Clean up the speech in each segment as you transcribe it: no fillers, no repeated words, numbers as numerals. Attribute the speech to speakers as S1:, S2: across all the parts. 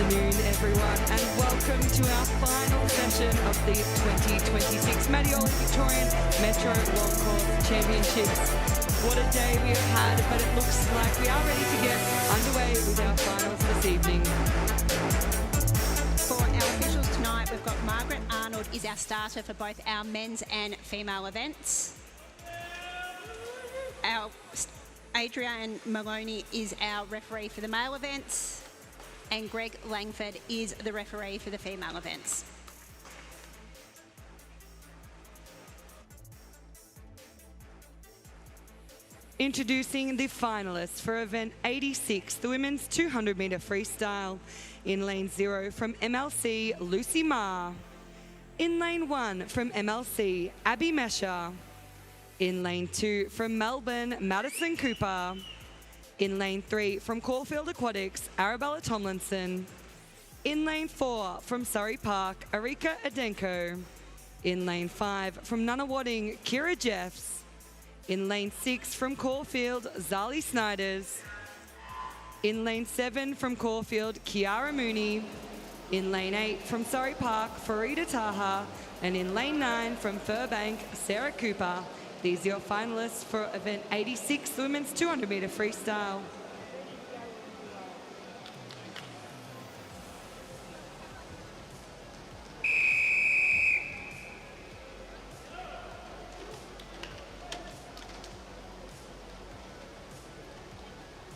S1: afternoon, everyone, and welcome to our final session of the 2026 Mattioli Victorian Metro Long Course Championships. What a day we have had, but it looks like we are ready to get underway with our finals this evening.
S2: For our officials tonight, we've got Margaret Arnold is our starter for both our men's and female events. Our Adrian Maloney is our referee for the male events, and Greg Langford is the referee for the female events.
S1: Introducing the finalists for event 86, the women's 200 metre freestyle. In lane 0 from MLC, Lucy Ma. In lane 1 from MLC, Abby Mesher. In lane 2 from Melbourne, Madison Cooper. In lane 3 from Caulfield Aquatics, Arabella Tomlinson. In lane 4 from Surrey Park, Arika Adenko. In lane 5 from Nunawading, Kira Jeffs. In lane 6 from Caulfield, Zali Snyders. In lane 7 from Caulfield, Kiara Mooney. In lane 8 from Surrey Park, Farida Taha. And in lane 9 from Furbank, Sarah Cooper. These are your finalists for event 86, the women's 200 metre freestyle.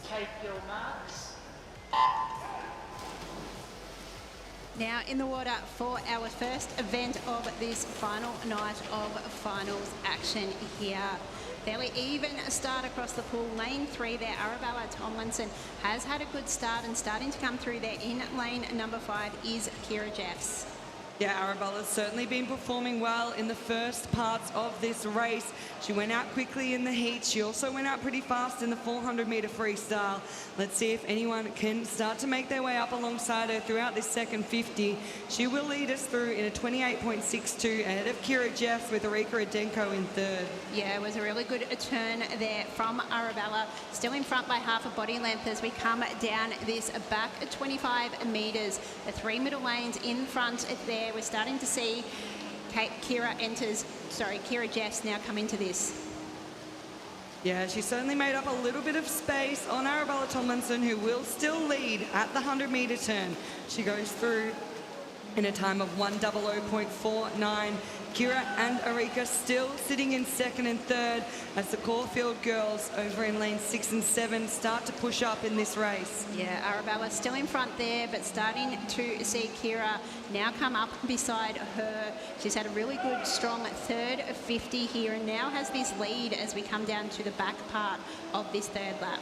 S3: Take your marks.
S2: Now in the water for our first event of this final night of finals action here. Fairly even start across the pool. Lane 3 there, Arabella Tomlinson has had a good start, and starting to come through there in lane number 5 is Kira Jeffs.
S1: Yeah, Arabella's certainly been performing well in the first parts of this race. She went out quickly in the heat. She also went out pretty fast in the 400 metre freestyle. Let's see if anyone can start to make their way up alongside her throughout this second 50. She will lead us through in a 28.62 ahead of Kira Jeff with Arika Adenko in third. Yeah,
S2: it was a really good turn there from Arabella. Still in front by half a body length as we come down this back 25 metres. The 3 middle lanes in front there. We're starting to see Kira Jeffs now come into this.
S1: Yeah, she certainly made up a little bit of space on Arabella Tomlinson, who will still lead at the 100 metre turn. She goes through in a time of 1:00.49. Kira and Arika still sitting in second and third as the Caulfield girls over in lane 6 and 7 start to push up in this race.
S2: Yeah, Arabella still in front there, but starting to see Kira now come up beside her. She's had a really good, strong third 50 here, and now has this lead as we come down to the back part of this third lap.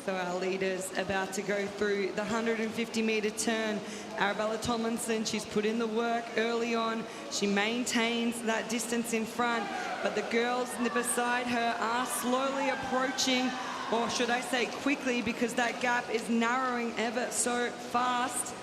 S1: So our leader's about to go through the 150 metre turn. Arabella Tomlinson, she's put in the work early on. She maintains that distance in front, but the girls beside her are slowly approaching, or should I say quickly, because that gap is narrowing ever so fast.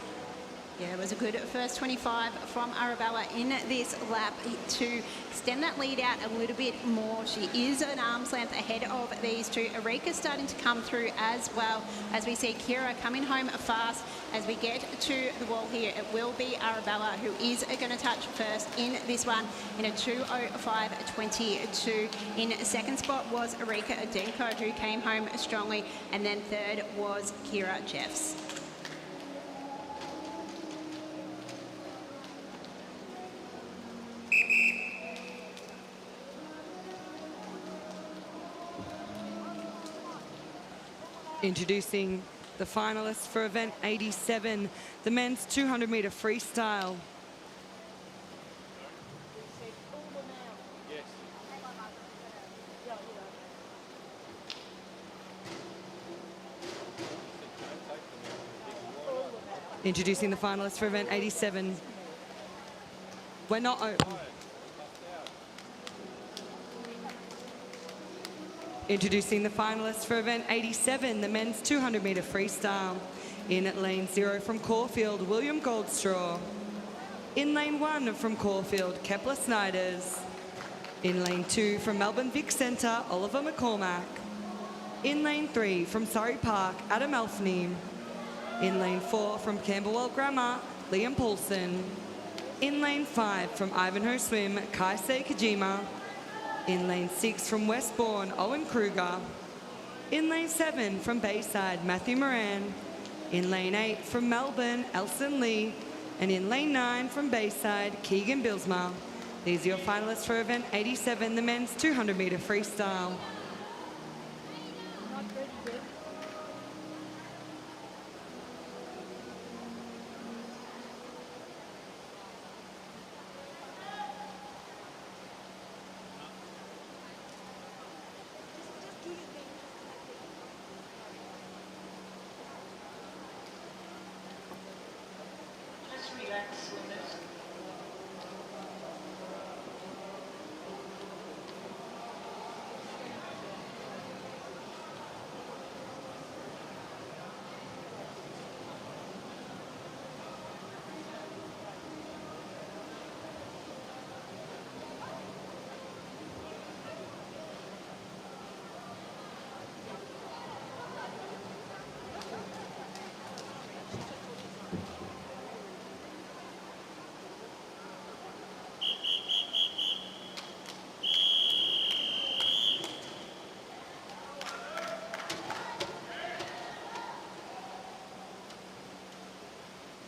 S2: Yeah, it was a good first 25 from Arabella in this lap to extend that lead out a little bit more. She is an arm's length ahead of these two. Arika's starting to come through as well, as we see Kira coming home fast. As we get to the wall here, it will be Arabella who is going to touch first in this one in a 2:05.22. In second spot was Arika Adenko, who came home strongly, and then third was Kira Jeffs.
S1: Introducing the finalists for event 87, the men's 200 metre freestyle. Introducing the finalists for event 87. We're not open. Introducing the finalists for event 87, the men's 200 metre freestyle. In at lane 0 from Caulfield, William Goldstraw. In lane 1 from Caulfield, Kepler Snyders. In lane 2 from Melbourne Vic Centre, Oliver McCormack. In lane 3 from Surrey Park, Adam Elfney. In lane 4 from Camberwell Grammar, Liam Paulson. In lane 5 from Ivanhoe Swim, Kaisei Kojima. In lane 6 from Westbourne, Owen Kruger. In lane 7 from Bayside, Matthew Moran. In lane 8 from Melbourne, Elson Lee. And in lane 9 from Bayside, Keegan Bilsma. These are your finalists for event 87, the men's 200 metre freestyle.
S3: Just relax, swimmers.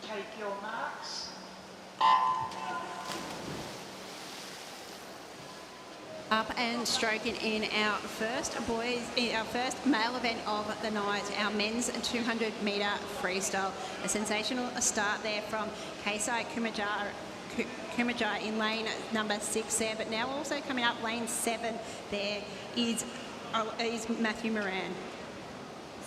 S3: Take your marks.
S2: Up and stroking in our first male event of the night, our men's 200 metre freestyle. A sensational start there from Kaisei Kumajar in lane number 6 there, but now also coming up lane 7 there is Matthew Moran.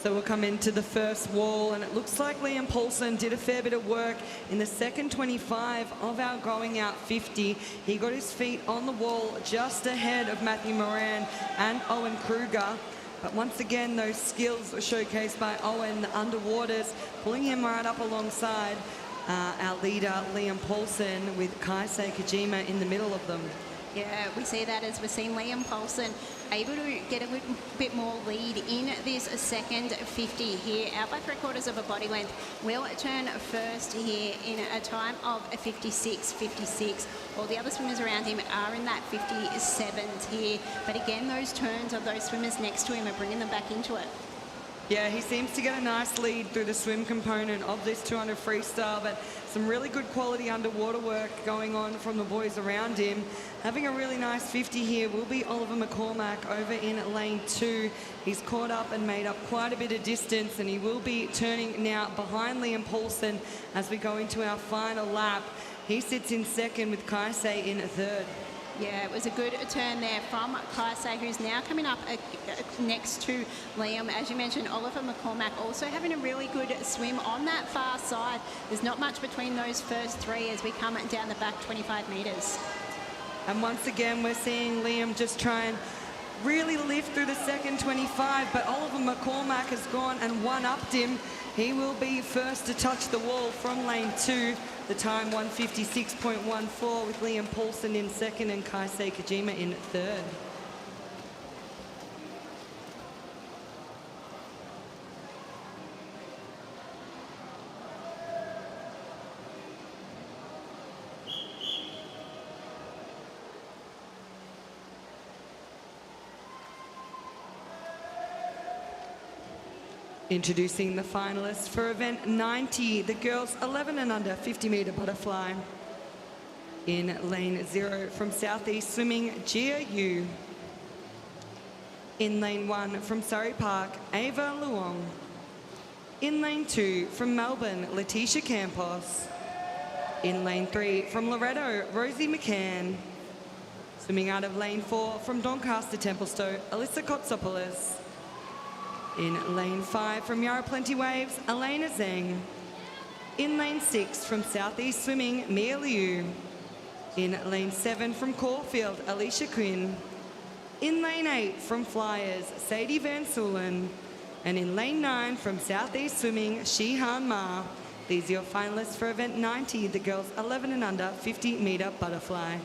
S1: So we'll come into the first wall, and it looks like Liam Paulson did a fair bit of work in the second 25 of our going out 50. He got his feet on the wall just ahead of Matthew Moran and Owen Kruger. But once again, those skills were showcased by Owen underwaters, pulling him right up alongside our leader, Liam Paulson, with Kaisei Kojima in the middle of them.
S2: Yeah, we see that as we've seen Liam Paulson able to get a little bit more lead in this second 50 here. Our black recorders of a body length will turn first here in a time of 56.56. All the other swimmers around him are in that 57s here. But again, those turns of those swimmers next to him are bringing them back into it.
S1: Yeah, he seems to get a nice lead through the swim component of this 200 freestyle, but some really good quality underwater work going on from the boys around him. Having a really nice 50 here will be Oliver McCormack over in lane 2. He's caught up and made up quite a bit of distance, and he will be turning now behind Liam Paulson as we go into our final lap. He sits in second with Kaisei in third.
S2: Yeah, it was a good turn there from Kaisei, who's now coming up next to Liam. As you mentioned, Oliver McCormack also having a really good swim on that far side. There's not much between those first three as we come down the back 25 metres.
S1: And once again, we're seeing Liam just try and really lift through the second 25, but Oliver McCormack has gone and one-upped him. He will be first to touch the wall from lane 2. The time 156.14 with Liam Paulson in second and Kaisei Kojima in third. Introducing the finalists for event 90, the girls 11 and under 50 metre butterfly. In lane 0 from Southeast Swimming, Gia Yu. In lane 1 from Surrey Park, Ava Luong. In lane 2 from Melbourne, Letitia Campos. In lane 3 from Loretto, Rosie McCann. Swimming out of lane 4 from Doncaster Templestowe, Alyssa Kotsopoulos. In lane 5 from Yarra Plenty Waves, Elena Zhang. In lane 6 from Southeast Swimming, Mia Liu. In lane 7 from Caulfield, Alicia Quinn. In lane 8 from Flyers, Sadie Van Sulen. And in lane 9 from Southeast Swimming, Shihan Ma. These are your finalists for event 90, the girls 11 and under 50 metre butterfly.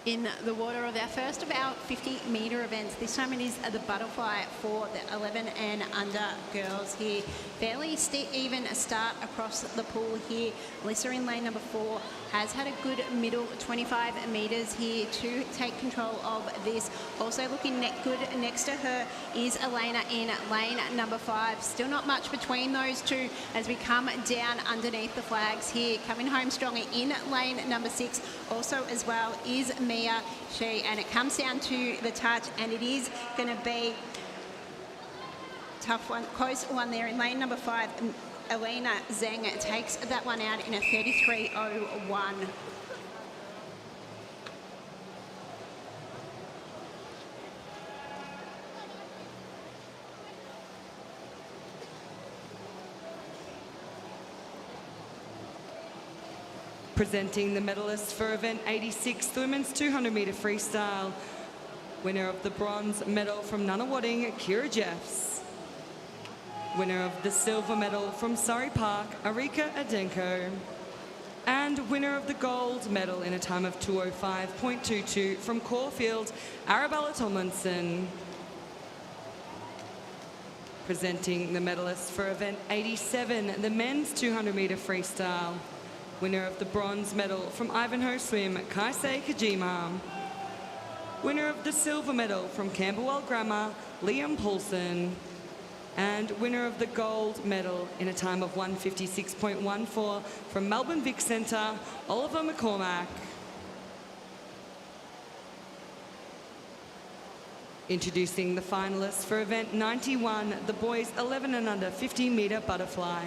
S2: in the water of our first about 50-metre events. This time it is the butterfly for the 11 and under girls here. Fairly even start across the pool here. Alyssa in lane number 4 has had a good middle 25 metres here to take control of this. Also looking good next to her is Elena in lane number 5. Still not much between those two as we come down underneath the flags here. Coming home stronger in lane number 6 also as well is Mia She, and it comes down to the touch, and it is going to be tough one, close one there in lane number 5. Elena Zhang takes that one out in a 33.01.
S1: Presenting the medalists for event 86, the women's 200-metre freestyle. Winner of the bronze medal from Nunawading, Kira Jeffs. Winner of the silver medal from Surrey Park, Arika Adenko. And winner of the gold medal in a time of 2:05.22 from Caulfield, Arabella Tomlinson. Presenting the medalists for event 87, the men's 200-metre freestyle. Winner of the bronze medal from Ivanhoe Swim, Kaisei Kajima. Winner of the silver medal from Camberwell Grammar, Liam Paulson. And winner of the gold medal in a time of 1:56.14 from Melbourne Vic Centre, Oliver McCormack. Introducing the finalists for event 91, the boys 11 and under 50-metre butterfly.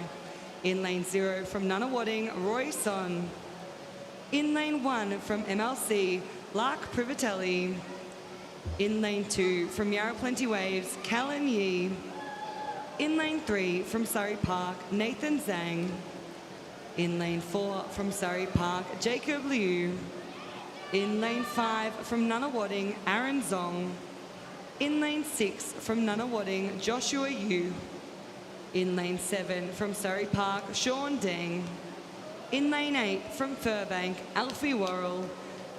S1: In lane 0 from Nunawading, Roy Son. In lane 1 from MLC, Lark Privatelli. In lane 2 from Yarra Plenty Waves, Callan Yee. In lane 3 from Surrey Park, Nathan Zhang. In lane 4 from Surrey Park, Jacob Liu. In lane 5 from Nunawading, Aaron Zong. In lane 6 from Nunawading, Joshua Yu. In lane 7 from Surrey Park, Sean Deng. In lane 8 from Furbank, Alfie Worrell.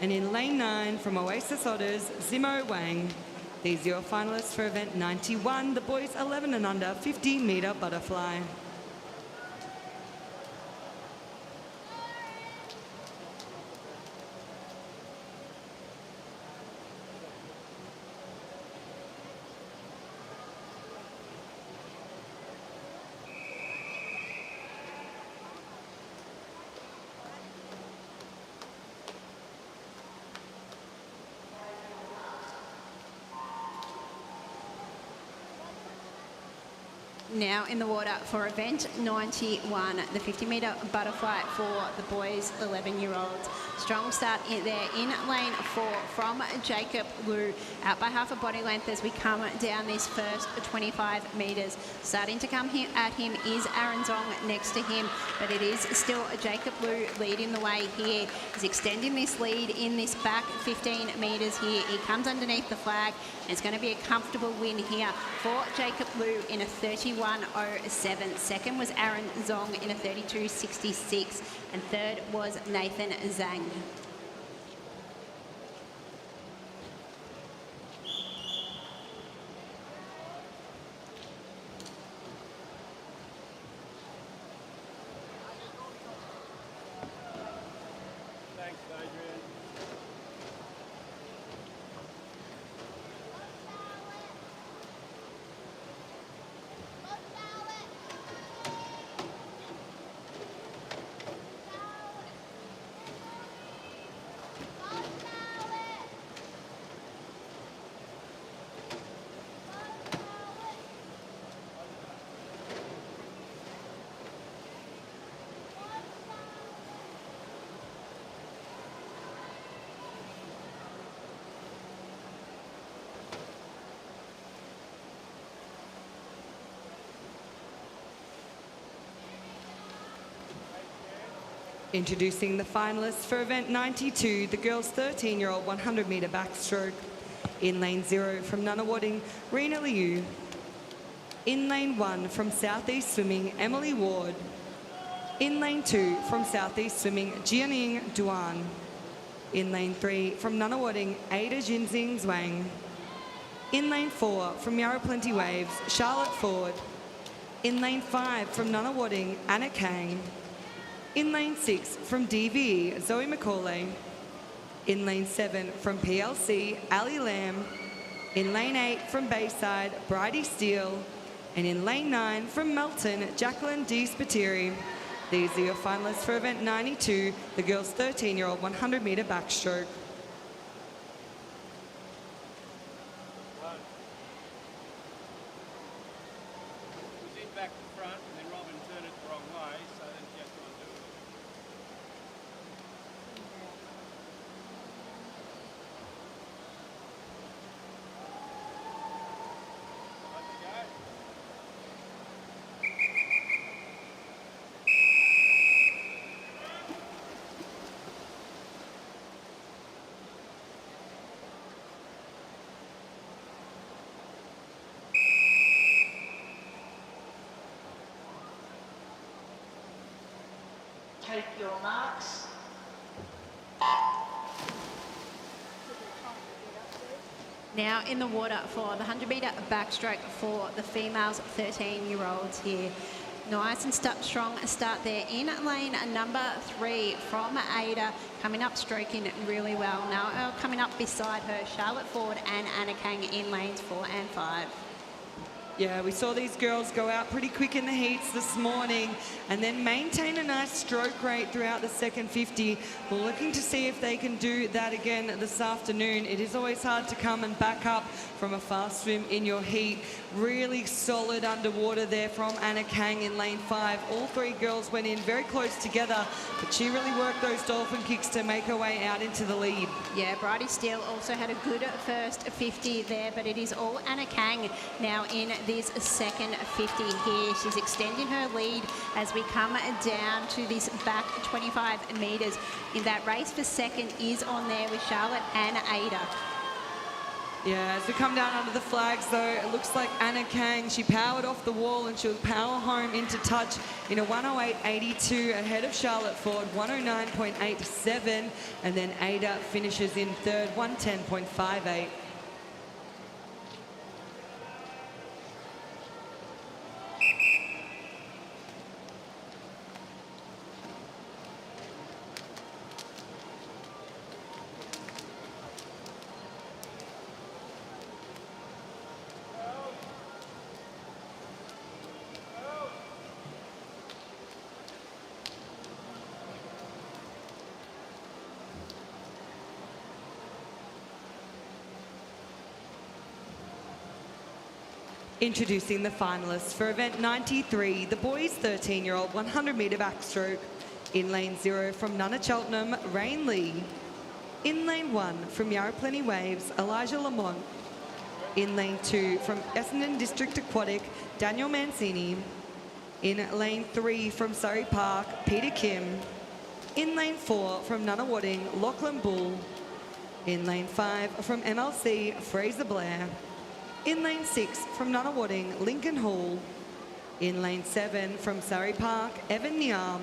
S1: And in lane 9 from Oasis Otters, Zimo Wang. These are your finalists for event 91, the boys 11 and under 50-metre butterfly.
S2: Now in the water for event 91, the 50-metre butterfly for the boys 11-year-olds. Strong start there in lane 4 from Jacob Liu, out by half a body length as we come down this first 25 metres. Starting to come at him is Aaron Zong next to him, but it is still Jacob Liu leading the way here. He's extending this lead in this back 15 metres here. He comes underneath the flag, and it's going to be a comfortable win here for Jacob Liu in a 31.07. Second was Aaron Zong in a 32.66, and third was Nathan Zhang.
S4: Thanks, Adrian.
S1: Introducing the finalists for event 92, the girls 13-year-old 100-metre backstroke. In lane 0 from Nunawading, Rena Liu. In lane 1 from Southeast Swimming, Emily Ward. In lane 2 from Southeast Swimming, Jianing Duan. In lane 3, from Nunawading, Ada Jinxing Zhuang. In lane 4, from Yarra Plenty Waves, Charlotte Ford. In lane 5, from Nunawading, Anna Kang. In lane 6, from DVE, Zoe Macaulay. In lane 7, from PLC, Ali Lamb. In lane 8, from Bayside, Bridie Steele. And in lane 9, from Melton, Jacqueline D. Spiteri. These are your finalists for event 92, the girls' 13-year-old 100-metre backstroke.
S4: Was in back to front, and then Robin turned it the wrong way, so then she has to undo it. Let's go.
S3: Take your marks.
S2: Now in the water for the 100-metre backstroke for the females, 13-year-olds here. Nice and strong start there in lane number 3 from Ada, coming up, stroking really well. Now coming up beside her, Charlotte Ford and Anna Kang in lanes 4 and 5.
S1: Yeah, we saw these girls go out pretty quick in the heats this morning and then maintain a nice stroke rate throughout the second 50. We're looking to see if they can do that again this afternoon. It is always hard to come and back up from a fast swim in your heat. Really solid underwater there from Anna Kang in lane 5. All 3 girls went in very close together, but she really worked those dolphin kicks to make her way out into the lead.
S2: Yeah, Bridie Steele also had a good first 50 there, but it is all Anna Kang now in this second 50 here. She's extending her lead as we come down to this back 25 metres. In that race for second is on there with Charlotte and Ada.
S1: Yeah, as we come down under the flags though, it looks like Anna Kang, she powered off the wall and she'll power home into touch in a 108.82 ahead of Charlotte Ford, 109.87, and then Ada finishes in third, 110.58. Introducing the finalists for event 93, the boys' 13-year-old 100-metre backstroke. In lane 0 from Nunna Cheltenham, Rain Lee. In lane 1 from Yarra Plenty Waves, Elijah Lamont. In lane 2 from Essendon District Aquatic, Daniel Mancini. In lane 3 from Surrey Park, Peter Kim. In lane 4 from Nunawading, Lachlan Bull. In lane 5 from MLC, Fraser Blair. In lane 6 from Nunawading, Lincoln Hall. In lane 7 from Surrey Park, Evan Niam.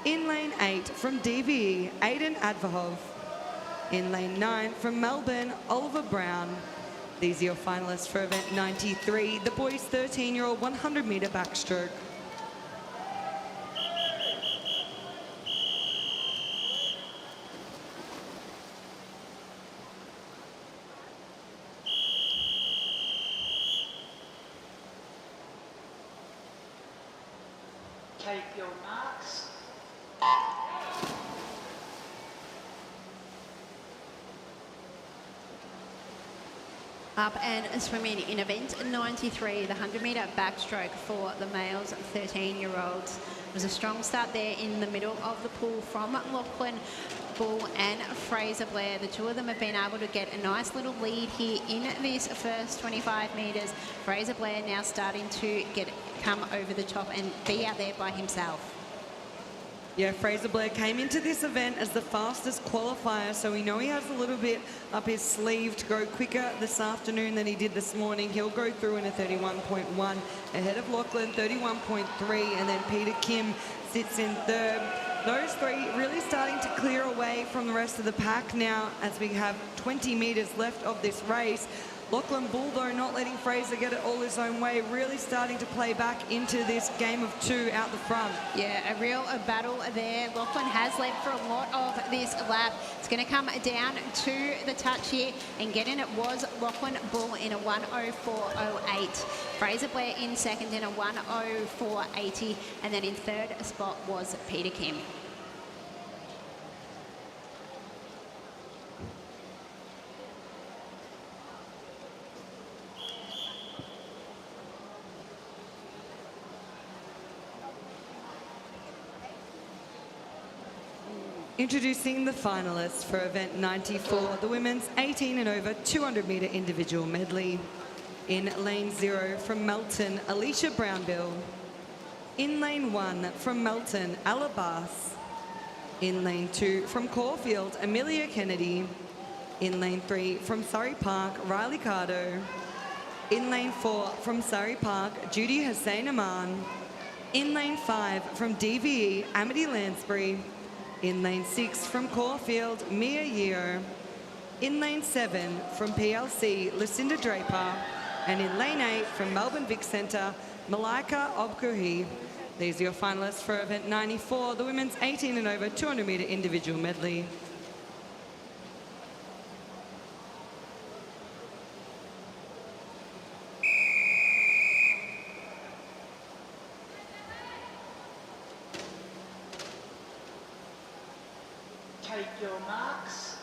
S1: In lane 8 from DVE, Aidan Advahov. In lane 9 from Melbourne, Oliver Brown. These are your finalists for event 93, the boys' 13-year-old 100-metre backstroke.
S3: Take your marks.
S2: Up and swimming in event 93, the 100-metre backstroke for the males, 13-year-olds. It was a strong start there in the middle of the pool from Lachlan Bull and Fraser Blair. The two of them have been able to get a nice little lead here in this first 25 metres. Fraser Blair now starting to come over the top and be out there by himself.
S1: Yeah, Fraser Blair came into this event as the fastest qualifier, so we know he has a little bit up his sleeve to go quicker this afternoon than he did this morning. He'll go through in a 31.1 ahead of Lachlan, 31.3, and then Peter Kim sits in third. Those three really starting to clear away from the rest of the pack now as we have 20 metres left of this race. Lachlan Bull, though, not letting Fraser get it all his own way, really starting to play back into this game of two out the front.
S2: Yeah, a real battle there. Lachlan has led for a lot of this lap. It's going to come down to the touch here, and getting it was Lachlan Bull in a 1:04.08. Fraser Blair in second in a 1:04.80, and then in third spot was Peter Kim.
S1: Introducing the finalists for event 94, the women's 18 and over 200 metre individual medley. In lane 0 from Melton, Alicia Brownbill. In lane 1 from Melton, Alabas. In lane 2 from Caulfield, Amelia Kennedy. In lane 3 from Surrey Park, Riley Cardo. In lane 4 from Surrey Park, Judy Hussein Aman. In lane 5 from DVE, Amity Lansbury. In lane 6 from Caulfield, Mia Yeo. In lane 7 from PLC, Lucinda Draper. And in lane 8 from Melbourne Vic Centre, Malaika Obkuhi. These are your finalists for event 94, the women's 18 and over 200 metre individual medley.
S3: Take your marks.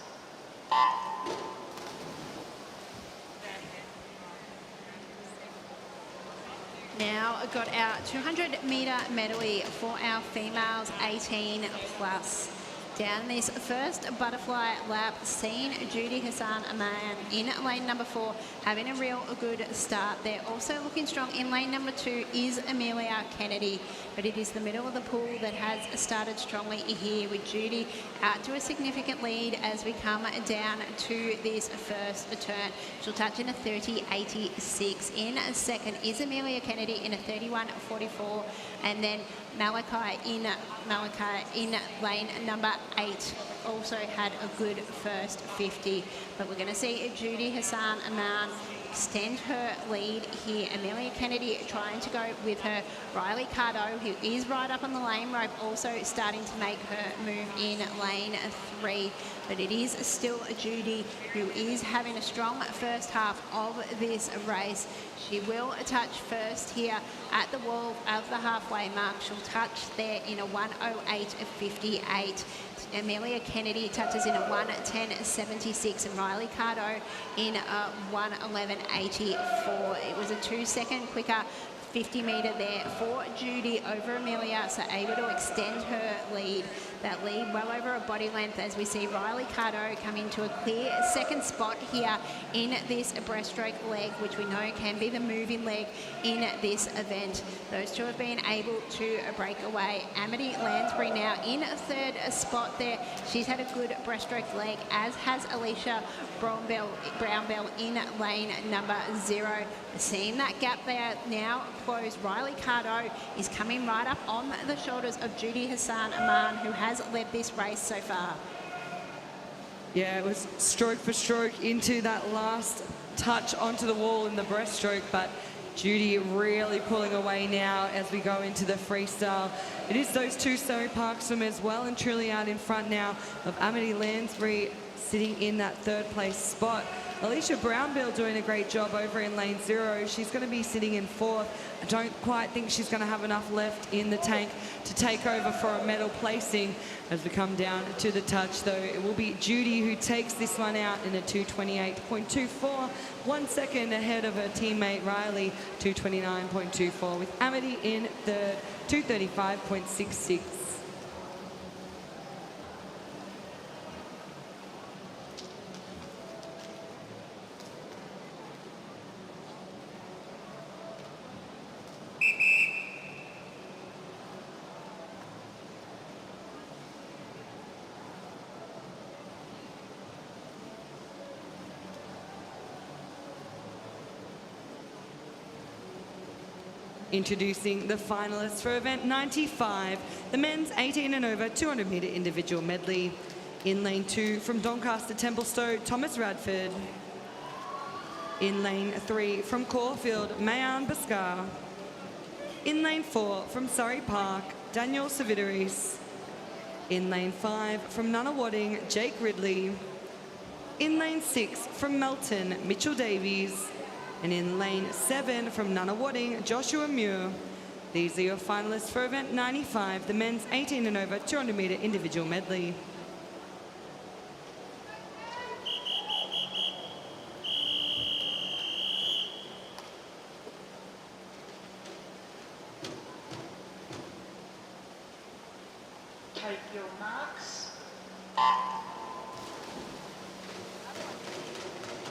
S2: Now got our 200 metre medley for our females 18 plus. Down this first butterfly lap, seen Judy Hassan Aman in lane number 4, having a real good start there. Also looking strong in lane number 2 is Amelia Kennedy, but it is the middle of the pool that has started strongly here, with Judy out to a significant lead as we come down to this first turn. She'll touch in a 30.86. In second is Amelia Kennedy in a 31.44, and then Malachi in lane number 8 also had a good first 50, but we're going to see Judy Hassan Aman extend her lead here. Amelia Kennedy trying to go with her. Riley Cardo, who is right up on the lane rope, also starting to make her move in lane 3. But it is still Judy who is having a strong first half of this race. She will touch first here at the wall of the halfway mark. She'll touch there in a 1:08.58. Amelia Kennedy touches in a 1:10.76, and Riley Cardo in a 1:11.84. It was a 2-second quicker 50 metre there for Judy over Amelia, so able to extend her lead. That lead well over a body length as we see Riley Cardo come into a clear second spot here in this breaststroke leg, which we know can be the moving leg in this event. Those two have been able to break away. Amity Lansbury now in a third spot there. She's had a good breaststroke leg, as has Alicia Brownbell in lane number 0. Seeing that gap there now closed, Riley Cardo is coming right up on the shoulders of Judy Hassan Aman, who has led this race so far.
S1: Yeah, it was stroke for stroke into that last touch onto the wall in the breaststroke, but Judy really pulling away now as we go into the freestyle. It is those two Surrey Park swimmers well and truly out in front now of Amity Lansbury sitting in that third place spot. Alicia Brownbill doing a great job over in lane 0. She's going to be sitting in 4th. I don't quite think she's going to have enough left in the tank to take over for a medal placing as we come down to the touch, though. It will be Judy who takes this one out in a 2:28.24, 1 second ahead of her teammate Riley, 2:29.24, with Amity in third, 2:35.66. Introducing the finalists for event 95, the men's 18 and over 200 metre individual medley. In lane 2 from Doncaster Templestowe, Thomas Radford. In lane 3 from Caulfield, Mayan Baskar. In lane 4 from Surrey Park, Daniel Savidaris. In lane 5 from Nunawading, Jake Ridley. In lane 6 from Melton, Mitchell Davies. And in lane 7 from Nunawading, Joshua Muir. These are your finalists for event 95, the men's 18 and over 200 metre individual medley.
S3: Take your marks.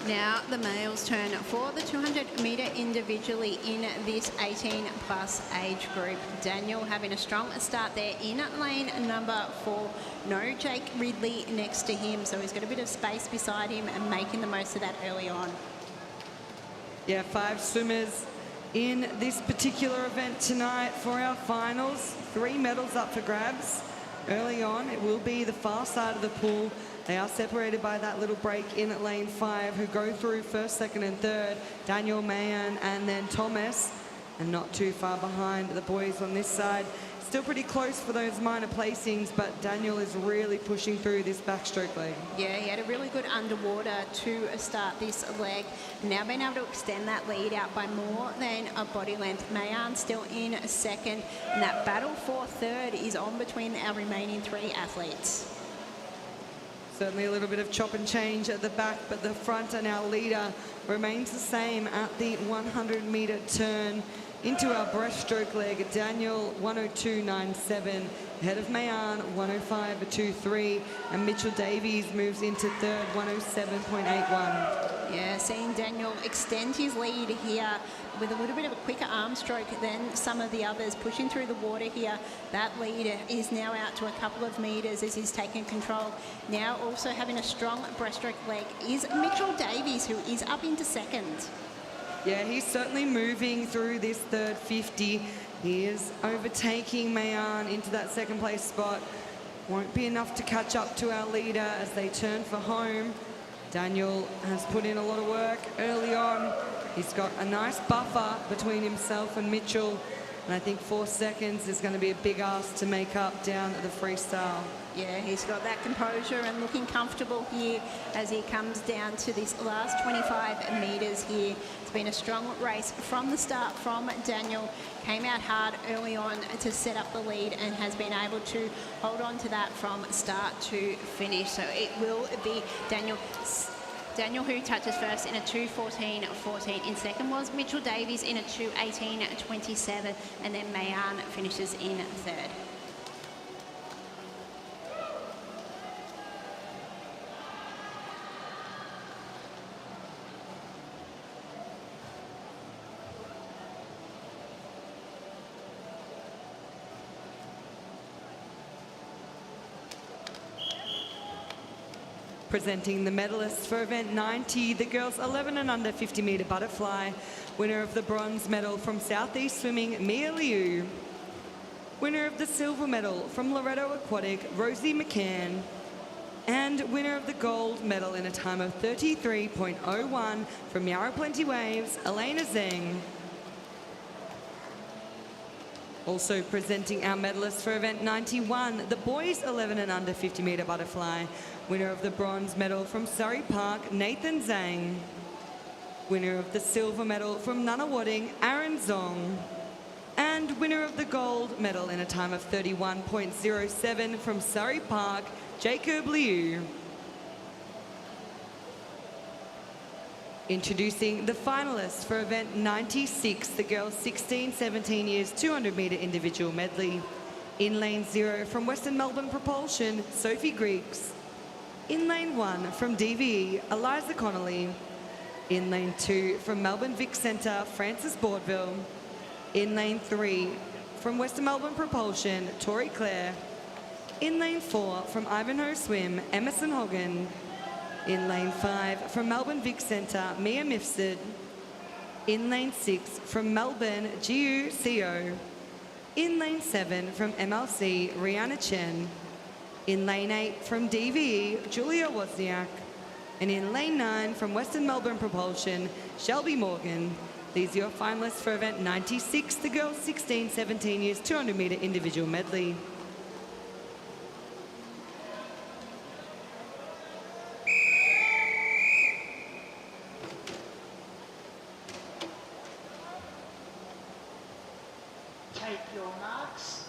S2: Now the males turn for the 200 metre individually in this 18 plus age group. Daniel having a strong start there in lane number 4. No Jake Ridley next to him, so he's got a bit of space beside him and making the most of that early on.
S1: Yeah, 5 swimmers in this particular event tonight for our finals. 3 medals up for grabs. Early on, it will be the far side of the pool. They are separated by that little break in at lane 5, who go through first, second and third. Daniel, Mayan and then Thomas, and not too far behind the boys on this side. Still pretty close for those minor placings, but Daniel is really pushing through this backstroke leg.
S2: Yeah, he had a really good underwater to start this leg. Now being able to extend that lead out by more than a body length. Mayan still in second, and that battle for third is on between our remaining 3 athletes.
S1: Certainly a little bit of chop and change at the back, but the front and our leader remains the same at the 100 metre turn into our breaststroke leg. Daniel 102.97, ahead of Mayan 105.23, and Mitchell Davies moves into third 107.81.
S2: Yeah, seeing Daniel extend his lead here with a little bit of a quicker arm stroke than some of the others, pushing through the water here. That lead is now out to a couple of metres as he's taking control. Now also having a strong breaststroke leg is Mitchell Davies, who is up into second.
S1: Yeah, he's certainly moving through this third 50. He is overtaking Mayan into that second place spot. Won't be enough to catch up to our leader as they turn for home. Daniel has put in a lot of work early on. He's got a nice buffer between himself and Mitchell. And I think 4 seconds is going to be a big ask to make up down at the freestyle.
S2: Yeah, he's got that composure and looking comfortable here as he comes down to this last 25 metres here. It's been a strong race from the start from Daniel. Came out hard early on to set up the lead and has been able to hold on to that from start to finish. So it will be Daniel who touches first in a 2:14.14. In second was Mitchell Davies in a 2:18.27, and then Mayan finishes in third.
S1: Presenting the medalists for event 90, the girls 11 and under 50 metre butterfly. Winner of the bronze medal from Southeast Swimming, Mia Liu. Winner of the silver medal from Loretto Aquatic, Rosie McCann. And winner of the gold medal in a time of 33.01 from Yarra Plenty Waves, Elena Zeng. Also presenting our medalists for event 91, the boys 11 and under 50 metre butterfly. Winner of the bronze medal from Surrey Park, Nathan Zhang. Winner of the silver medal from Nunawading, Aaron Zong. And winner of the gold medal in a time of 31.07 from Surrey Park, Jacob Liu. Introducing the finalists for event 96, the girls 16-17 years 200 metre individual medley. In lane 0 from Western Melbourne Propulsion, Sophie Griggs. In lane 1 from DVE, Eliza Connolly. In lane 2 from Melbourne Vic Centre, Frances Boardville. In lane 3 from Western Melbourne Propulsion, Tori Clare. In lane 4 from Ivanhoe Swim, Emerson Hogan. In lane 5 from Melbourne Vic Centre, Mia Mifsud. In lane 6 from Melbourne, Jiu Co. In lane 7 from MLC, Rihanna Chen. In lane 8 from DVE, Julia Wozniak. And in lane 9 from Western Melbourne Propulsion, Shelby Morgan. These are your finalists for event 96, the girls 16-17 years 200 metre individual medley.
S3: Take your marks.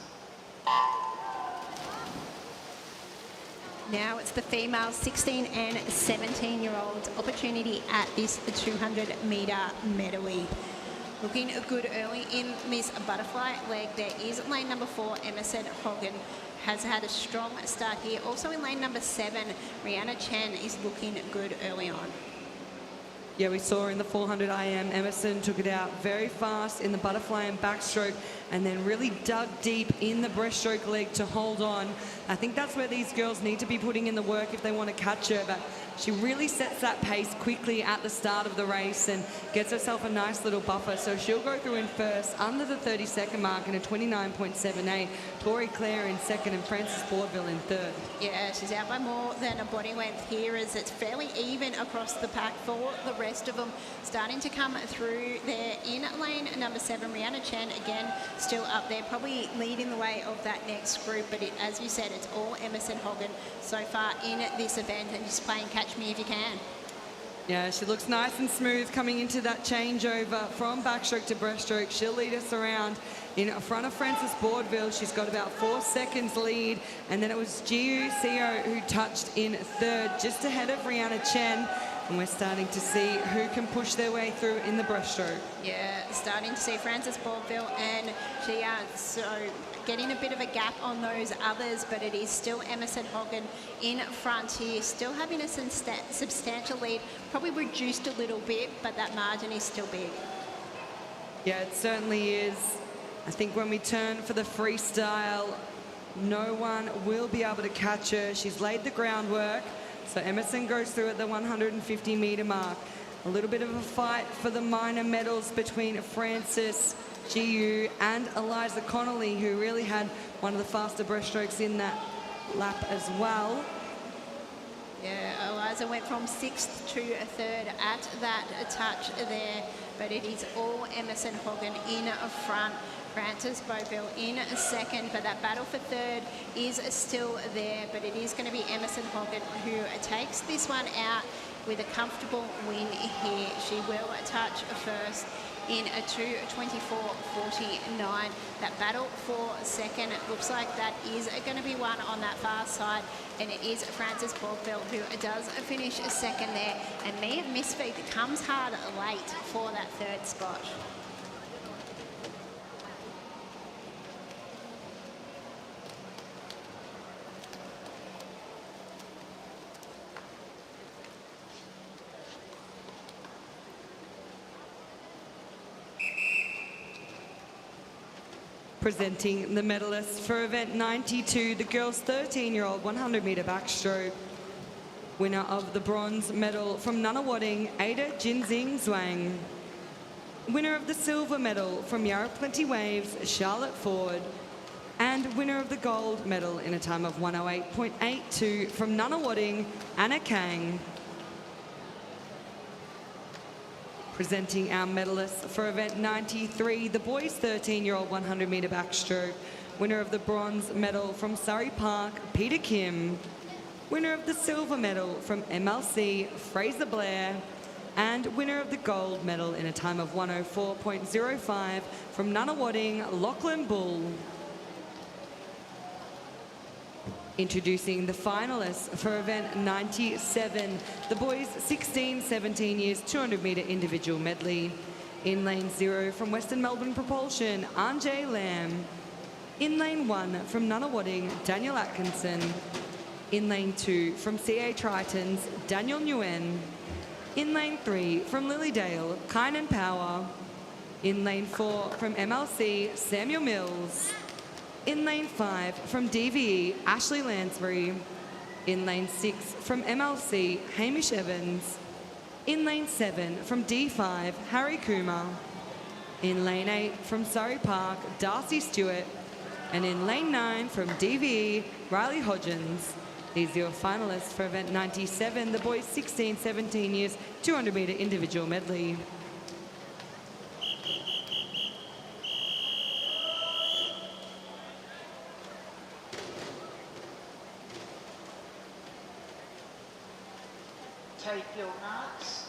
S2: Now it's the female 16 and 17-year-olds opportunity at this 200 metre medley. Looking good early in this butterfly leg. There is lane number 4, Emerson Hogan, has had a strong start here. Also in lane number 7, Rihanna Chen is looking good early on.
S1: Yeah, we saw in the 400 IM, Emerson took it out very fast in the butterfly and backstroke and then really dug deep in the breaststroke leg to hold on. I think that's where these girls need to be putting in the work if they want to catch her, but she really sets that pace quickly at the start of the race and gets herself a nice little buffer. So she'll go through in first under the 30-second mark in a 29.78. Tori Claire in second and Frances Boardville in third.
S2: Yeah, she's out by more than a body length here as it's fairly even across the pack for the rest of them. Starting to come through there in lane number 7, Rihanna Chen again still up there, probably leading the way of that next group, but as you said, it's all Emerson Hogan so far in this event and just playing catch me if you can.
S1: Yeah, she looks nice and smooth coming into that changeover from backstroke to breaststroke. She'll lead us around in front of Frances Boardville. She's got about 4 seconds lead, and then it was Jiu Co who touched in third, just ahead of Rihanna Chen. And we're starting to see who can push their way through in the breaststroke.
S2: Yeah, starting to see Frances Boardville and Gia, so getting a bit of a gap on those others, but it is still Emerson Hogan in front here, still having a substantial lead, probably reduced a little bit, but that margin is still big.
S1: Yeah, it certainly is. I think when we turn for the freestyle, no one will be able to catch her. She's laid the groundwork. So Emerson goes through at the 150 metre mark. A little bit of a fight for the minor medals between Frances Giu and Eliza Connolly, who really had one of the faster breaststrokes in that lap as well.
S2: Yeah, Eliza went from 6th to 3rd at that touch there, but it is all Emerson Hogan in front. Frances Bovill in second, but that battle for 3rd is still there, but it is going to be Emerson Hogan who takes this one out with a comfortable win here. She will touch first in a 2:24.49. That battle for 2nd, it looks like that is going to be one on that far side, and it is Frances Bovill who does finish 2nd there, and Mia Misfeed comes hard late for that 3rd spot.
S1: Presenting the medalists for event 92, the girls' 13-year-old 100 metre backstroke. Winner of the bronze medal from Nunawading, Ada Jinxing Zhuang. Winner of the silver medal from Yarra Plenty Waves, Charlotte Ford. And winner of the gold medal in a time of 108.82 from Nunawading, Anna Kang. Presenting our medalists for event 93, the boys' 13-year-old 100 metre backstroke. Winner of the bronze medal from Surrey Park, Peter Kim. Winner of the silver medal from MLC, Fraser Blair. And winner of the gold medal in a time of 104.05 from Nunawading, Lachlan Bull. Introducing the finalists for event 97, the boys 16-17 years 200 metre individual medley. In lane 0 from Western Melbourne Propulsion, Anjay Lam. In lane 1 from Nunawading, Daniel Atkinson. In lane 2 from CA Tritons, Daniel Nguyen. In lane 3 from Lilydale, Kynan Power. In lane 4 from MLC, Samuel Mills. In lane 5 from DVE, Ashley Lansbury. In lane 6 from MLC, Hamish Evans. In lane 7 from D5, Harry Kumar. In lane 8 from Surrey Park, Darcy Stewart. And in lane 9 from DVE, Riley Hodgins. These are your finalists for event 97, the boys 16-17 years, 200 metre individual medley.
S3: Take your marks.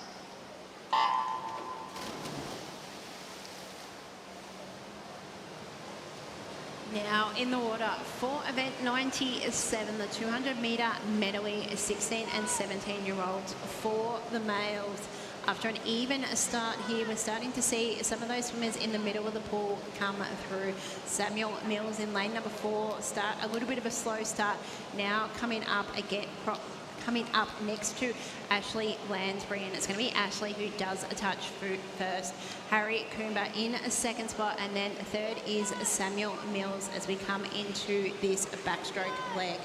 S2: Now in the water for event 97, the 200 metre medley, 16 and 17-year-olds for the males. After an even start here, we're starting to see some of those swimmers in the middle of the pool come through. Samuel Mills in lane number 4, start a little bit of a slow start. Now coming up again, coming up next to Ashley Lansbury, and it's going to be Ashley who does a touch first. Harry Coomber in a second spot, and then third is Samuel Mills as we come into this backstroke leg.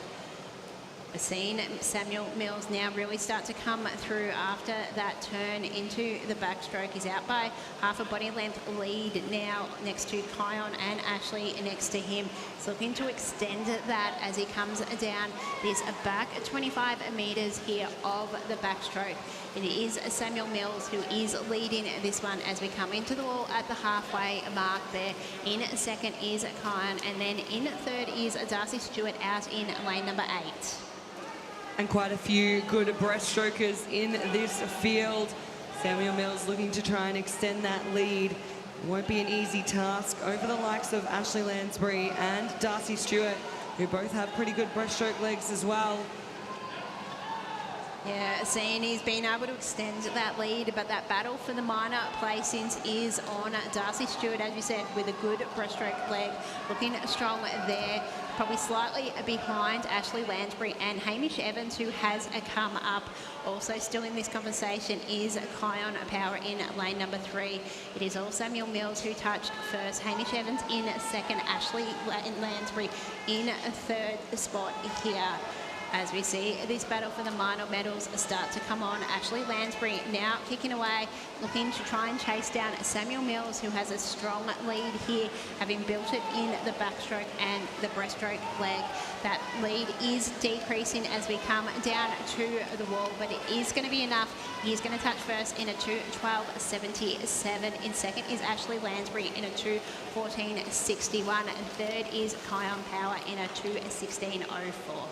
S2: We're seeing Samuel Mills now really start to come through after that turn into the backstroke. He's out by half a body length lead now next to Kion and Ashley next to him. He's looking to extend that as he comes down this back 25 metres here of the backstroke. It is Samuel Mills who is leading this one as we come into the wall at the halfway mark there. In second is Kion, and then in third is Darcy Stewart out in lane number 8.
S1: And quite a few good breaststrokers in this field. Samuel Mills looking to try and extend that lead. It won't be an easy task over the likes of Ashley Lansbury and Darcy Stewart, who both have pretty good breaststroke legs as well.
S2: Yeah, seeing he's been able to extend that lead, but that battle for the minor placings is on Darcy Stewart, as you said, with a good breaststroke leg, looking strong there. Probably slightly behind Ashley Lansbury and Hamish Evans, who has come up. Also still in this conversation is Kion Power in lane number 3. It is all Samuel Mills who touched first. Hamish Evans in second. Ashley Lansbury in a third spot here. As we see this battle for the minor medals start to come on. Ashley Lansbury now kicking away, looking to try and chase down Samuel Mills, who has a strong lead here, having built it in the backstroke and the breaststroke leg. That lead is decreasing as we come down to the wall, but it is going to be enough. He's going to touch first in a 2:12.77. In second is Ashley Lansbury in a 2:14.61. And third is Kion Power in a 2:16.04.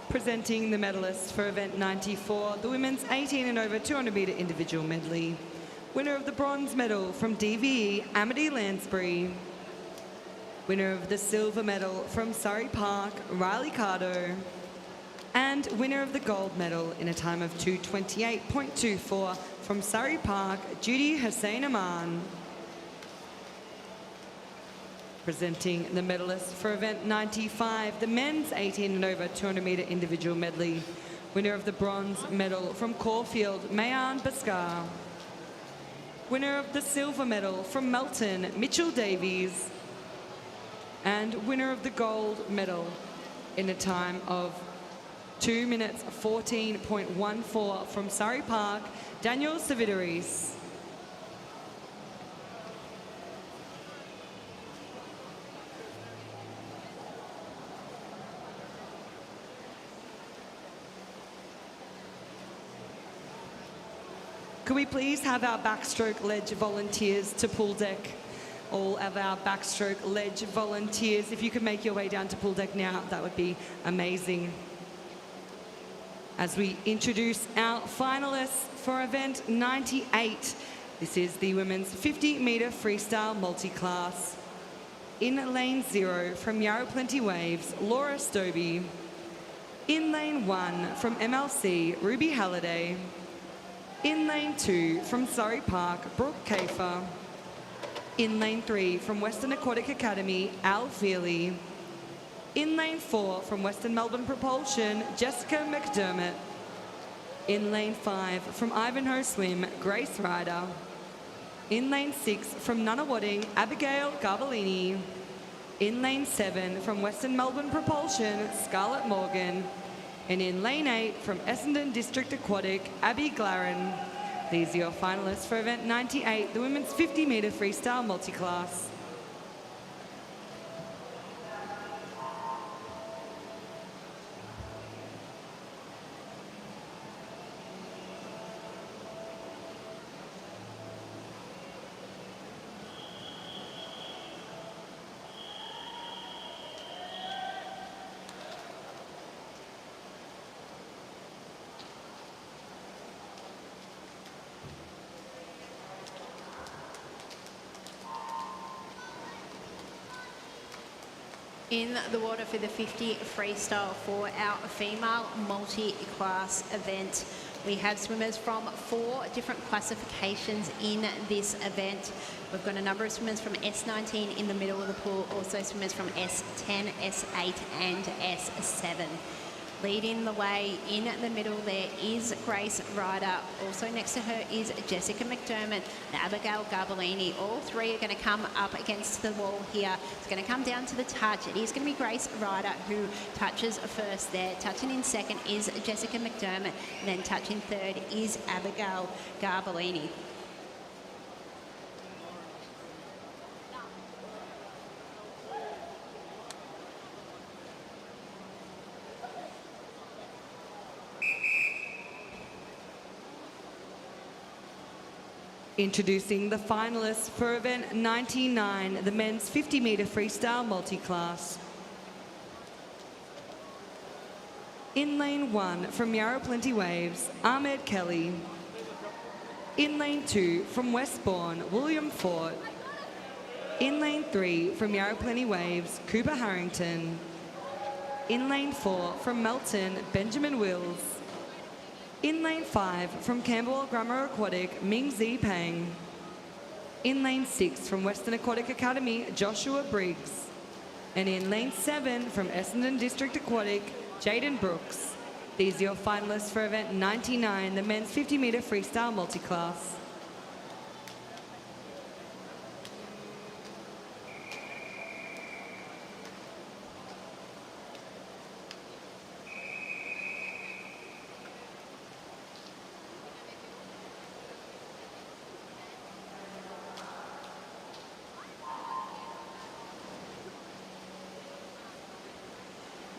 S1: Presenting the medalists for event 94, the women's 18 and over 200 metre individual medley. Winner of the bronze medal from DVE, Amity Lansbury. Winner of the silver medal from Surrey Park, Riley Cardo. And winner of the gold medal in a time of 2:28.24 from Surrey Park, Judy Hussein Aman. Presenting the medalists for event 95, the men's 18 and over 200 metre individual medley. Winner of the bronze medal from Caulfield, Mayan Baskar. Winner of the silver medal from Melton, Mitchell Davies. And winner of the gold medal in a time of 2 minutes 14.14 from Surrey Park, Daniel Savidaris. Could we please have our backstroke ledge volunteers to pool deck? All of our backstroke ledge volunteers, if you could make your way down to pool deck now, that would be amazing. As we introduce our finalists for event 98, this is the women's 50 metre freestyle multi-class. In lane 0 from Yarra Plenty Waves, Laura Stobie. In lane 1 from MLC, Ruby Halliday. In lane 2 from Surrey Park, Brooke Kafer. In lane 3 from Western Aquatic Academy, Al Feely. In lane 4 from Western Melbourne Propulsion, Jessica McDermott. In lane 5 from Ivanhoe Swim, Grace Ryder. In lane 6 from Nunawading, Abigail Garbellini. In lane 7 from Western Melbourne Propulsion, Scarlett Morgan. And in lane 8 from Essendon District Aquatic, Abby Glaran. These are your finalists for event 98, the women's 50-metre freestyle multi-class.
S2: In the water for the 50 freestyle for our female multi-class event. We have swimmers from 4 different classifications in this event. We've got a number of swimmers from S19 in the middle of the pool, also swimmers from S10, S8 and S7. Leading the way in the middle there is Grace Ryder. Also next to her is Jessica McDermott and Abigail Garbellini. All 3 are going to come up against the wall here. It's going to come down to the touch. It is going to be Grace Ryder who touches first there. Touching in second is Jessica McDermott. And then touching third is Abigail Garbellini.
S1: Introducing the finalists for event 99, the men's 50-metre freestyle multi-class. In lane 1 from Yarra Plenty Waves, Ahmed Kelly. In lane 2 from Westbourne, William Fort. In lane 3 from Yarra Plenty Waves, Cooper Harrington. In lane 4 from Melton, Benjamin Wills. In lane 5 from Campbell Grammar Aquatic, Ming Zi Pang. In lane 6 from Western Aquatic Academy, Joshua Briggs. And in lane 7 from Essendon District Aquatic, Jaden Brooks. These are your finalists for event 99, the men's 50-metre freestyle multi-class.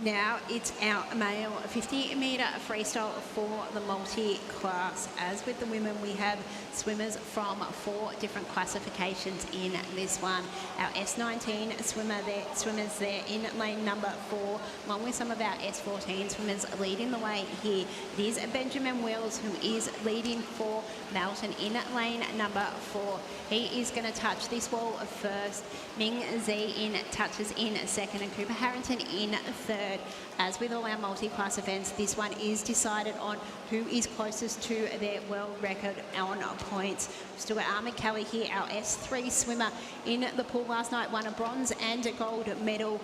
S2: Now it's our male 50-metre freestyle for the multi-class. As with the women, we have swimmers from 4 different classifications in this one. Our S19 swimmers there in lane number 4, along with some of our S14 swimmers leading the way here. It is Benjamin Wills who is leading for Melton in lane number 4. He is going to touch this wall first. Ming Zi touches in second, and Cooper Harrington in third. As with all our multi-class events, this one is decided on who is closest to their world record on points. Still got Ahmed Kelly here, our S3 swimmer in the pool last night, won a bronze and a gold medal.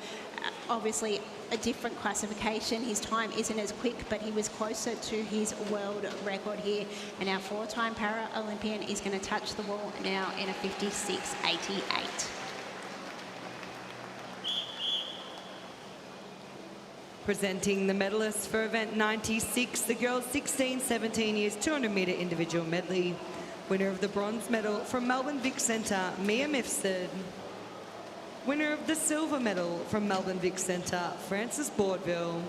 S2: Obviously a different classification. His time isn't as quick, but he was closer to his world record here. And our 4-time Para-Olympian is going to touch the wall now in a 56.88.
S1: Presenting the medalists for event 96, the girls 16-17 years 200-metre individual medley. Winner of the bronze medal from Melbourne Vic Centre, Mia Mifsud. Winner of the silver medal from Melbourne Vic Centre, Frances Boardville.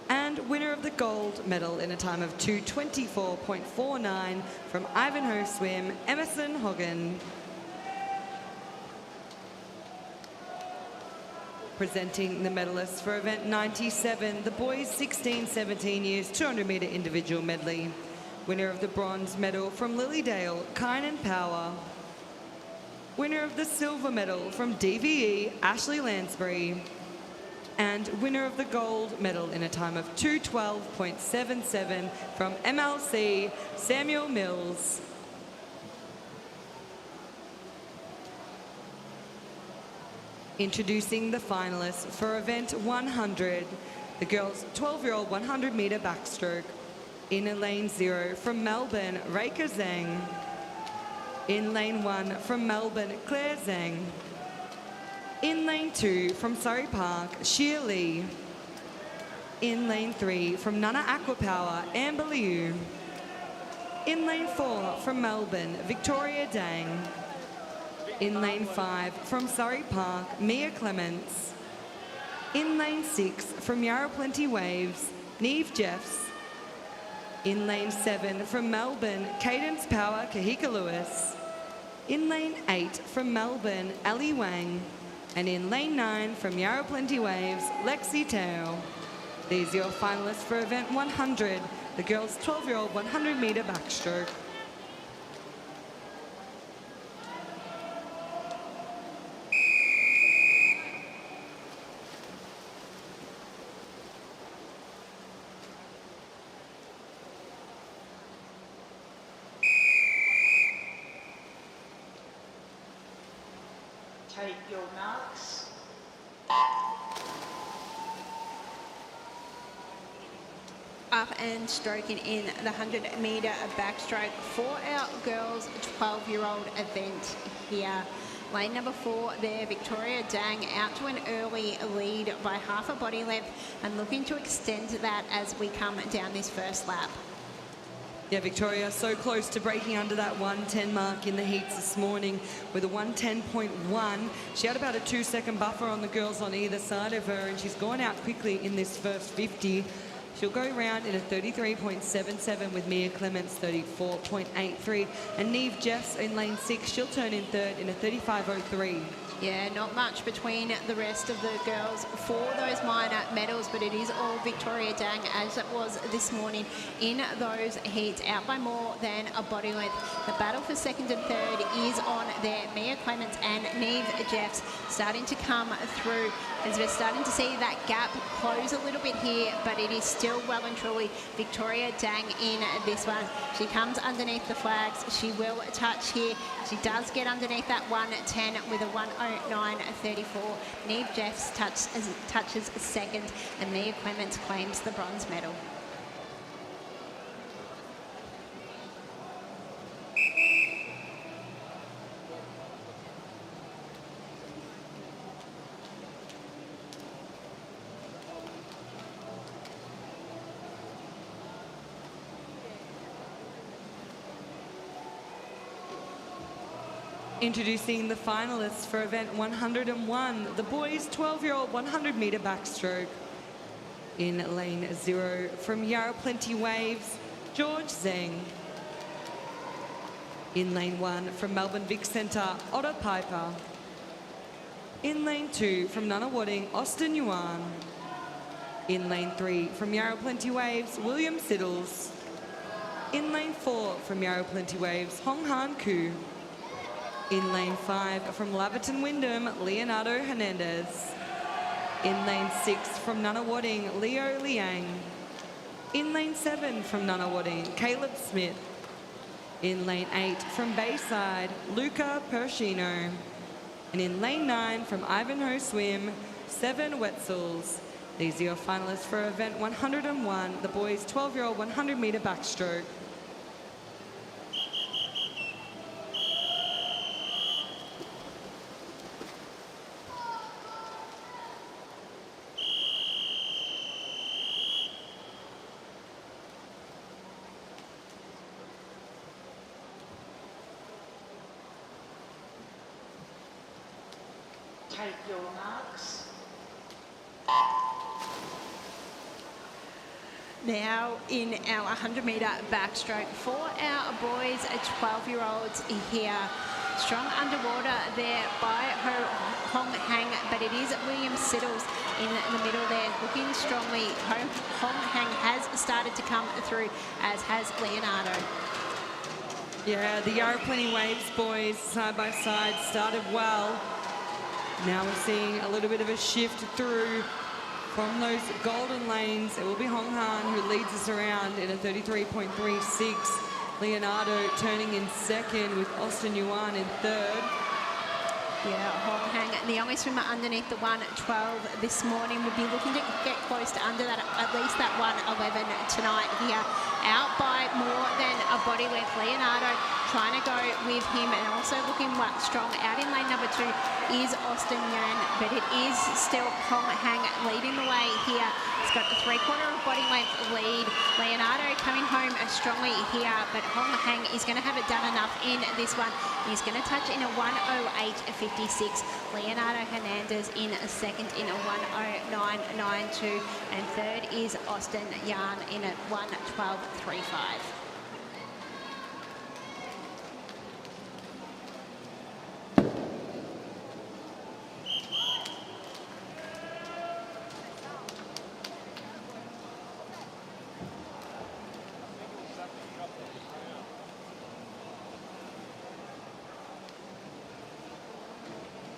S1: And winner of the gold medal in a time of 2:24.49 from Ivanhoe Swim, Emerson Hogan. Presenting the medalists for event 97, the boys 16-17 years 200-metre individual medley. Winner of the bronze medal from Lilydale, Kynan Power. Winner of the silver medal from DVE, Ashley Lansbury. And winner of the gold medal in a time of 2:12.77 from MLC, Samuel Mills. Introducing the finalists for event 100, the girls 12-year-old 100-metre backstroke. In lane 0 from Melbourne, Reika Zhang. In lane 1 from Melbourne, Claire Zhang. In lane 2 from Surrey Park, Xia Li. In lane 3 from Nana Aquapower, Amber Liu. In lane 4 from Melbourne, Victoria Dang. In lane 5 from Surrey Park, Mia Clements. In lane 6 from Yarra Plenty Waves, Neve Jeffs. In lane 7 from Melbourne, Cadence Power, Kahika Lewis. In lane 8 from Melbourne, Ali Wang. And in lane 9 from Yarra Plenty Waves, Lexi Tao. These are your finalists for event 100, the girls' 12-year-old 100-metre backstroke.
S3: Take your marks.
S2: Up and stroking in the 100-metre backstroke for our girls' 12-year-old event here. Lane number 4 there, Victoria Dang out to an early lead by half a body length and looking to extend that as we come down this first lap.
S1: Yeah, Victoria so close to breaking under that 110 mark in the heats this morning with a 110.1. She had about a 2-second buffer on the girls on either side of her, and she's gone out quickly in this first 50. She'll go round in a 33.77 with Mia Clements 34.83, and Neve Jeffs in lane 6. She'll turn in third in a 35.03.
S2: Yeah, not much between the rest of the girls for those minor medals, but it is all Victoria Dang as it was this morning in those heats, out by more than a body length. The battle for second and third is on there. Mia Clements and Neve Jeffs starting to come through as we're starting to see that gap close a little bit here, but it is still well and truly Victoria Dang in this one. She comes underneath the flags. She will touch here. She does get underneath that 110 with a 109.34. Neve Jeffs touches second, and Mia Clements claims the bronze medal.
S1: Introducing the finalists for event 101, the boys' 12-year-old 100-metre backstroke. In lane 0 from Yarra Plenty Waves, George Zeng. In lane 1 from Melbourne Vic Centre, Otter Piper. In lane 2 from Nunawading, Austin Yuan. In lane 3 from Yarra Plenty Waves, William Siddles. In lane 4 from Yarra Plenty Waves, Hong Han Koo. In lane 5 from Laverton Wyndham, Leonardo Hernandez. In lane 6 from Nunawading, Leo Liang. In lane 7 from Nunawading, Caleb Smith. In lane 8 from Bayside, Luca Pershino. And in lane 9 from Ivanhoe Swim, Seven Wetzels. These are your finalists for event 101, the boys' 12-year-old 100-metre backstroke.
S3: Take your marks.
S2: Now in our 100-metre backstroke for our boys, 12-year-olds here. Strong underwater there by her Hong Hang, but it is William Siddles in the middle there, looking strongly. Hong Hang has started to come through, as has Leonardo.
S1: Yeah, the Yarra Plenty Waves boys side by side started well. Now we're seeing a little bit of a shift through from those golden lanes. It will be Hong Han who leads us around in a 33.36. Leonardo turning in second with Austin Yuan in third.
S2: Yeah, Hong Hang, the only swimmer underneath the 112 this morning, would be looking to get close to under that, at least that 111 tonight here. Out by more than a body length. Leonardo trying to go with him and also looking strong. Out in lane number 2 is Austin Yan, but it is still Hong Hang leading the way here. He's got a 3/4 of body length lead. Leonardo coming home strongly here, but Hong Hang is going to have it done enough in this one. He's going to touch in a 1:08.56. Leonardo Hernandez in a second in a 1:09.92, and third is Austin Yan in a 1:12.35.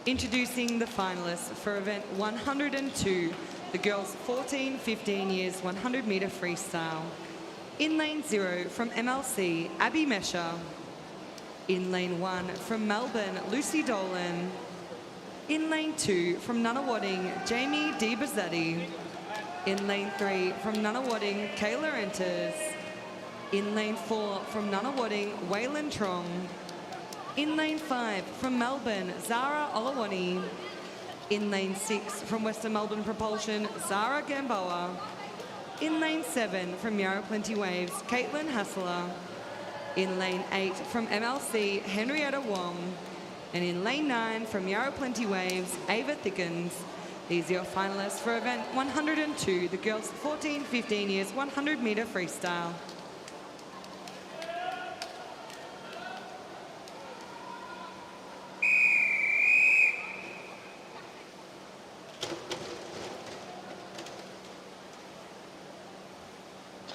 S1: Introducing the finalists for event 102, the girls 14-15 years 100 metre freestyle. In lane 0 from MLC, Abby Mesher. In lane 1 from Melbourne, Lucy Dolan. In lane 2 from Nunawading, Jamie Di Bazzetti. In lane 3 from Nunawading, Kayla Enters. In lane 4 from Nunawading, Waylon Trong. In lane 5 from Melbourne, Zara Olawani. In lane 6 from Western Melbourne Propulsion, Zara Gamboa. In lane 7 from Yarra Plenty Waves, Caitlin Hassler. In lane 8 from MLC, Henrietta Wong. And in lane 9 from Yarra Plenty Waves, Ava Thickens. These are your finalists for event 102, the girls 14-15 years 100 metre freestyle.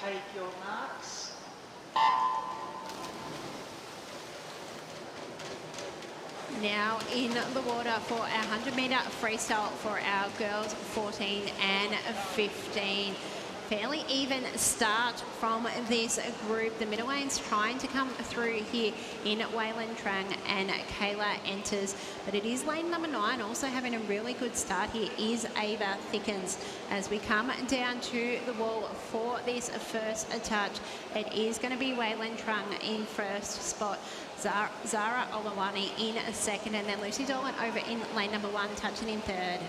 S3: Take your marks.
S2: Now in the water for our 100 metre freestyle for our girls 14 and 15. Fairly even start from this group. The middleways trying to come through here in Waylon Trang and Kayla Enters. But it is lane number 9 also having a really good start here is Ava Thickens. As we come down to the wall for this first touch, it is going to be Waylon Trang in first spot. Zara Olawani in a second, and then Lucy Dolan over in lane number 1, touching in third.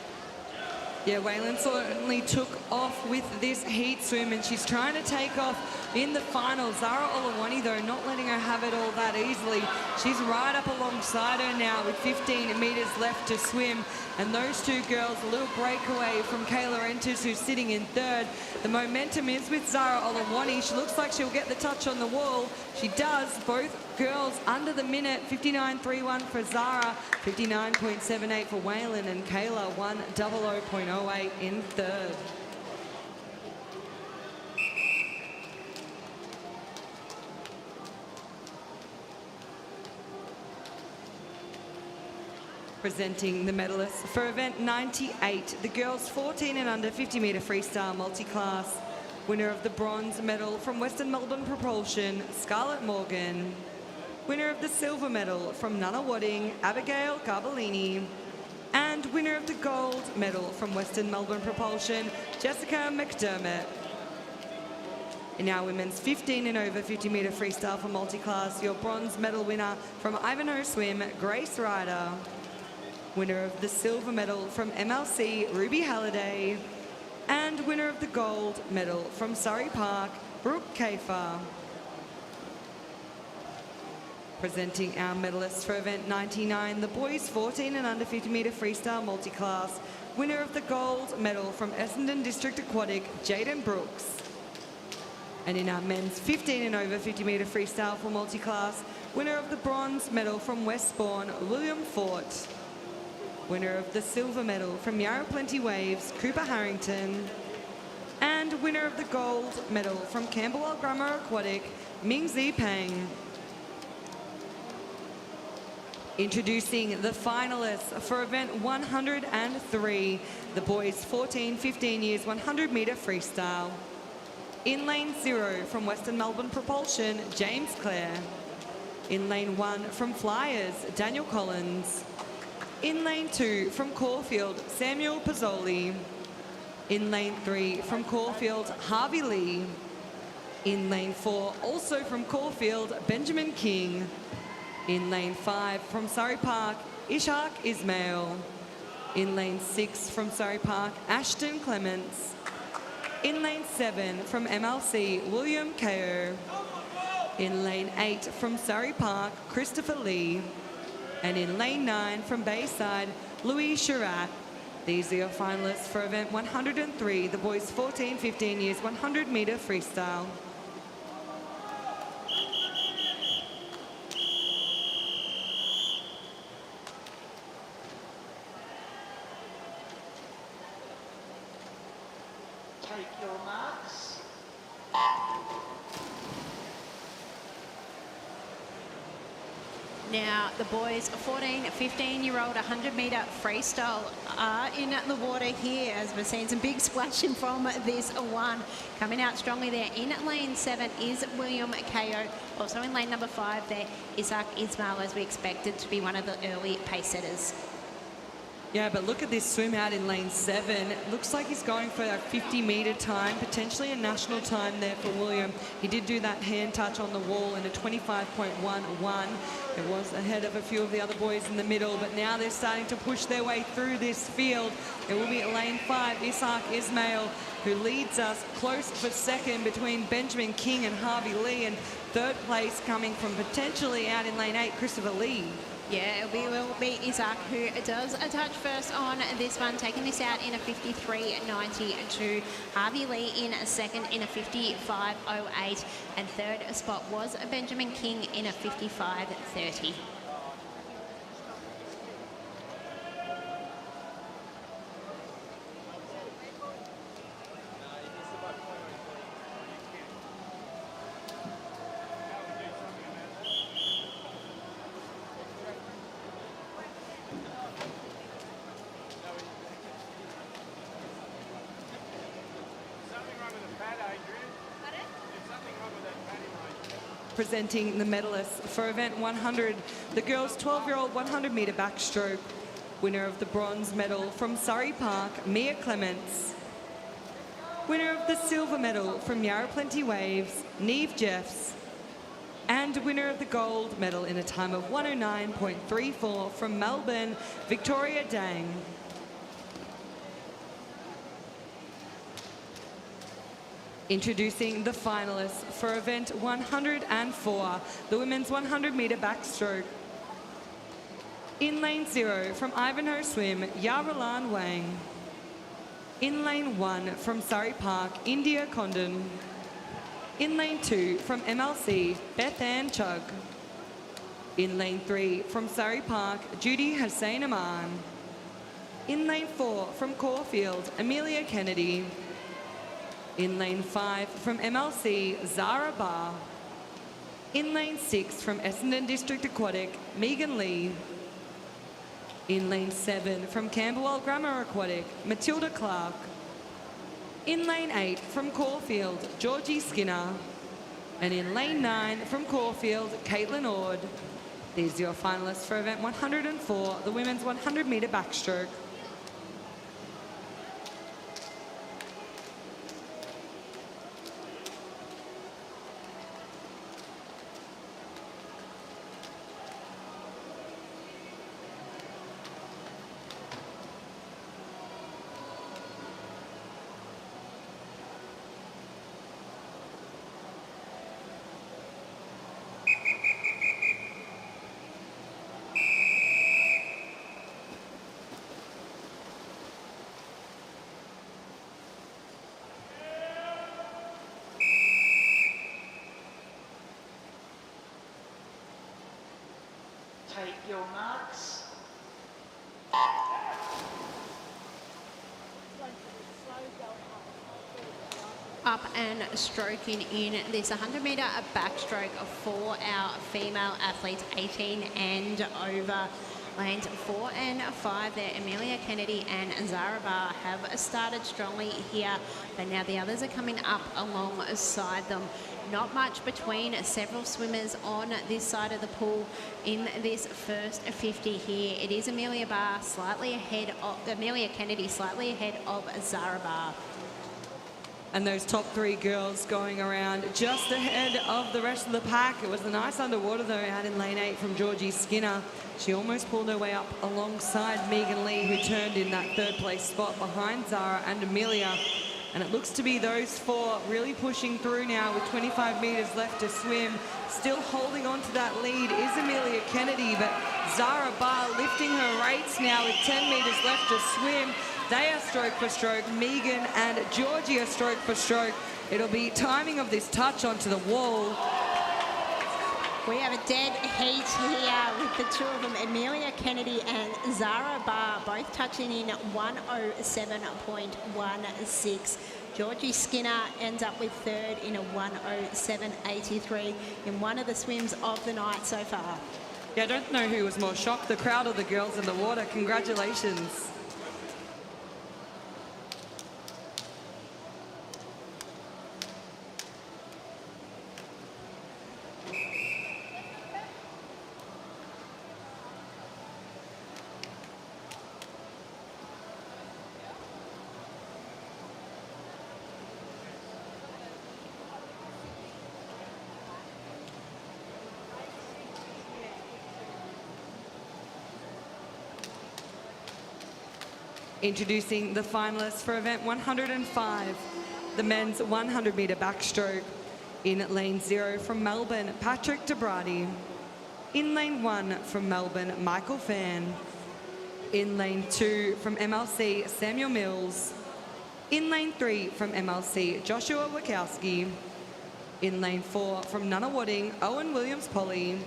S1: Yeah, Waylon certainly took off with this heat swim, and she's trying to take off in the final. Zara Olawani, though, not letting her have it all that easily. She's right up alongside her now with 15 metres left to swim. And those two girls, a little breakaway from Kayla Enters, who's sitting in third. The momentum is with Zara Olawani. She looks like she'll get the touch on the wall. She does. Both girls under the minute. 59.31 for Zara, 59.78 for Waylon, and Kayla 1:00.08 in third. Presenting the medalists for event 98, the girls 14 and under 50 metre freestyle multi-class. Winner of the bronze medal from Western Melbourne Propulsion, Scarlett Morgan. Winner of the silver medal from Nunawading, Abigail Carbellini. And winner of the gold medal from Western Melbourne Propulsion, Jessica McDermott. In our women's 15 and over 50 metre freestyle for multi-class, your bronze medal winner from Ivanhoe Swim, Grace Ryder. Winner of the silver medal from MLC, Ruby Halliday. And winner of the gold medal from Surrey Park, Brooke Kafer. Presenting our medalists for event 99, the boys 14 and under 50 metre freestyle multi-class. Winner of the gold medal from Essendon District Aquatic, Jaden Brooks. And in our men's 15 and over 50 metre freestyle for multi-class, winner of the bronze medal from Westbourne, William Fort. Winner of the silver medal from Yarra Plenty Waves, Cooper Harrington. And winner of the gold medal from Camberwell Grammar Aquatic, Mingzi Pang. Introducing the finalists for event 103, the boys 14-15 years 100 metre freestyle. In lane 0 from Western Melbourne Propulsion, James Clare. In lane 1 from Flyers, Daniel Collins. In lane 2 from Caulfield, Samuel Pozzoli. In lane 3 from Caulfield, Harvey Lee. In lane 4, also from Caulfield, Benjamin King. In lane 5, from Surrey Park, Ishaq Ismail. In lane 6, from Surrey Park, Ashton Clements. In lane 7, from MLC, William Ko. In lane 8, from Surrey Park, Christopher Lee. And in lane 9, from Bayside, Louis Chirac. These are your finalists for event 103, the boys 14-15 years 100-metre freestyle.
S3: Take your marks.
S2: Now, the boys, 14, 15-year-old 100-metre freestyle are in the water here, as we're seeing some big splashing from this one. Coming out strongly there in lane 7 is William Ko. Also in lane number 5 there, Ishaq Ismail, as we expected to be one of the early pace setters.
S1: Yeah, but look at this swim out in lane 7. Looks like he's going for a 50-metre time, potentially a national time there for William. He did do that hand touch on the wall in a 25.11. It was ahead of a few of the other boys in the middle, but now they're starting to push their way through this field. It will be lane 5, Ishaq Ismail, who leads us close for second between Benjamin King and Harvey Lee, and third place coming from potentially out in lane 8, Christopher Lee.
S2: Yeah, it will be Ishaq who does a touch first on this one, taking this out in a 53.92. Harvey Lee in a second in a 55.08. And third spot was Benjamin King in a 55.30.
S1: Presenting the medalists for event 100, the girls' 12-year-old 100-metre backstroke. Winner of the bronze medal from Surrey Park, Mia Clements. Winner of the silver medal from Yarra Plenty Waves, Neve Jeffs. And winner of the gold medal in a time of 109.34 from Melbourne, Victoria Dang. Introducing the finalists for event 104, the women's 100-metre backstroke. In lane 0 from Ivanhoe Swim, Yaralan Wang. In lane 1 from Surrey Park, India Condon. In lane 2 from MLC, Beth Ann Chugg. In lane 3 from Surrey Park, Judy Hussein Aman. In lane 4 from Caulfield, Amelia Kennedy. In lane 5 from MLC, Zara Barr. In lane 6 from Essendon District Aquatic, Megan Lee. In lane 7 from Camberwell Grammar Aquatic, Matilda Clark. In lane 8 from Caulfield, Georgie Skinner. And in lane 9 from Caulfield, Caitlin Ord. These are your finalists for event 104, the women's 100-metre backstroke.
S3: Take your marks.
S2: Up and stroking in this 100-metre backstroke for our female athletes 18 and over. Lanes 4 and 5 there, Amelia Kennedy and Zara Barr have started strongly here, but now the others are coming up alongside them. Not much between several swimmers on this side of the pool in this first 50 here. It is Amelia Kennedy slightly ahead of Zara Barr.
S1: And those top three girls going around just ahead of the rest of the pack. It was a nice underwater though out in lane 8 from Georgie Skinner. She almost pulled her way up alongside Megan Lee, who turned in that third place spot behind Zara and Amelia. And it looks to be those four really pushing through now with 25 metres left to swim. Still holding on to that lead is Amelia Kennedy, but Zara Barr lifting her rates now with 10 metres left to swim. They are stroke for stroke. Megan and Georgie are stroke for stroke. It'll be timing of this touch onto the wall.
S2: We have a dead heat here with the two of them, Amelia Kennedy and Zara Barr, both touching in 107.16. Georgie Skinner ends up with third in a 107.83 in one of the swims of the night so far.
S1: Yeah, I don't know who was more shocked, the crowd or the girls in the water. Congratulations. Introducing the finalists for event 105, the men's 100 metre backstroke. In lane 0 from Melbourne, Patrick DeBrady. In lane 1 from Melbourne, Michael Fan. In lane 2 from MLC, Samuel Mills. In lane 3 from MLC, Joshua Wachowski. In lane 4 from Nunawading, Owen Williams-Polly.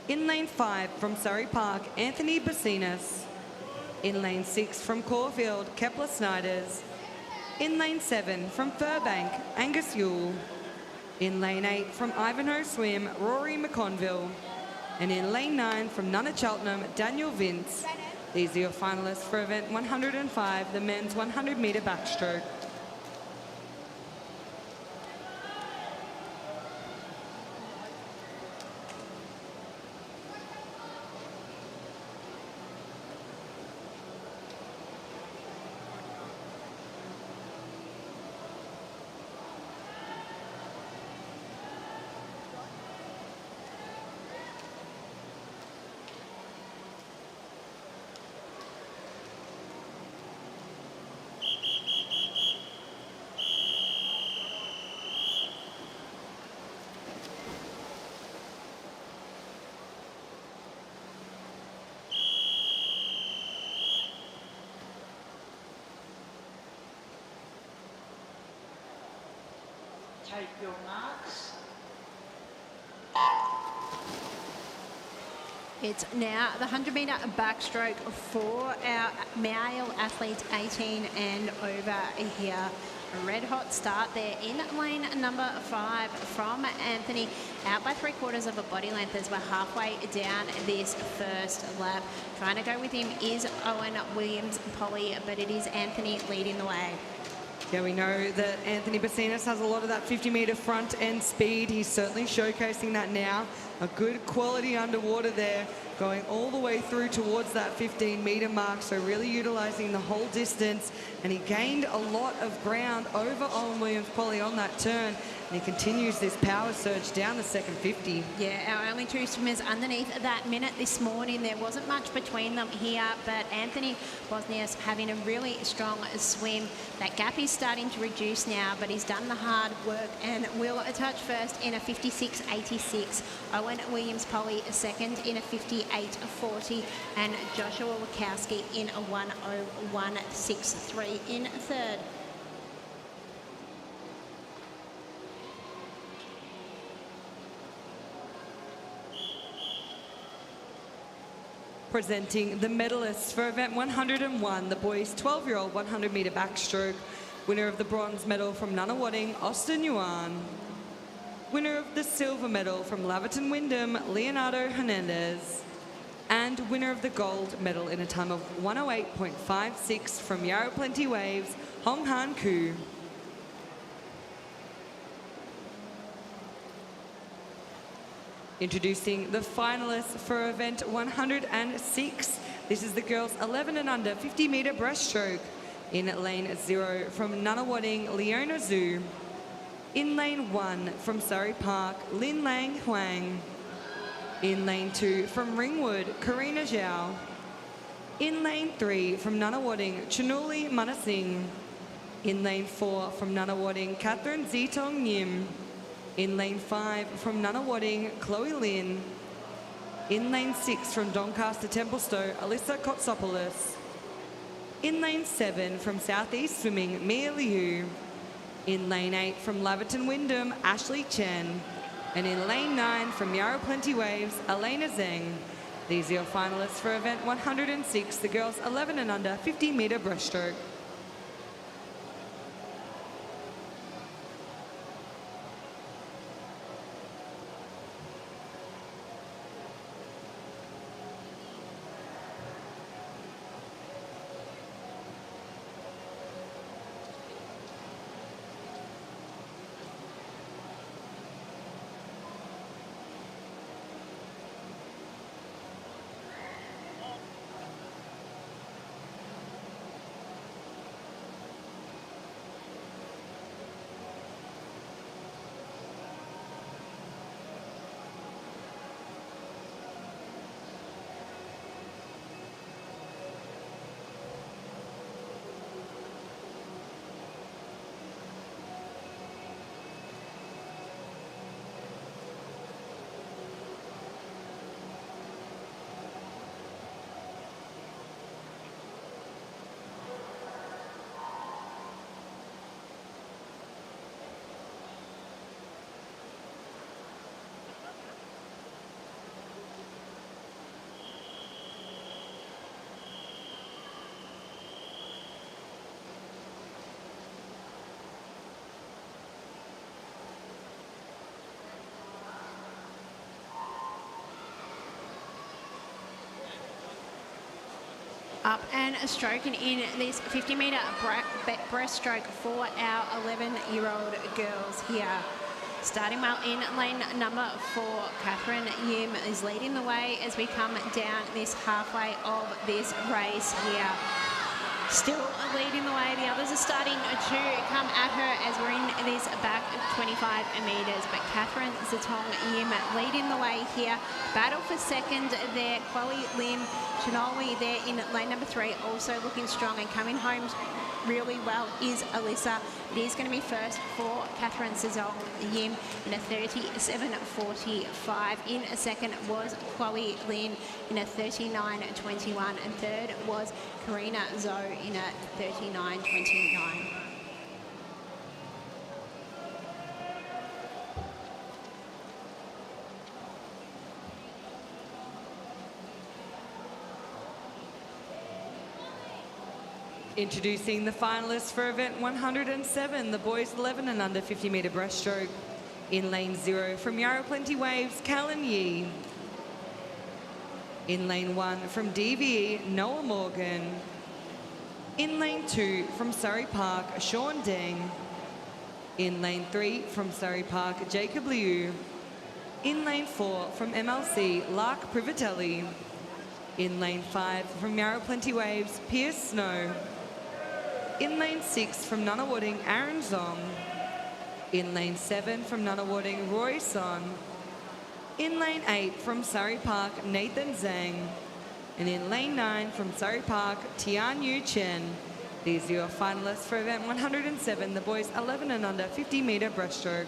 S1: In lane 5 from Surrey Park, Anthony Bacinas. In lane 6 from Caulfield, Kepler Snyders. In lane 7 from Furbank, Angus Yule. In lane 8 from Ivanhoe Swim, Rory McConville. And in lane 9 from Nunna Cheltenham, Daniel Vince. These are your finalists for event 105, the men's 100 metre backstroke.
S3: Take your marks.
S2: It's now the 100 metre backstroke for our male athletes 18 and over here. A red hot start there in lane number 5 from Anthony, out by 3/4 of a body length as we're halfway down this first lap. Trying to go with him is Owen Williams-Polly, but it is Anthony leading the way.
S1: Yeah, we know that Anthony Bacinas has a lot of that 50 metre front end speed. He's certainly showcasing that now. A good quality underwater there, going all the way through towards that 15 metre mark. So really utilising the whole distance. And he gained a lot of ground over Owen Williams-Polly on that turn. And he continues this power surge down the second 50.
S2: Yeah, our only two swimmers underneath that minute this morning. There wasn't much between them here, but Anthony Bosnias having a really strong swim. That gap is starting to reduce now, but he's done the hard work and will touch first in a 56.86. Owen Williams-Polly second in a 58.40, and Joshua Wachowski in a 101.63 in third.
S1: Presenting the medalists for event 101, the boys 12-year-old 100 metre backstroke. Winner of the bronze medal from Nunawading, Austin Yuan. Winner of the silver medal from Laverton Wyndham, Leonardo Hernandez. And winner of the gold medal in a time of 108.56 from Yarra Plenty Waves, Hong Han Koo. Introducing the finalists for event 106. This is the girls 11 and under 50 metre breaststroke. In lane 0 from Nunawading, Leona Zhu. In lane 1 from Surrey Park, Lin Lang Huang. In lane 2 from Ringwood, Karina Zhao. In lane 3 from Nunawading, Chanuli Manasing. In lane 4 from Nunawading, Catherine Zitong Yim. In lane 5 from Nunawading, Chloe Lin. In lane 6 from Doncaster Templestowe, Alyssa Kotsopoulos. In lane 7 from Southeast Swimming, Mia Liu. In lane 8 from Laverton Wyndham, Ashley Chen. And in lane 9 from Yarra Plenty Waves, Elena Zeng. These are your finalists for event 106, the girls 11 and under 50-metre breaststroke.
S2: Up and stroking in this 50-metre breaststroke for our 11-year-old girls here. Starting well in lane number 4, Catherine Yim is leading the way as we come down this halfway of this race here. Still leading the way, the others are starting to come at her as we're in this back 25 metres, but Catherine Zitong Yim leading the way here. Battle for second there, Chloe Lin Chinoli there in lane number 3, also looking strong, and coming home really well is Alyssa. It is going to be first for Catherine Zitong Yim in a 37.45. In a second was Chloe Lin in a 39.21, and third was Karina Zhou in a 39.29.
S1: Introducing the finalists for event 107, the boys 11 and under 50-metre breaststroke. In lane 0 from Yarra Plenty Waves, Callan Yee. In lane 1 from DVE, Noah Morgan. In lane 2 from Surrey Park, Sean Deng. In lane 3 from Surrey Park, Jacob Liu. In lane 4 from MLC, Lark Privatelli. In lane 5 from Yarra Plenty Waves, Pierce Snow. In lane 6 from Nunawading, Aaron Zong. In lane 7 from Nunawading, Roy Son. In lane 8 from Surrey Park, Nathan Zhang. And in lane 9 from Surrey Park, Tian Yu Chen. These are your finalists for event 107, the boys 11 and under 50-metre breaststroke.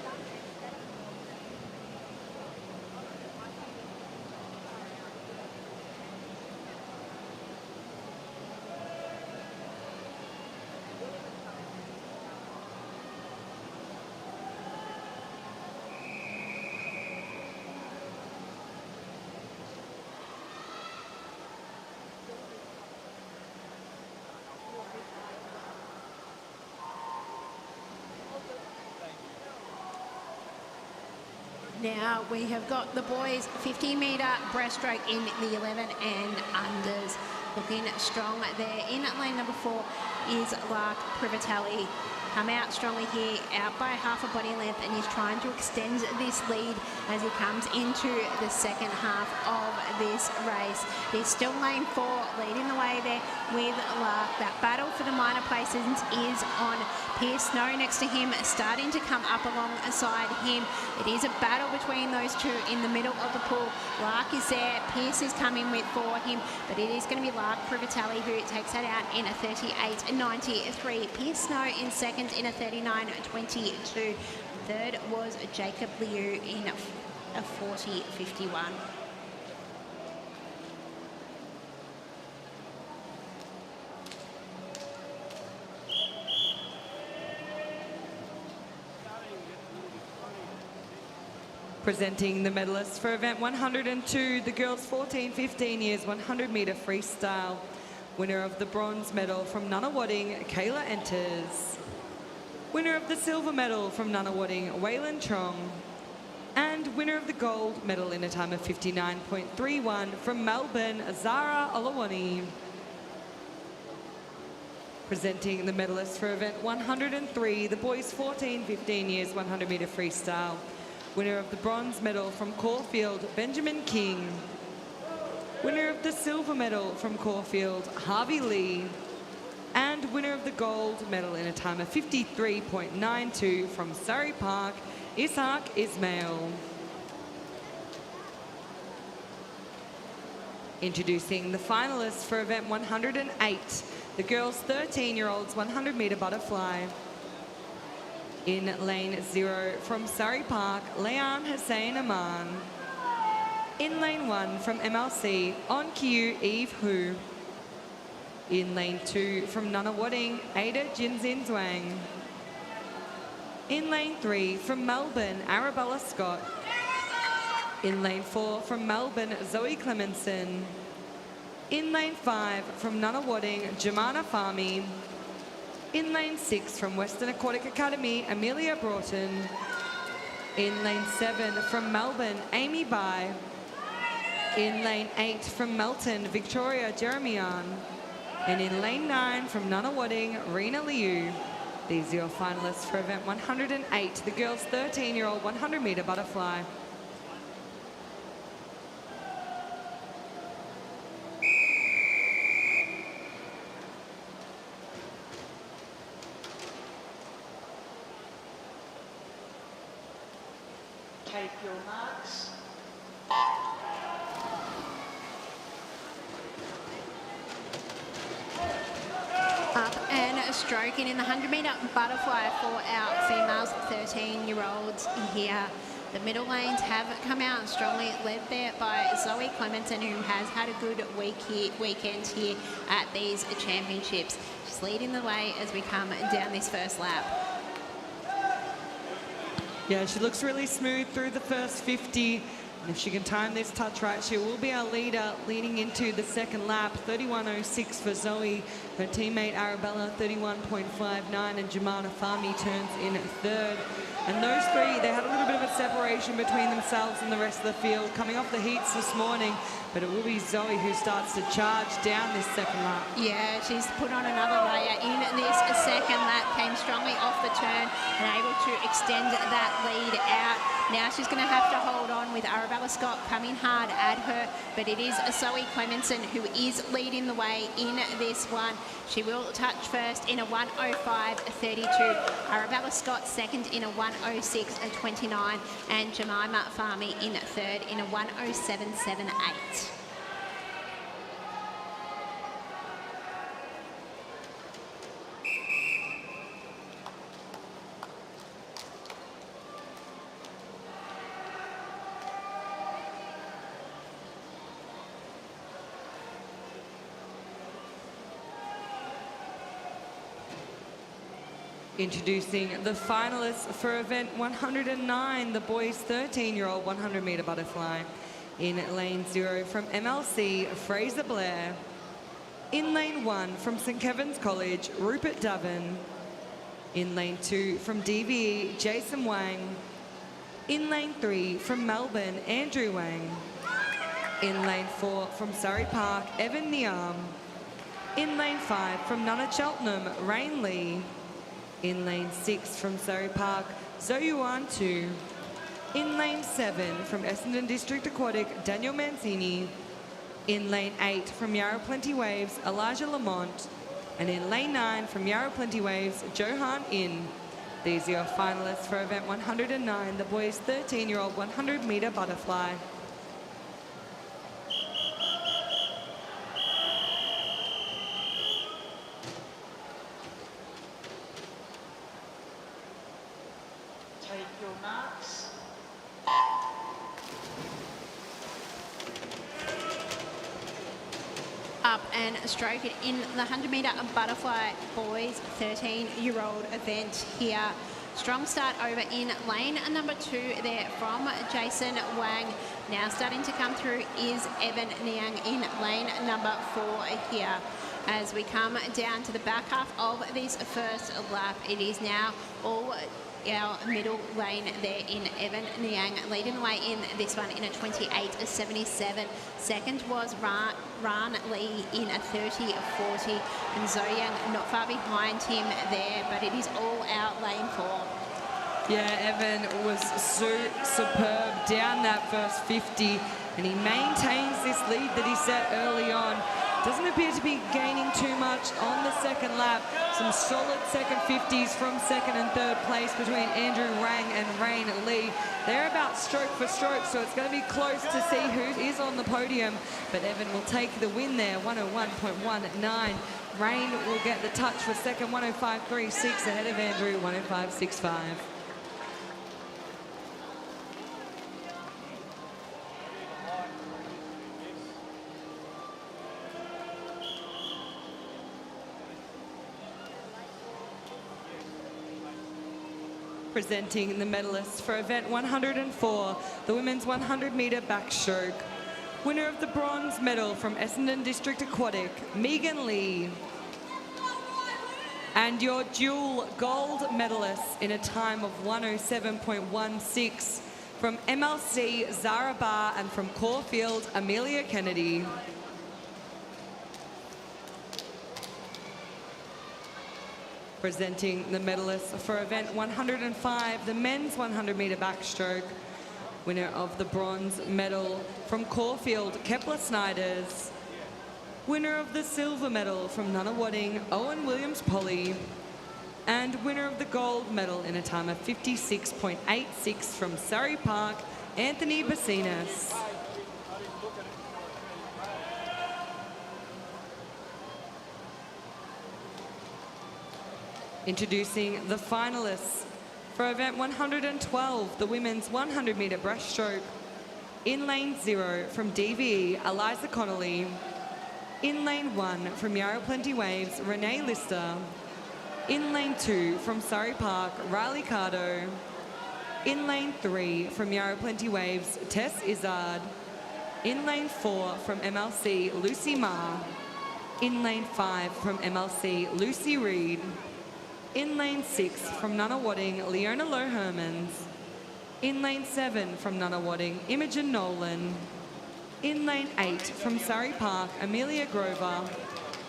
S2: Now we have got the boys 50-metre breaststroke in the 11 and unders. Looking strong there. In lane number 4 is Lark Privatelli. come out strongly here, out by half a body length, and he's trying to extend this lead as he comes into the second half of this race. He's still lane 4, leading the way there with Lark. That battle for the minor places is on. Pierce Snow next to him, starting to come up alongside him. It is a battle between those two in the middle of the pool. Lark is there, Pierce is coming with for him, but it is going to be Lark Privatelli who takes that out in a 38.93. Pierce Snow in second in a 39.22. Third was Jacob Liu in a 40.51.
S1: Presenting the medalists for event 102, the girls 14-15 years 100 metre freestyle. Winner of the bronze medal from Nunawading, Kayla Enters. Winner of the silver medal from Nunawading, Waylon Trong. And winner of the gold medal in a time of 59.31 from Melbourne, Zara Olawani. Presenting the medalists for event 103, the boys 14-15 years 100 metre freestyle. Winner of the bronze medal from Caulfield, Benjamin King. Winner of the silver medal from Caulfield, Harvey Lee. And winner of the gold medal in a time of 53.92 from Surrey Park, Ishaq Ismail. Introducing the finalists for event 108, the girls 13-year-olds 100 metre butterfly. In lane 0 from Surrey Park, Leanne Hussein Aman. In lane 1 from MLC, On Kyu Eve Hu. In lane 2 from Nunawading, Ada Jinzin Zhuang. In lane 3 from Melbourne, Arabella Scott. In lane 4 from Melbourne, Zoe Clemenson. In lane 5 from Nunawading, Jemana Farmi. In lane 6 from Western Aquatic Academy, Amelia Broughton. In lane 7 from Melbourne, Amy Bai. In lane 8 from Melton, Victoria Jeremian. And in lane 9 from Nunawading, Rena Liu. These are your finalists for event 108, the girls 13-year-old 100 metre butterfly.
S3: Take your marks.
S2: Up and stroking in the 100 metre butterfly for our females 13-year-olds here. The middle lanes have come out strongly, led there by Zoe Clemenson, who has had a good weekend here at these championships. She's leading the way as we come down this first lap.
S1: Yeah, she looks really smooth through the first 50. And if she can time this touch right, she will be our leader leading into the second lap. 31.06 for Zoe. Her teammate Arabella, 31.59. And Jemana Farmi turns in third. And those three, they had a little bit of a separation between themselves and the rest of the field coming off the heats this morning. But it will be Zoe who starts to charge down this second lap.
S2: Yeah, she's put on another layer in this second lap, came strongly off the turn and able to extend that lead out. Now she's going to have to hold on with Arabella Scott coming hard at her, but it is Zoe Clemenson who is leading the way in this one. She will touch first in a 1:05.32. Arabella Scott second in a 1:06.29, and Jemima Farmi in third in a 1:07.78.
S1: Introducing the finalists for event 109, the boys 13-year-old 100 metre butterfly. In lane 0 from MLC, Fraser Blair. In lane 1 from St Kevin's College, Rupert Doven. In lane 2 from DVE, Jason Wang. In lane 3 from Melbourne, Andrew Wang. In lane 4 from Surrey Park, Evan Niam. In lane 5 from Nunna Cheltenham, Rain Lee. In lane 6 from Surrey Park, Zoyuan Tu. In lane 7 from Essendon District Aquatic, Daniel Mancini. In lane 8 from Yarra Plenty Waves, Elijah Lamont. And in lane 9 from Yarra Plenty Waves, Johan In. These are your finalists for event 109, the boys 13-year-old 100-metre butterfly.
S3: Take your marks.
S2: Up and stroke it in the 100-metre butterfly boys 13-year-old event here. Strong start over in lane number 2 there from Jason Wang. Now starting to come through is Evan Niang in lane number 4 here. As we come down to the back half of this first lap, it is now all our middle lane there in Evan Niang, leading the way in this one in a 28.77. Second was Ran Lee in a 30.40, and Zoyang not far behind him there, but it is all out lane 4.
S1: Yeah, Evan was superb down that first 50, and he maintains this lead that he set early on. Doesn't appear to be gaining too much on the second lap. Some solid second 50s from second and third place between Andrew Wang and Rain Lee. They're about stroke for stroke, so it's going to be close to see who is on the podium. But Evan will take the win there, 101.19. Rain will get the touch for second, 105.36 ahead of Andrew, 105.65. Presenting the medalists for event 104, the women's 100-metre backstroke. Winner of the bronze medal from Essendon District Aquatic, Megan Lee. And your dual gold medalists in a time of 107.16 from MLC, Zara Barr, and from Caulfield, Amelia Kennedy. Presenting the medalists for event 105, the men's 100-metre backstroke. Winner of the bronze medal from Caulfield, Kepler Snyders. Winner of the silver medal from Nunawading, Owen Williams-Polly. And winner of the gold medal in a time of 56.86 from Surrey Park, Anthony Bacinas. Introducing the finalists for event 112, the women's 100-metre breaststroke. In lane 0 from DVE, Eliza Connolly. In lane 1 from Yarra Plenty Waves, Renee Lister. In lane 2 from Surrey Park, Riley Cardo. In lane 3 from Yarra Plenty Waves, Tess Izzard. In lane 4 from MLC, Lucy Ma. In lane 5 from MLC, Lucy Reed. In lane 6 from Nunawading, Leona Low-Hermans. In lane 7 from Nunawading, Imogen Nolan. In lane 8 from Surrey Park, Amelia Grover.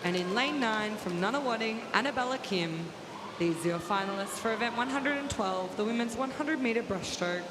S1: And in lane 9 from Nunawading, Annabella Kim. These are your finalists for event 112, the women's 100-metre breaststroke.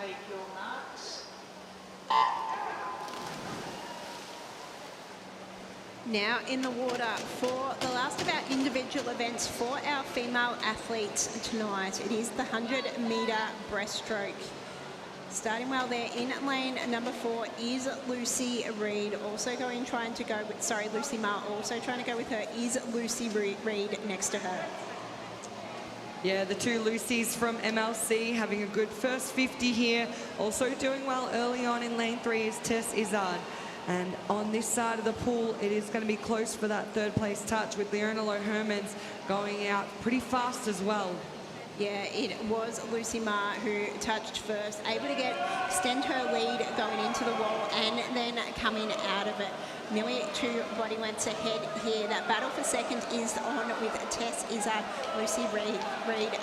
S3: Take your marks.
S2: Now in the water for the last of our individual events for our female athletes tonight. It is the 100-metre breaststroke. Starting well there in lane number 4 is Lucy Reed, also trying to go with Lucy Ma, also trying to go with her is Lucy Reed next to her.
S1: Yeah, the two Lucys from MLC having a good first 50 here. Also doing well early on in lane 3 is Tess Izzard. And on this side of the pool, it is going to be close for that third place touch with Leona Lohermans going out pretty fast as well.
S2: Yeah, it was Lucy Ma who touched first, able to extend her lead going into the wall and then coming out of it. Nearly 2 body lengths ahead here. That battle for second is on with Tess Izzard, Lucy Reid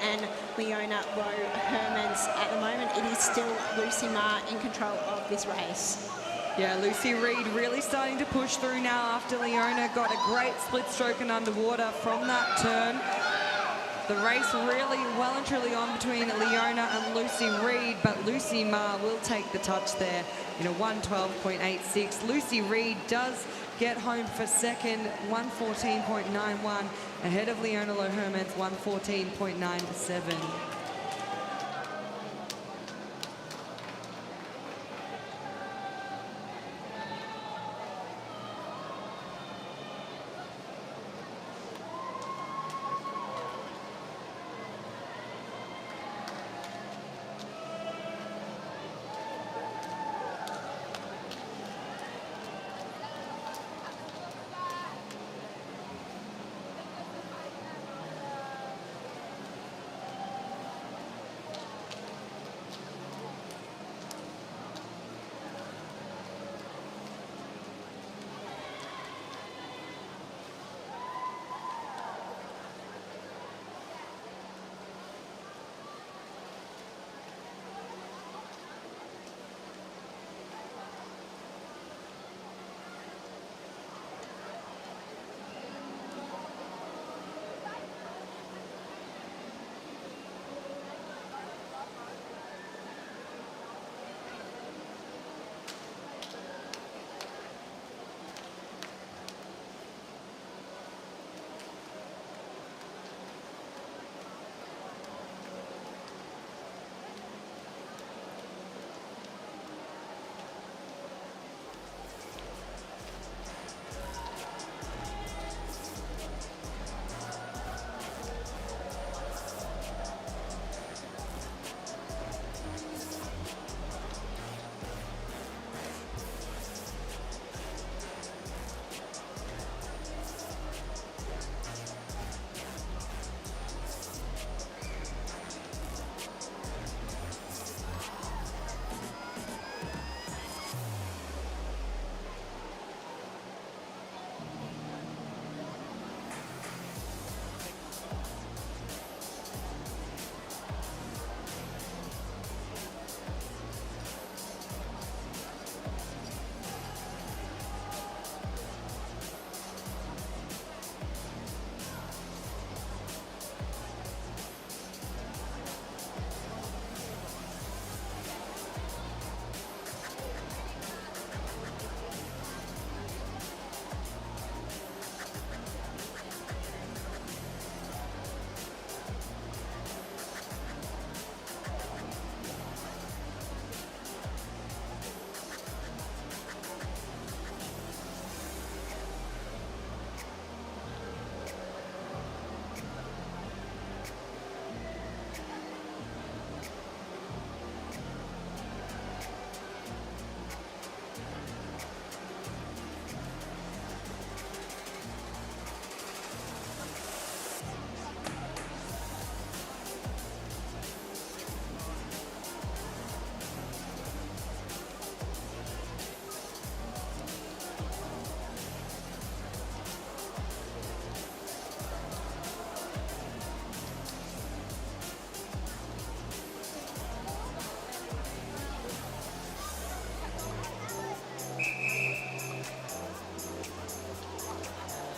S2: and Leona Lohermans. At the moment, it is still Lucy Ma in control of this race.
S1: Yeah, Lucy Reid really starting to push through now after Leona got a great split stroke and underwater from that turn. The race really well and truly on between Leona and Lucy Reid, but Lucy Ma will take the touch there in a 1:12.86. Lucy Reid does get home for second, 1:14.91, ahead of Leona Lohermans, 1:14.97.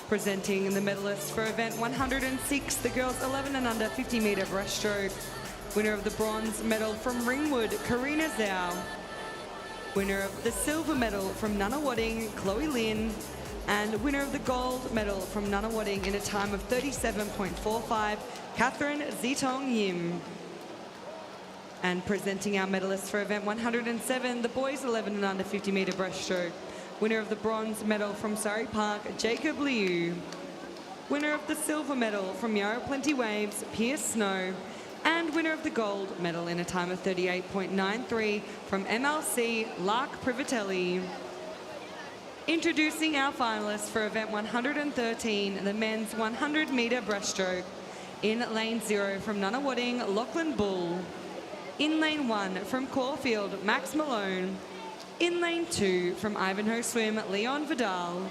S1: Presenting the medalists for event 106, the girls 11 and under 50 metre breaststroke. Winner of the bronze medal from Ringwood, Karina Zhao. Winner of the silver medal from Nunawading, Chloe Lynn. And winner of the gold medal from Nunawading in a time of 37.45, Catherine Zitong Yim. And presenting our medalists for event 107, the boys 11 and under 50 metre breaststroke. Winner of the bronze medal from Surrey Park, Jacob Liu. Winner of the silver medal from Yarra Plenty Waves, Pierce Snow. And winner of the gold medal in a time of 38.93 from MLC, Lark Privatelli. Introducing our finalists for event 113, the men's 100-metre breaststroke. In lane 0 from Nunawading, Lachlan Bull. In lane 1 from Caulfield, Max Malone. In lane 2 from Ivanhoe Swim, Leon Vidal.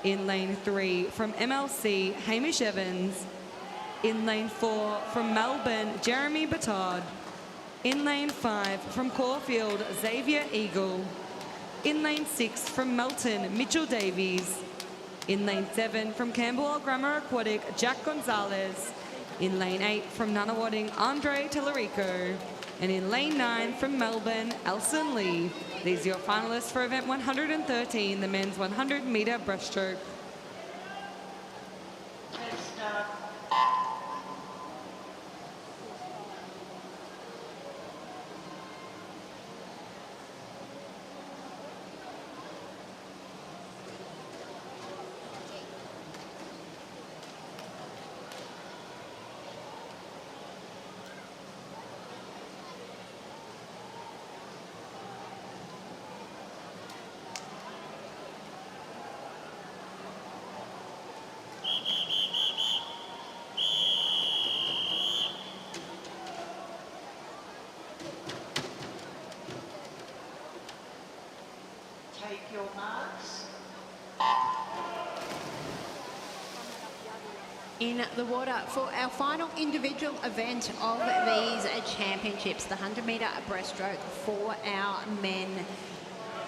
S1: In lane 3 from MLC, Hamish Evans. In lane 4 from Melbourne, Jeremy Batard. In lane 5 from Caulfield, Xavier Eagle. In lane 6 from Melton, Mitchell Davies. In lane 7 from Campbell Grammar Aquatic, Jack Gonzalez. In lane 8 from Nunawading, Andre Tellerico. And in lane 9 from Melbourne, Elson Lee. These are your finalists for event 113, the men's 100-metre breaststroke.
S3: Take your marks.
S2: In the water for our final individual event of these championships, the 100-metre breaststroke for our men.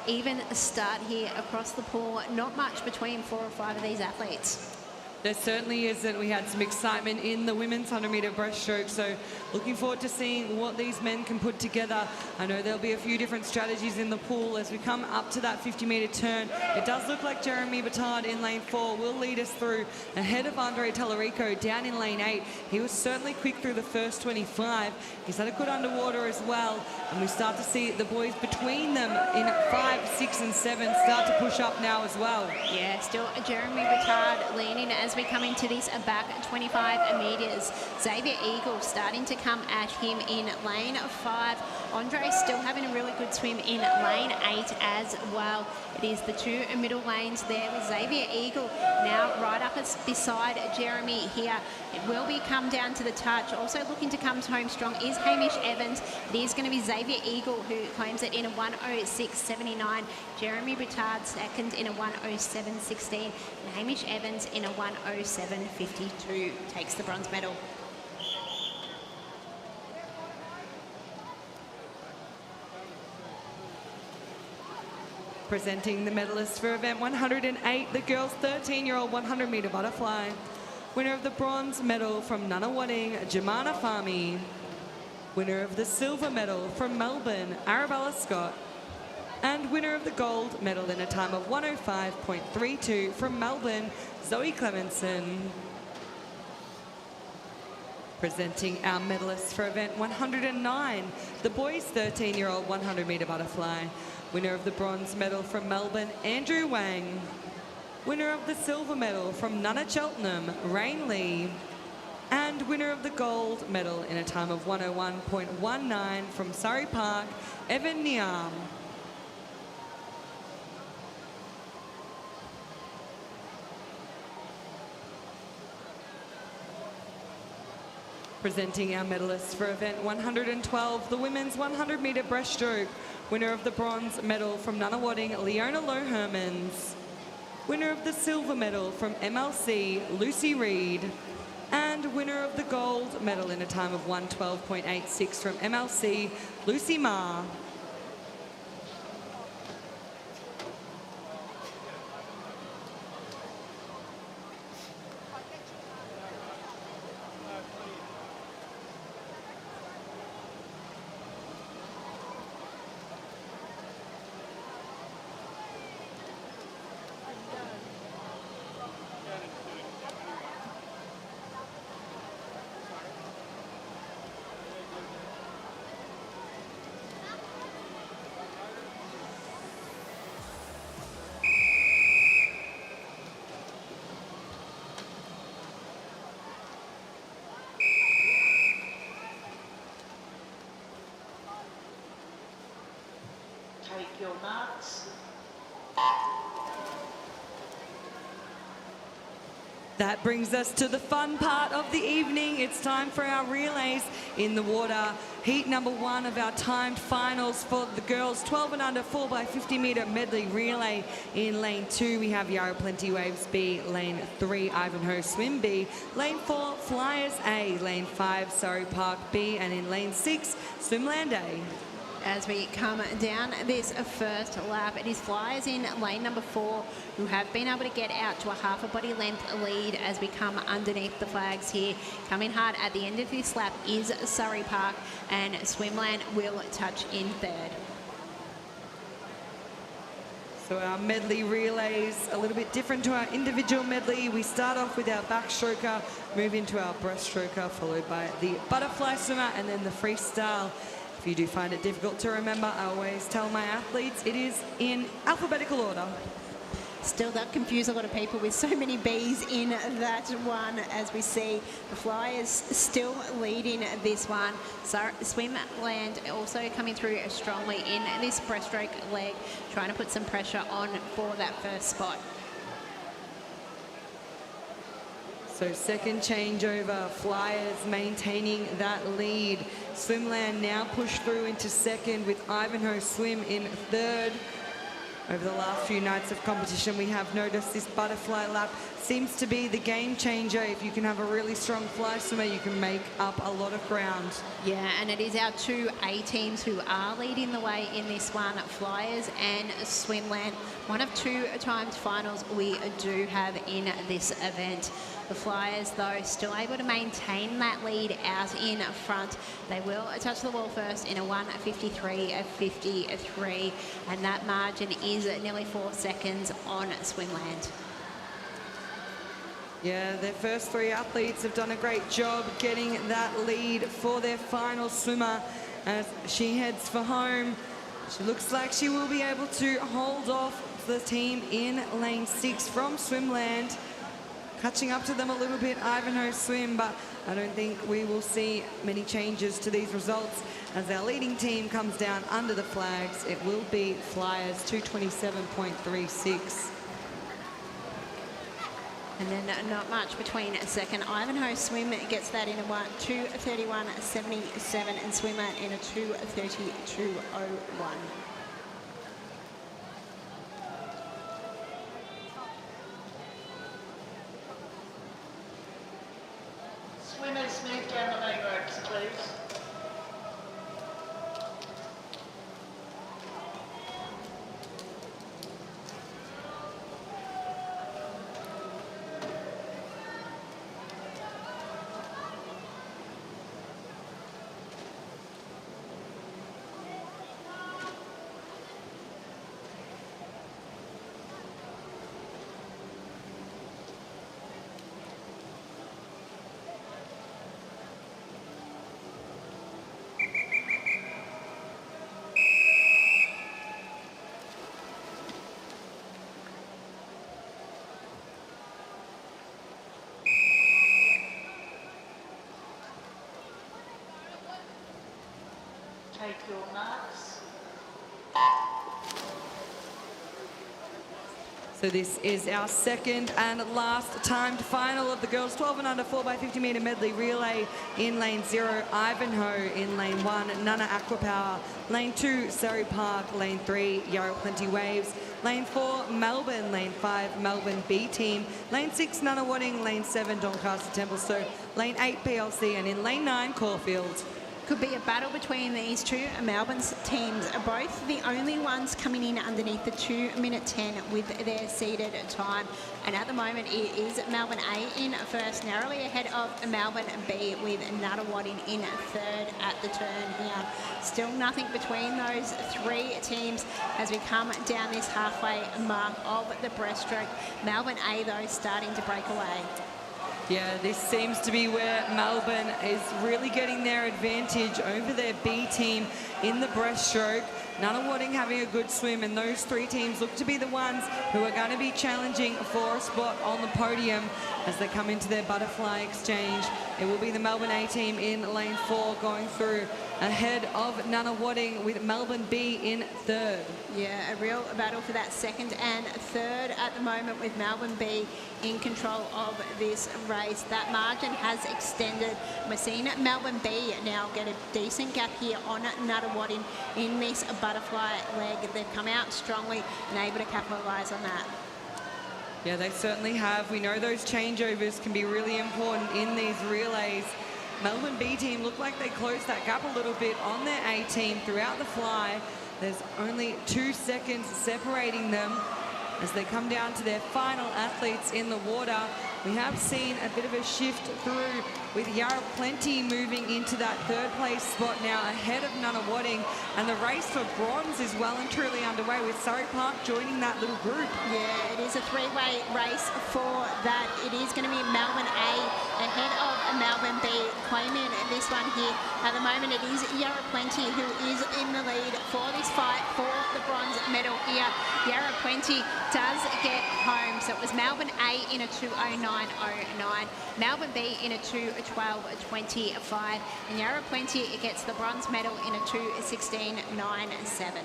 S2: Even start here across the pool, not much between 4 or 5 of these athletes.
S1: There certainly isn't. We had some excitement in the women's 100-metre breaststroke, so looking forward to seeing what these men can put together. I know there'll be a few different strategies in the pool as we come up to that 50-metre turn. It does look like Jeremy Batard in lane 4 will lead us through ahead of Andre Tellerico down in lane 8. He was certainly quick through the first 25. He's had a good underwater as well, and we start to see the boys between them in 5, 6 and 7 start to push up now as well.
S2: Yeah, still Jeremy Batard leaning as we come into this back 25 metres. Xavier Eagle starting to come at him in lane 5. Andre still having a really good swim in lane 8 as well. It is the 2 middle lanes there with Xavier Eagle now right up beside Jeremy here. It will be come down to the touch. Also looking to come home strong is Hamish Evans. It is going to be Xavier Eagle who claims it in a 1:06.79. Jeremy Batard second in a 1:07.16. And Hamish Evans in a 1:07.52 takes the bronze medal.
S1: Presenting the medalists for event 108, the girls' 13-year-old 100-metre butterfly. Winner of the bronze medal from Nunawading, Jemana Fahmy. Winner of the silver medal from Melbourne, Arabella Scott. And winner of the gold medal in a time of 1:05.32 from Melbourne, Zoe Clemenson. Presenting our medalists for event 109, the boys' 13-year-old 100-metre butterfly. Winner of the bronze medal from Melbourne, Andrew Wang. Winner of the silver medal from Nunna Cheltenham, Rain Lee. And winner of the gold medal in a time of 1:01.19 from Surrey Park, Evan Niam. Presenting our medalists for event 112, the women's 100-metre breaststroke. Winner of the bronze medal from Nunawading, Leona Low-Hermans. Winner of the silver medal from MLC, Lucy Reed. And winner of the gold medal in a time of 1:12.86 from MLC, Lucy Ma.
S3: Take your marks.
S1: That brings us to the fun part of the evening. It's time for our relays in the water. Heat number 1 of our timed finals for the girls 12 and under 4x50 metre medley relay. In lane 2 we have Yarra Plenty Waves B, lane 3 Ivanhoe Swim B, lane 4 Flyers A, lane 5 Surrey Park B, and in lane 6 Swimland A.
S2: As we come down this first lap, it is Flyers in lane number 4 who have been able to get out to a half a body length lead as we come underneath the flags here. Coming hard at the end of this lap is Surrey Park, and Swimland will touch in third.
S1: So our medley relays a little bit different to our individual medley. We start off with our backstroker, move into our breaststroker, followed by the butterfly swimmer, and then the freestyle. If you do find it difficult to remember, I always tell my athletes it is in alphabetical order.
S2: Still, that confused a lot of people with so many B's in that one, as we see the Flyers still leading this one. So Swimland also coming through strongly in this breaststroke leg, trying to put some pressure on for that first spot.
S1: So second changeover, Flyers maintaining that lead. Swimland now push through into second with Ivanhoe Swim in third. Over the last few nights of competition, we have noticed this butterfly lap seems to be the game changer. If you can have a really strong fly swimmer, you can make up a lot of ground.
S2: Yeah, and it is our two A teams who are leading the way in this one, Flyers and Swimland. One of 2 timed finals we do have in this event. The Flyers, though, still able to maintain that lead out in front. They will touch the wall first in a 1:53.53, and that margin is nearly 4 seconds on Swimland.
S1: Yeah, their first 3 athletes have done a great job getting that lead for their final swimmer as she heads for home. She looks like she will be able to hold off the team in lane 6 from Swimland. Catching up to them a little bit, Ivanhoe Swim, but I don't think we will see many changes to these results as our leading team comes down under the flags. It will be Flyers 2:27.36.
S2: And then not much between second. Ivanhoe Swim gets that in a 2:31.77, and Swimland in a 2:32.01.
S3: Swimmers, move down the main ropes, please. Take your marks.
S1: So this is our second and last timed final of the girls 12 and under 4x50 metre medley relay. In lane 0, Ivanhoe. In lane 1, Nana Aquapower. Lane 2, Surrey Park. Lane 3, Yarra Plenty Waves. Lane 4, Melbourne. Lane 5, Melbourne B team. Lane 6, Nunawading. Lane 7, Doncaster Templestowe. Lane 8, PLC. And in lane 9, Caulfield.
S2: Could be a battle between these two. Melbourne's teams are both the only ones coming in underneath the 2:10 with their seeded time. And at the moment, it is Melbourne A in first, narrowly ahead of Melbourne B, with Nunawading in third at the turn here. Still nothing between those 3 teams as we come down this halfway mark of the breaststroke. Melbourne A, though, starting to break away.
S1: Yeah, this seems to be where Melbourne is really getting their advantage over their B team in the breaststroke. Nunawading having a good swim, and those 3 teams look to be the ones who are going to be challenging for a spot on the podium as they come into their butterfly exchange. It will be the Melbourne A team in lane 4 going through ahead of Nunawading with Melbourne B in third.
S2: Yeah, a real battle for that second and third at the moment with Melbourne B in control of this race. That margin has extended. We're seeing Melbourne B now get a decent gap here on Nunawading in this butterfly leg. They've come out strongly and able to capitalise on that.
S1: Yeah, they certainly have. We know those changeovers can be really important in these relays. Melbourne B team look like they closed that gap a little bit on their A team throughout the fly. There's only 2 seconds separating them as they come down to their final athletes in the water. We have seen a bit of a shift through with Yarra Plenty moving into that third place spot now ahead of Nunawading, and the race for bronze is well and truly underway with Surrey Park joining that little group.
S2: Yeah, it is a three-way race for that. It is going to be Melbourne A ahead of Melbourne B claiming this one here. At the moment it is Yarra Plenty who is in the lead for this fight for the bronze medal here. Yarra Plenty does get home, so it was Melbourne A in a 2:09.09, Melbourne B in a 2:12.25, and Yarra Plenty gets the bronze medal in a 2:16.97.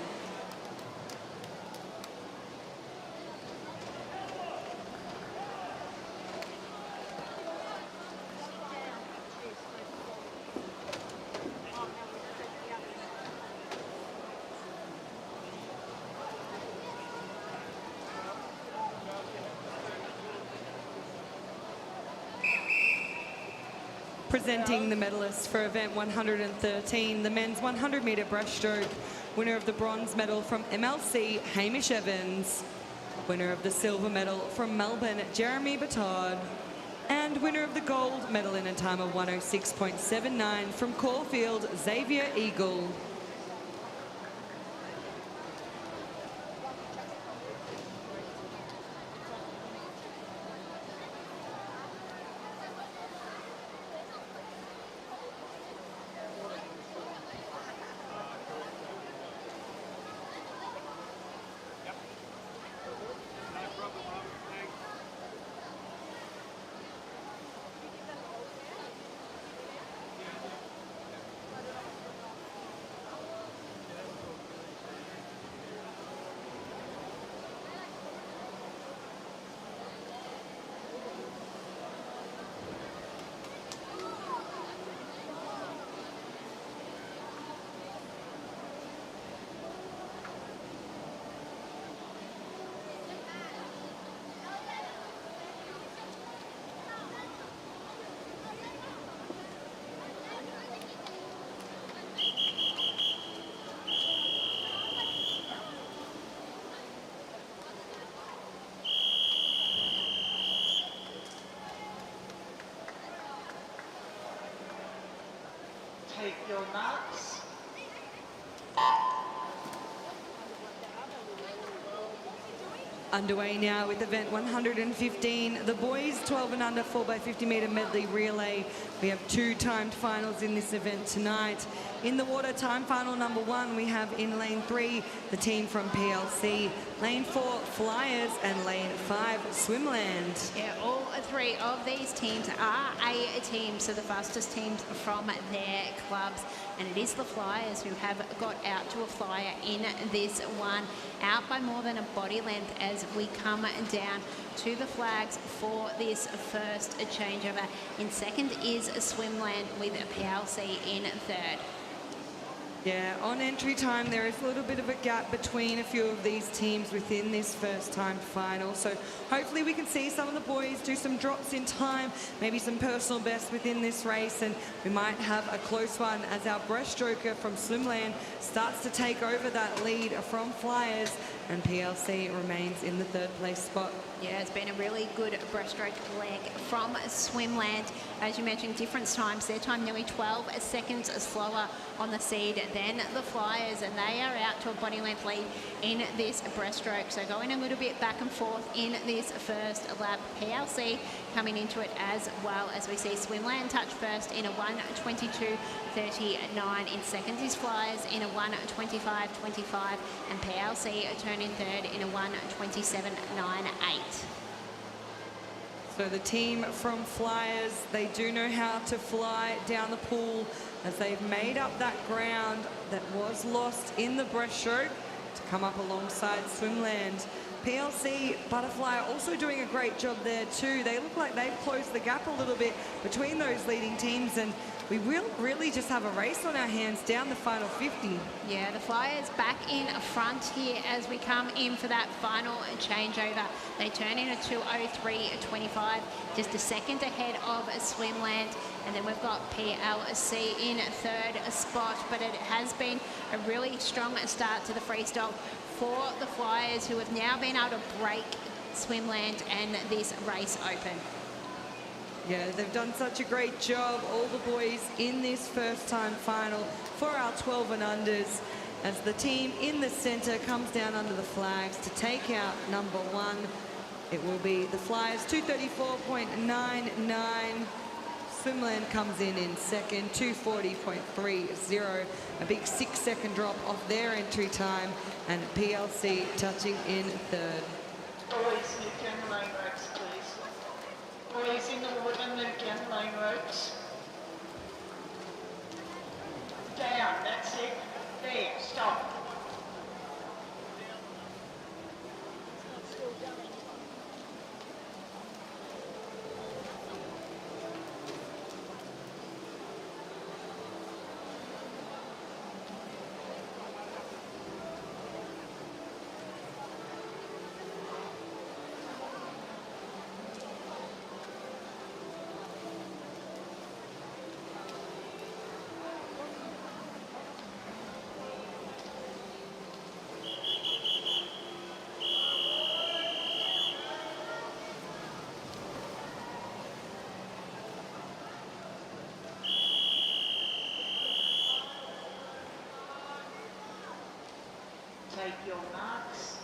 S1: Presenting the medalists for event 113, the men's 100-metre breaststroke, winner of the bronze medal from MLC, Hamish Evans, winner of the silver medal from Melbourne, Jeremy Batard, and winner of the gold medal in a time of 106.79 from Caulfield, Xavier Eagle.
S3: Take your marks.
S1: Underway now with event 115, the boys 12 and under 4x50 metre medley relay. We have 2 timed finals in this event tonight. In the water, time final number 1, we have in lane 3, the team from PLC, lane 4, Flyers, and lane 5, Swimland.
S2: Yeah, all 3 of these teams are A teams, so the fastest teams from their clubs. And it is the Flyers who have got out to a flyer in this one, out by more than a body length as we come down to the flags for this first changeover. In second is Swimland with PLC in third.
S1: Yeah, on entry time, there is a little bit of a gap between a few of these teams within this first time final. So hopefully we can see some of the boys do some drops in time, maybe some personal bests within this race, and we might have a close one as our breaststroker from Swimland starts to take over that lead from Flyers, and PLC remains in the third place spot.
S2: Yeah, it's been a really good breaststroke leg from Swimland. As you mentioned, different times. Their time nearly 12 seconds slower on the seed than the Flyers, and they are out to a body length lead in this breaststroke. So going a little bit back and forth in this first lap. PLC coming into it as well, as we see Swimland touch first in a 1:22.39. In second is Flyers in a 1:25.25, and PLC turn in third in a 1:27.98.
S1: So the team from Flyers, they do know how to fly down the pool as they've made up that ground that was lost in the breaststroke to come up alongside Swimland. PLC Butterfly are also doing a great job there too. They look like they've closed the gap a little bit between those leading teams, and we will really just have a race on our hands down the final 50.
S2: Yeah, the Flyers back in front here as we come in for that final changeover. They turn in a 2:03.25, just a second ahead of Swimland. And then we've got PLC in third spot, but it has been a really strong start to the freestyle for the Flyers, who have now been able to break Swimland and this race open.
S1: Yeah, they've done such a great job, all the boys in this first time final for our 12 and unders, as the team in the center comes down under the flags to take out number one. It will be the Flyers 234.99. Swimland comes in second, 240.30, a big 6-second drop off their entry time, and PLC touching in third.
S3: Boys, move down the lane ropes, please. Boys in the water, move down the lane ropes. Down, that's it. There, stop. Take your marks.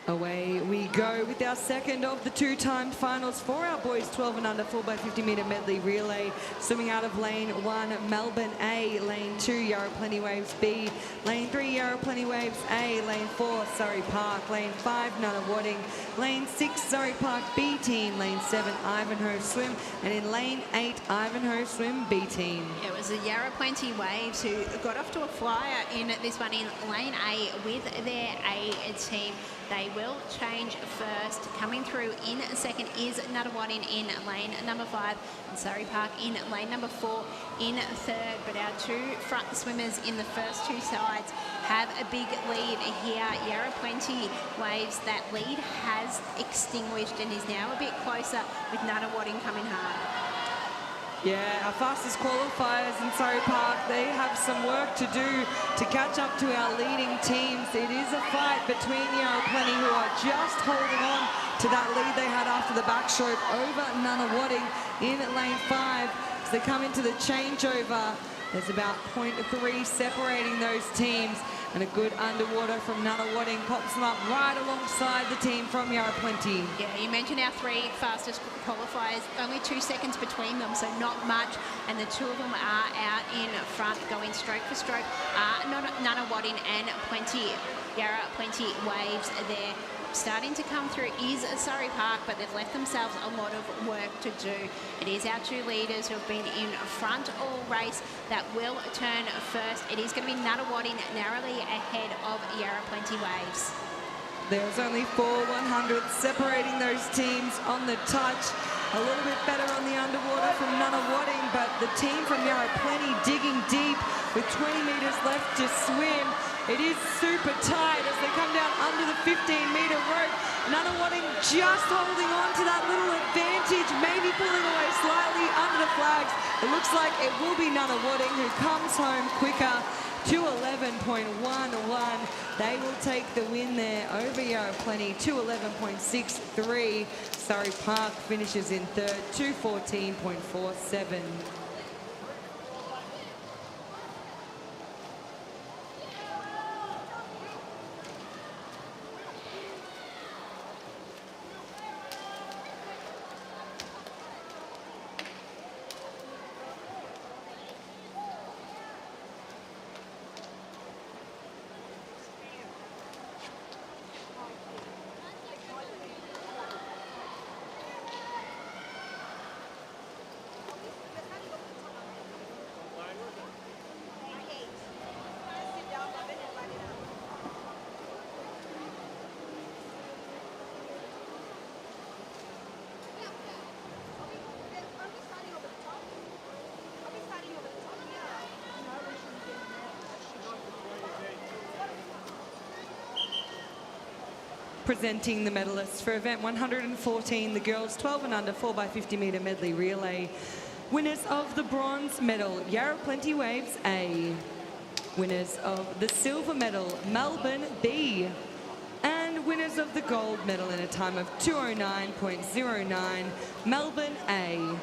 S1: Away we go with our second of the two-timed finals for our boys 12 and under 4x50 metre medley relay. Swimming out of lane 1, Melbourne A, lane 2, Yarra Plenty Waves B, lane 3, Yarra Plenty Waves A, lane 4, Surrey Park, lane 5, Nunawading, lane 6, Surrey Park B team, lane 7, Ivanhoe Swim, and in lane 8, Ivanhoe Swim B team.
S2: It was the Yarra Plenty Waves who got off to a flyer in this one in lane A with their A team. They will change first. Coming through in second is Nunawading in lane number 5, and Surrey Park in lane number 4 in third. But our two front swimmers in the first two sides have a big lead here. Yarra Plenty Waves, that lead has extinguished and is now a bit closer with Nunawading coming hard.
S1: Yeah, our fastest qualifiers in Surrey Park, they have some work to do to catch up to our leading teams. It is a fight between Yarra Plenty, who are just holding on to that lead they had after the backstroke over Nunawading in lane 5. As they come into the changeover, there's about 0.3 separating those teams, and a good underwater from Nunawading pops them up right alongside the team from Yarra Plenty.
S2: Yeah, you mentioned our three fastest qualifiers, only 2 seconds between them, so not much, and the two of them are out in front, going stroke for stroke, Nunawading and Yarra Plenty Waves there. Starting to come through is Surrey Park, but they've left themselves a lot of work to do. It is our two leaders who have been in front all race that will turn first. It is going to be Nunawading narrowly ahead of Yarra Plenty Waves.
S1: There's only 4 100s separating those teams on the touch. A little bit better on the underwater from Nunawading, but the team from Yarra Plenty digging deep with 20 metres left to swim. It is super tight as they come down under the 15-metre rope. Nunawading just holding on to that little advantage, maybe pulling away slightly under the flags. It looks like it will be Nunawading who comes home quicker, 211.11. They will take the win there over Yarra Plenty, 211.63. Surrey Park finishes in third, 214.47. Presenting the medalists for event 114, the girls 12 and under 4x50 metre medley relay. Winners of the bronze medal, Yarra Plenty Waves A. Winners of the silver medal, Melbourne B. And winners of the gold medal in a time of 2:09.09, Melbourne A.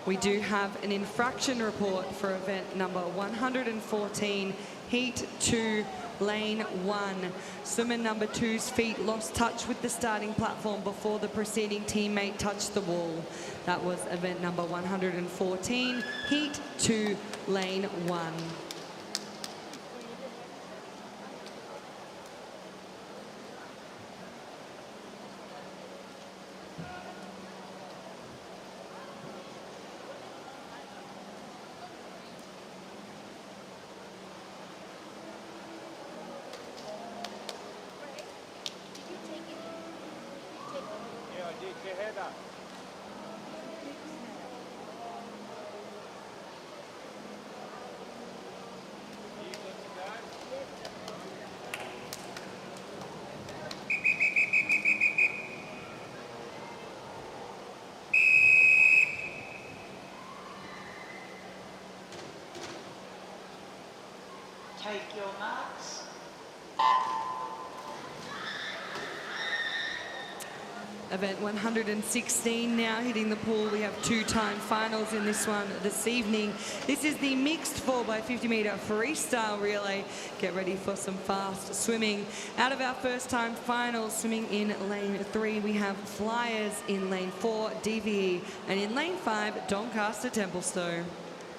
S1: We do have an infraction report for event number 114, heat 2, lane 1. Swimmer number 2's feet lost touch with the starting platform before the preceding teammate touched the wall. That was event number 114, heat 2, lane 1.
S3: Take your marks.
S1: Event 116 now hitting the pool. We have two-time finals in this one this evening. This is the mixed 4x50 metre freestyle relay. Get ready for some fast swimming. Out of our first-time finals, swimming in lane 3, we have Flyers in lane 4, DVE, and in lane 5, Doncaster Templestowe.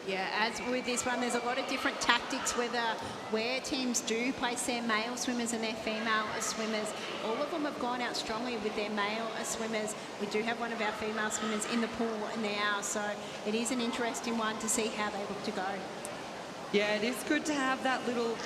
S2: Yeah, as with this one, there's a lot of different tactics where teams do place their male swimmers and their female swimmers. All of them have gone out strongly with their male swimmers. We do have one of our female swimmers in the pool now, so it is an interesting one to see how they look to go.
S1: Yeah, it is good to have that little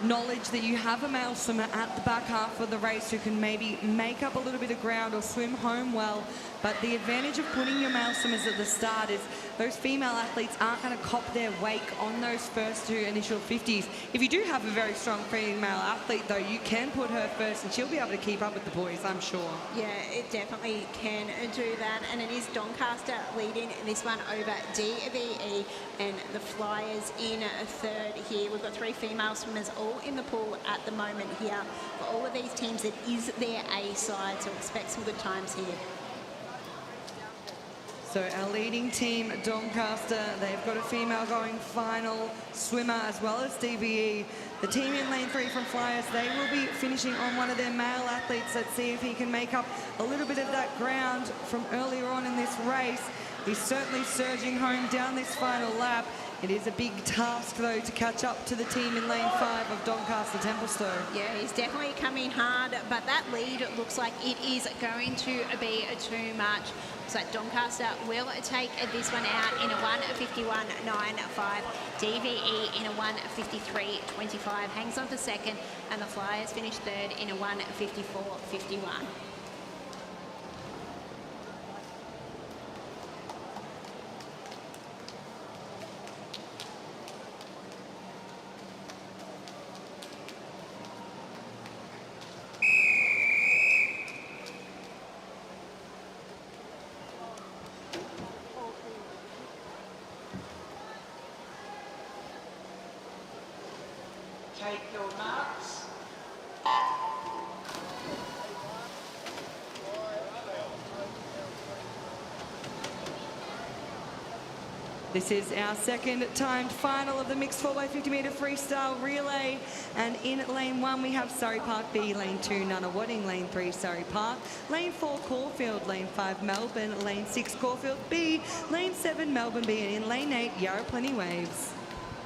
S1: knowledge that you have a male swimmer at the back half of the race who can maybe make up a little bit of ground or swim home well. But the advantage of putting your male swimmers at the start is those female athletes aren't going to cop their wake on those first two initial 50s. If you do have a very strong female athlete, though, you can put her first and she'll be able to keep up with the boys, I'm sure.
S2: Yeah, it definitely can do that. And it is Doncaster leading this one over DVE and the Flyers in third here. We've got 3 female swimmers all in the pool at the moment here. For all of these teams, it is their A side, so expect some good times here.
S1: So our leading team, Doncaster, they've got a female going final swimmer as well as DVE. The team in lane 3 from Flyers, they will be finishing on one of their male athletes. Let's see if he can make up a little bit of that ground from earlier on in this race. He's certainly surging home down this final lap. It is a big task, though, to catch up to the team in lane 5 of Doncaster Templestowe. Yeah,
S2: he's definitely coming hard, but that lead looks like it is going to be too much. So Doncaster will take this one out in a 1:51.95. DVE in a 1:53.25. Hangs on to second, and the Flyers finish third in a 1:54.51.
S3: Take your marks.
S1: This is our second timed final of the mixed 4x50 metre freestyle relay. And in lane 1, we have Surrey Park B, lane 2, Nunawading, lane 3, Surrey Park, lane 4, Caulfield, lane 5, Melbourne, lane 6, Caulfield B, lane 7, Melbourne B, and in lane 8, Yarra Plenty Waves.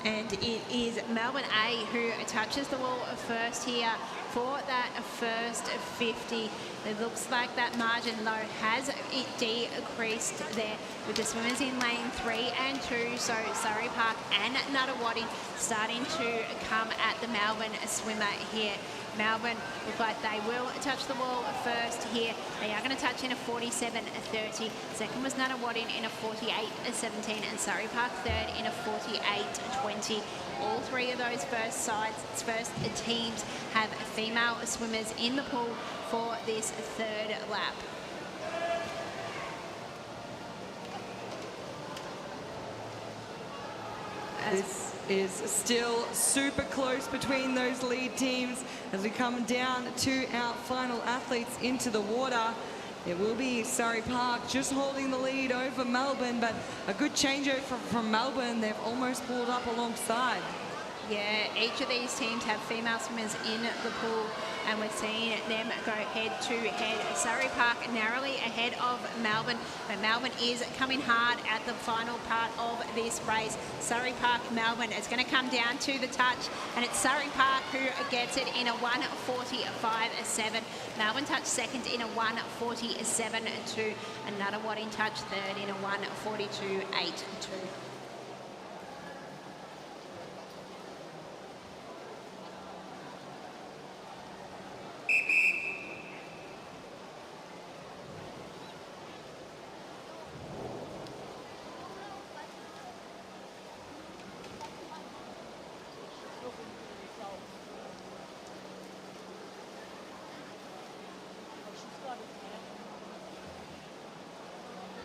S2: And it is Melbourne A who touches the wall first here for that first 50. It looks like that margin, though, has it decreased there with the swimmers in lane 3 and 2. So Surrey Park and Nuttawading starting to come at the Melbourne swimmer here. Melbourne look like they will touch the wall first here. They are going to touch in a 47.30. Second was Nuttawading in a 48.17, and Surrey Park third in a 48.20. All three of those first teams have female swimmers in the pool for this third lap.
S1: This is still super close between those lead teams as we come down to our final athletes into the water. It will be Surrey Park just holding the lead over Melbourne, but a good changeover from Melbourne. They've almost pulled up alongside.
S2: Yeah, each of these teams have female swimmers in the pool, and we're seeing them go head-to-head. Surrey Park narrowly ahead of Melbourne, but Melbourne is coming hard at the final part of this race. Surrey Park, Melbourne, is going to come down to the touch, and it's Surrey Park who gets it in a 1:45.7. Melbourne touch second in a 1:47.2, and Nuttawading touch third in a 1:42.82.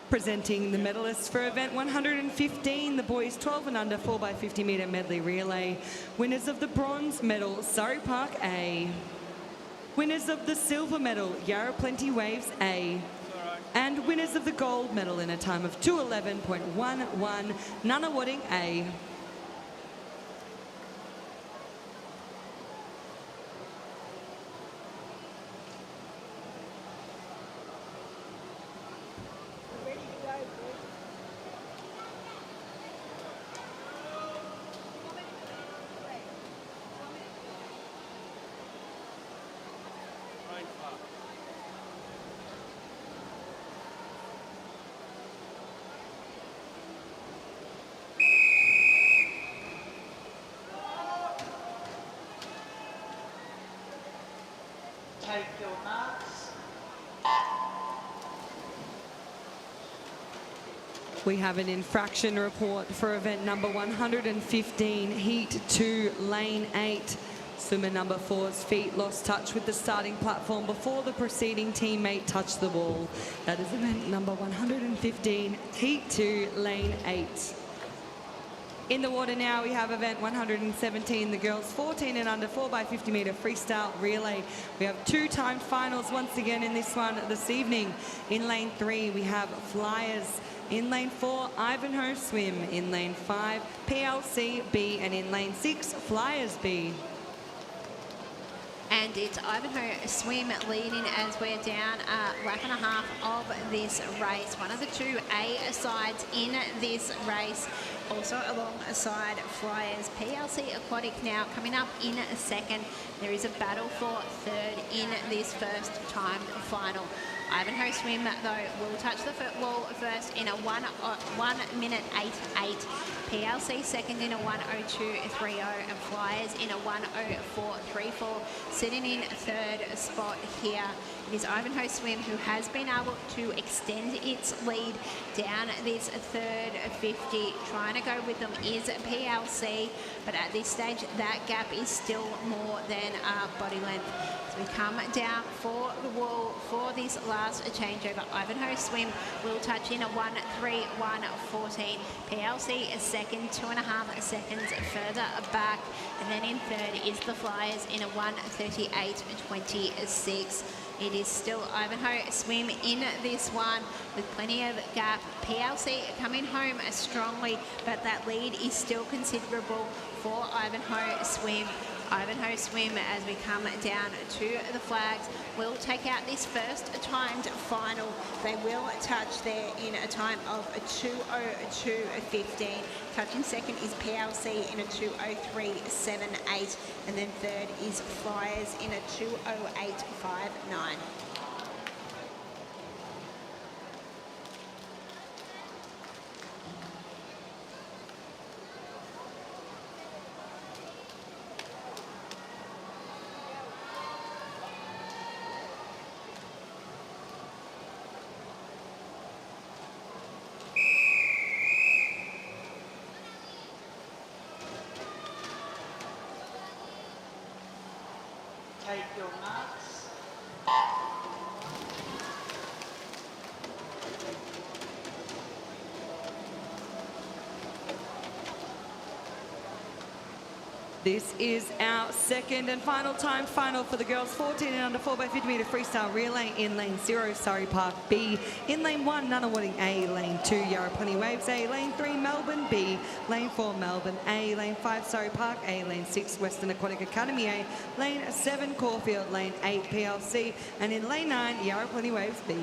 S1: Presenting the medalists for event 115, the boys 12 and under 4x50 metre medley relay. Winners of the bronze medal, Surrey Park A. Winners of the silver medal, Yarra Plenty Waves A. And winners of the gold medal in a time of 2:11.11, Nuttawading A.
S3: Take your marks.
S1: We have an infraction report for event number 115, heat 2, lane 8. Swimmer number 4's feet lost touch with the starting platform before the preceding teammate touched the wall. That is event number 115, heat 2, lane 8. In the water now, we have event 117, the girls 14 and under 4x50 metre freestyle relay. We have two timed finals once again in this one this evening. In lane 3, we have Flyers. In lane 4, Ivanhoe Swim. In lane 5, PLC B. And in lane 6, Flyers B.
S2: And it's Ivanhoe Swim leading as we're down a lap and a half of this race. One of the two A sides in this race. Also alongside Flyers. PLC Aquatic now coming up in a second. There is a battle for third in this first timed final. Ivanhoe Swim, though, will touch the wall first in a 1:08.8. PLC second in a 1:02.30, and Flyers in a 1:04.34. Sitting in third spot here, it is Ivanhoe Swim who has been able to extend its lead down this third 50. Trying to go with them is PLC, but at this stage that gap is still more than body length. So we come down for the wall for this last changeover. Ivanhoe Swim will touch in a 1:03.1.14. PLC is second, 2.5 seconds further back, and then in third is the Flyers in a 1:38.26. It is still Ivanhoe Swim in this one with plenty of gap. PLC coming home strongly, but that lead is still considerable for Ivanhoe Swim. Ivanhoe Swim, as we come down to the flags, will take out this first timed final. They will touch there in a time of a 2:02.15. Touching second is PLC in a 2:03.78, and then third is Flyers in a 2:08.59.
S3: Take your marks.
S1: This is our second and final time final for the girls 14 and under 4x50 metre freestyle relay in lane 0, Surrey Park B. In lane 1, Nunawading A. Lane 2, Yarra Plenty Waves A. Lane 3, Melbourne B. Lane 4, Melbourne A. Lane 5, Surrey Park A. Lane 6, Western Aquatic Academy A. Lane 7, Caulfield. Lane 8, PLC. And in lane 9, Yarra Plenty Waves B.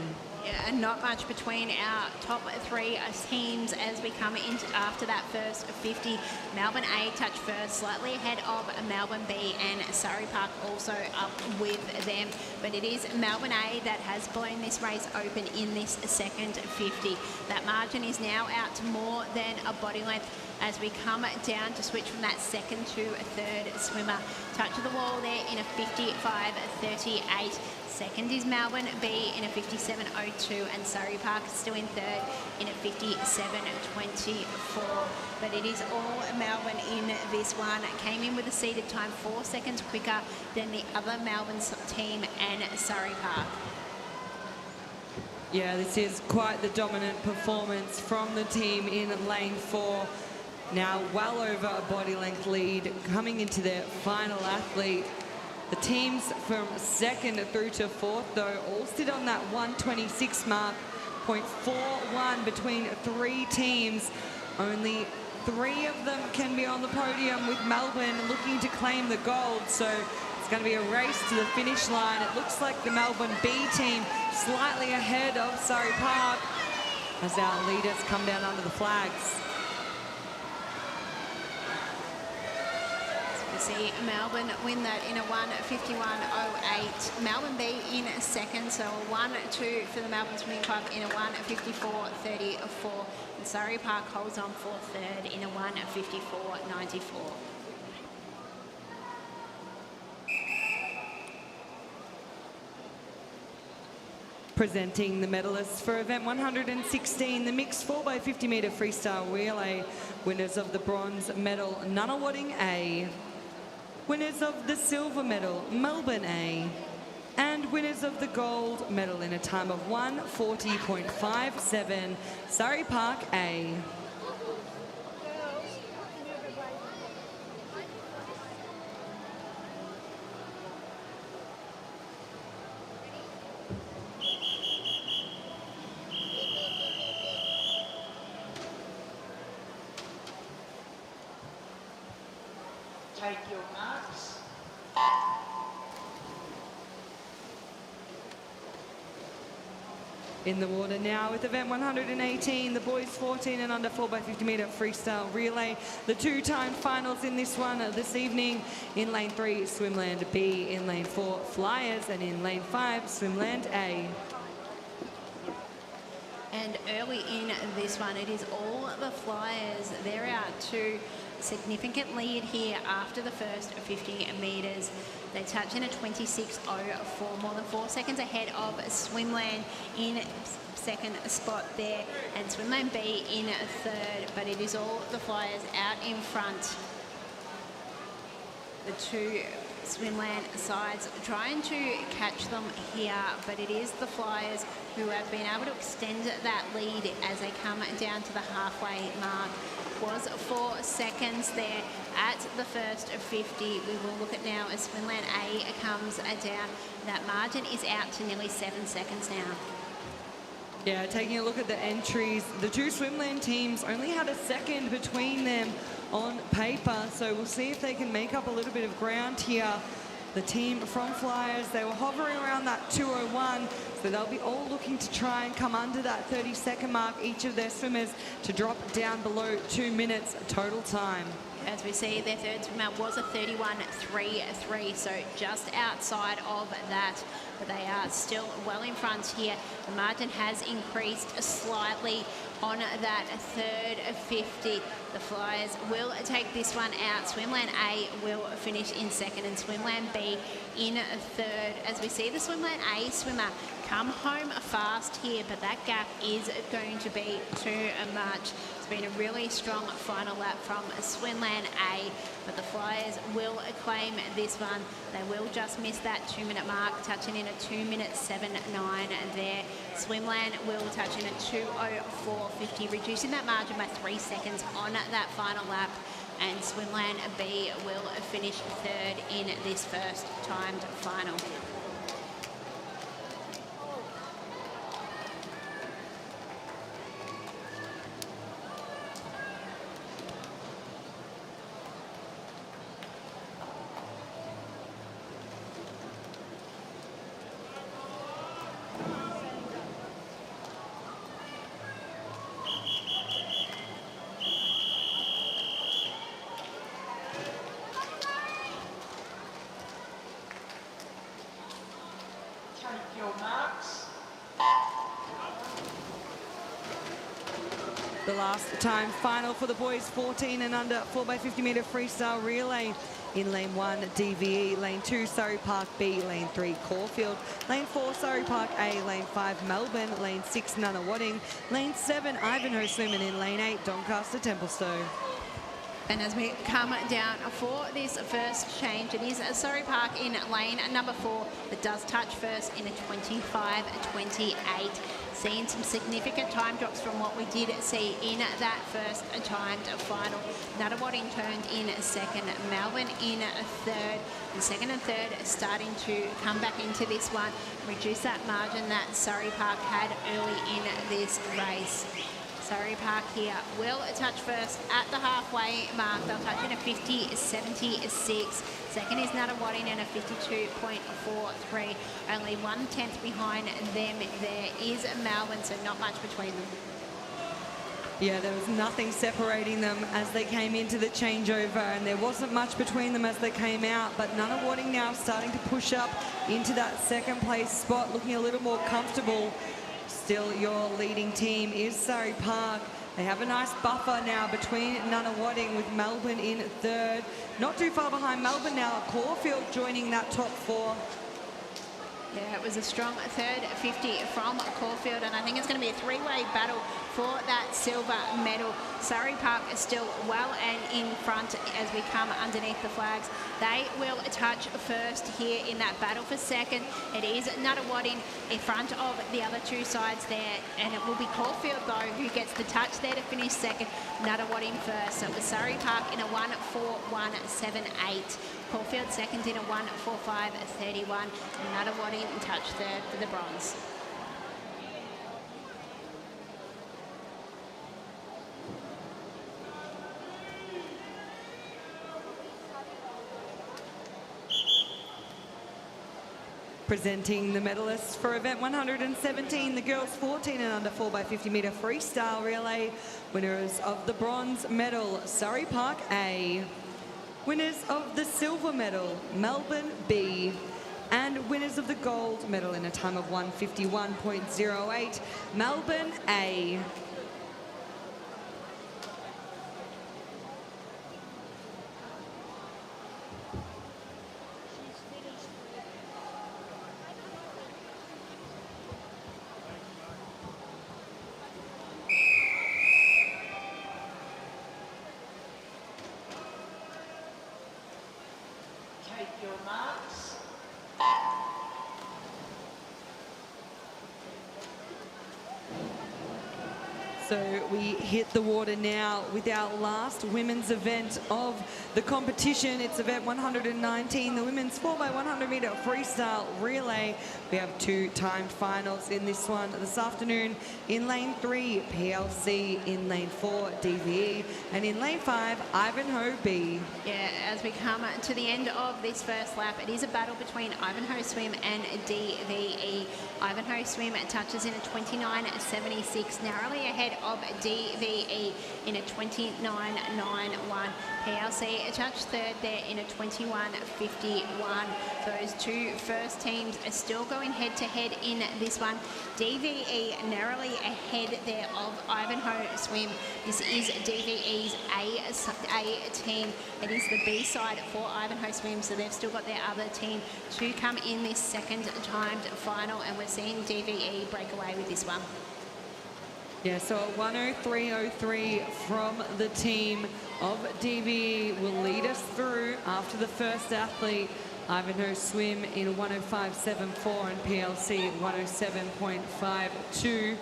S2: Yeah, and not much between our top three teams as we come into after that first 50. Melbourne A touch first, slightly ahead of Melbourne B, and Surrey Park also up with them. But it is Melbourne A that has blown this race open in this second 50. That margin is now out to more than a body length as we come down to switch from that second to a third swimmer. Touch of the wall there in a 55.38. Second is Melbourne B in a 57.02, and Surrey Park still in third in a 57.24. But it is all Melbourne in this one. Came in with a seeded time 4 seconds quicker than the other Melbourne team and Surrey Park.
S1: Yeah, this is quite the dominant performance from the team in lane 4. Now well over a body length lead coming into their final athlete. The teams from second through to fourth, though, all sit on that 126 mark, 0.41 between three teams. Only 3 of them can be on the podium, with Melbourne looking to claim the gold. So it's going to be a race to the finish line. It looks like the Melbourne B team slightly ahead of Surrey Park as our leaders come down under the flags.
S2: See Melbourne win that in a 1:51.08. Melbourne B in second, so a 1-2 for the Melbourne Swimming Club in a 1:54.34. And Surrey Park holds on for third in a 1:54.94.
S1: Presenting the medalists for event 116, the mixed 4x50 metre freestyle relay. Winners of the bronze medal, Nunawading A. Winners of the silver medal, Melbourne A. And winners of the gold medal in a time of 1:40.57, Surrey Park A.
S3: Take your marks.
S1: In the water now with event 118, the boys 14 and under 4x50 metre freestyle relay. The 2-time finals in this one this evening. In lane 3, Swimland B. In lane 4, Flyers. And in lane 5, Swimland A.
S2: And early in this one, it is all the Flyers. They're out to significant lead here after the first 50 metres. They touch in a 26.04, more than 4 seconds ahead of Swimland in second spot there, and Swimland B in third. But it is all the Flyers out in front. The two Swimland sides trying to catch them here, but it is the Flyers who have been able to extend that lead as they come down to the halfway mark. Was 4 seconds there at the first 50. We will look at now as Swimland A comes down. That margin is out to nearly 7 seconds now.
S1: Yeah, taking a look at the entries, the two Swimland teams only had a second between them on paper, so we'll see if they can make up a little bit of ground here. The team from Flyers, they were hovering around that 2:01, so they'll be all looking to try and come under that 30-second mark, each of their swimmers, to drop down below 2 minutes total time.
S2: As we see, their third swimmer was a 31.33, so just outside of that. But they are still well in front here. The margin has increased slightly on that third 50. The Flyers will take this one out. Swimland A will finish in second and Swimland B in third. As we see the Swimland A swimmer come home fast here, but that gap is going to be too much. It's been a really strong final lap from Swimland A, but the Flyers will claim this one. They will just miss that 2-minute mark, touching in a 2:07.9 there. Swimland will touch in a 2:04.50, reducing that margin by 3 seconds on that final lap. And Swimland B will finish third in this first timed final.
S3: Take your marks.
S1: The last time final for the boys 14 and under 4x50 metre freestyle relay. In lane 1, DVE, lane 2, Surrey Park B, lane 3, Caulfield, lane 4, Surrey Park A, lane 5, Melbourne, lane 6, Nunawading, lane 7, Ivanhoe Swim, and in lane 8, Doncaster Templestowe.
S2: And as we come down for this first change, it is Surrey Park in lane number 4 that does touch first in a 25.28. Seeing some significant time drops from what we did see in that first timed final. Nunawading turned in second, Melbourne in third, and second and third starting to come back into this one, reduce that margin that Surrey Park had early in this race. Surrey Park here will touch first at the halfway mark. They'll touch in a 50.76. Second is Nunawading in a 52.43. Only 1/10 behind them there is Melbourne, so not much between them.
S1: Yeah, there was nothing separating them as they came into the changeover, and there wasn't much between them as they came out, but Nunawading now starting to push up into that second place spot, looking a little more comfortable. Still, your leading team is Surrey Park. They have a nice buffer now between Nunawading with Melbourne in third. Not too far behind Melbourne now, Caulfield joining that top 4.
S2: Yeah, it was a strong third 50 from Caulfield, and I think it's going to be a 3-way battle for that silver medal. Surrey Park is still well and in front as we come underneath the flags. They will touch first here in that battle for second. It is Nunawading in front of the other two sides there, and it will be Caulfield though who gets the touch there to finish second. Nunawading first. So it was Surrey Park in a 1:41.78. Caulfield second in a 1:45.31. And Nunawading touch third for the bronze.
S1: Presenting the medalists for event 117, the girls 14 and under 4x50 metre freestyle relay. Winners of the bronze medal, Surrey Park A. Winners of the silver medal, Melbourne B. And winners of the gold medal in a time of 1:51.08, Melbourne A.
S3: Take your marks.
S1: So we hit the water now with our last women's event of the competition. It's event 119, the women's 4x100 metre freestyle relay. We have 2 timed finals in this one this afternoon. In lane 3, PLC. In lane 4, DVE. And in lane 5, Ivanhoe B.
S2: Yeah, as we come to the end of this first lap, it is a battle between Ivanhoe Swim and DVE. Ivanhoe Swim touches in a 29.76, narrowly ahead of DVE in a 29.91. PLC touched third there in a 21.51. Those two first teams are still going head-to-head in this one. DVE narrowly ahead there of Ivanhoe Swim. This is DVE's A A team. It is the B side for Ivanhoe Swim, so they've still got their other team to come in this second timed final, and we're seeing DVE break away with this one.
S1: Yeah, so a 1:03.03 from the team of DVE will lead us through after the first athlete. Ivanhoe Swim in 1:05.74 and PLC 1:07.52.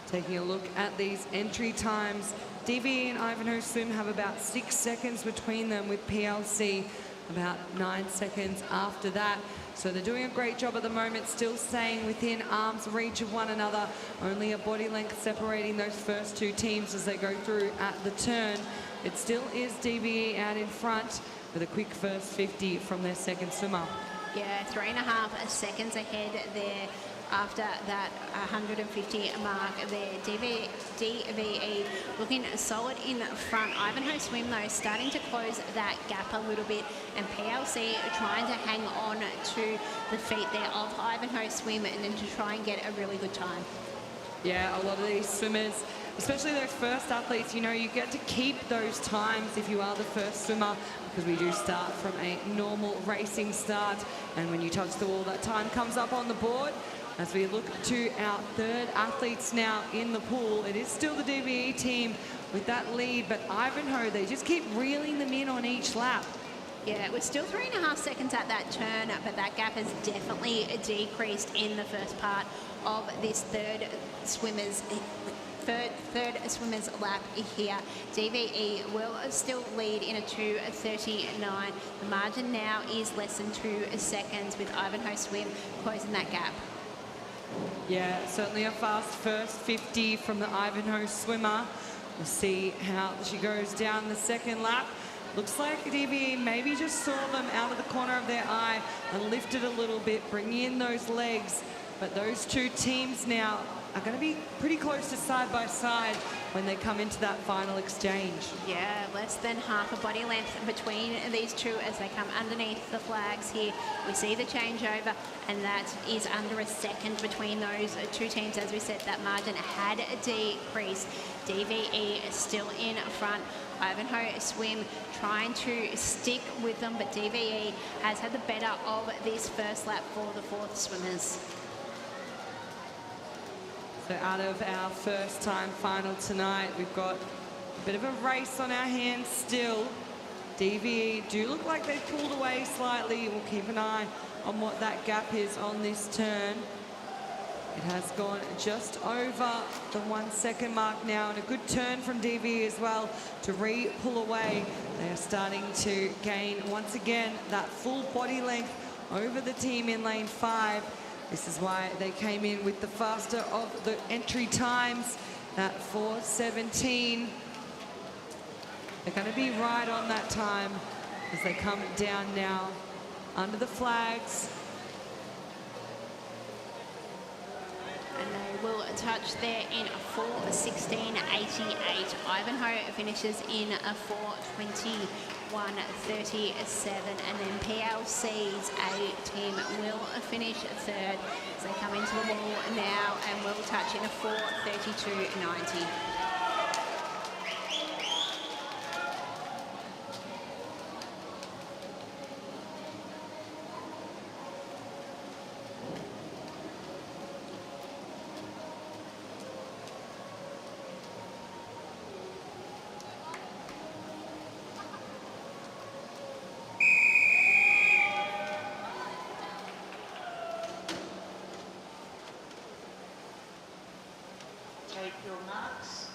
S1: Taking a look at these entry times, DVE and Ivanhoe Swim have about 6 seconds between them, with PLC about 9 seconds after that. So they're doing a great job at the moment, still staying within arm's reach of one another. Only a body length separating those first two teams as they go through at the turn. It still is DVE out in front with a quick first 50 from their second swimmer.
S2: Yeah, 3.5 seconds ahead there after that 150 mark there. DVE looking solid in front. Ivanhoe Swim, though, starting to close that gap a little bit, and PLC trying to hang on to the feet there of Ivanhoe Swim and then to try and get a really good time.
S1: Yeah, a lot of these swimmers, especially those first athletes, you know, you get to keep those times if you are the first swimmer, because we do start from a normal racing start, and when you touch the wall, that time comes up on the board. As we look to our third athletes now in the pool, it is still the DVE team with that lead, but Ivanhoe, they just keep reeling them in on each lap.
S2: Yeah, we're still 3.5 seconds at that turn, but that gap has definitely decreased in the first part of this third swimmer's lap here. DVE will still lead in a 2:39. The margin now is less than 2 seconds, with Ivanhoe Swim closing that gap.
S1: Yeah, certainly a fast first 50 from the Ivanhoe swimmer. We'll see how she goes down the second lap. Looks like DVE maybe just saw them out of the corner of their eye and lifted a little bit, bringing in those legs. But those two teams now are going to be pretty close to side by side when they come into that final exchange.
S2: Yeah, less than half a body length between these two as they come underneath the flags here. We see the changeover, and that is under a second between those two teams. As we said, that margin had decreased. DVE is still in front. Ivanhoe Swim trying to stick with them, but DVE has had the better of this first lap for the fourth swimmers.
S1: So out of our first time final tonight, we've got a bit of a race on our hands still. DVE do look like they've pulled away slightly. We'll keep an eye on what that gap is on this turn. It has gone just over the 1 second mark now, and a good turn from DVE as well to pull away. They are starting to gain once again that full body length over the team in lane 5. This is why they came in with the faster of the entry times at 4:17. They're going to be right on that time as they come down now under the flags.
S2: And they will touch there in a 4:16.88. Ivanhoe finishes in a 4:21.37, and then PLC's A team will finish third as they come into the wall now and will touch in a 4:32.90.
S3: Take your marks.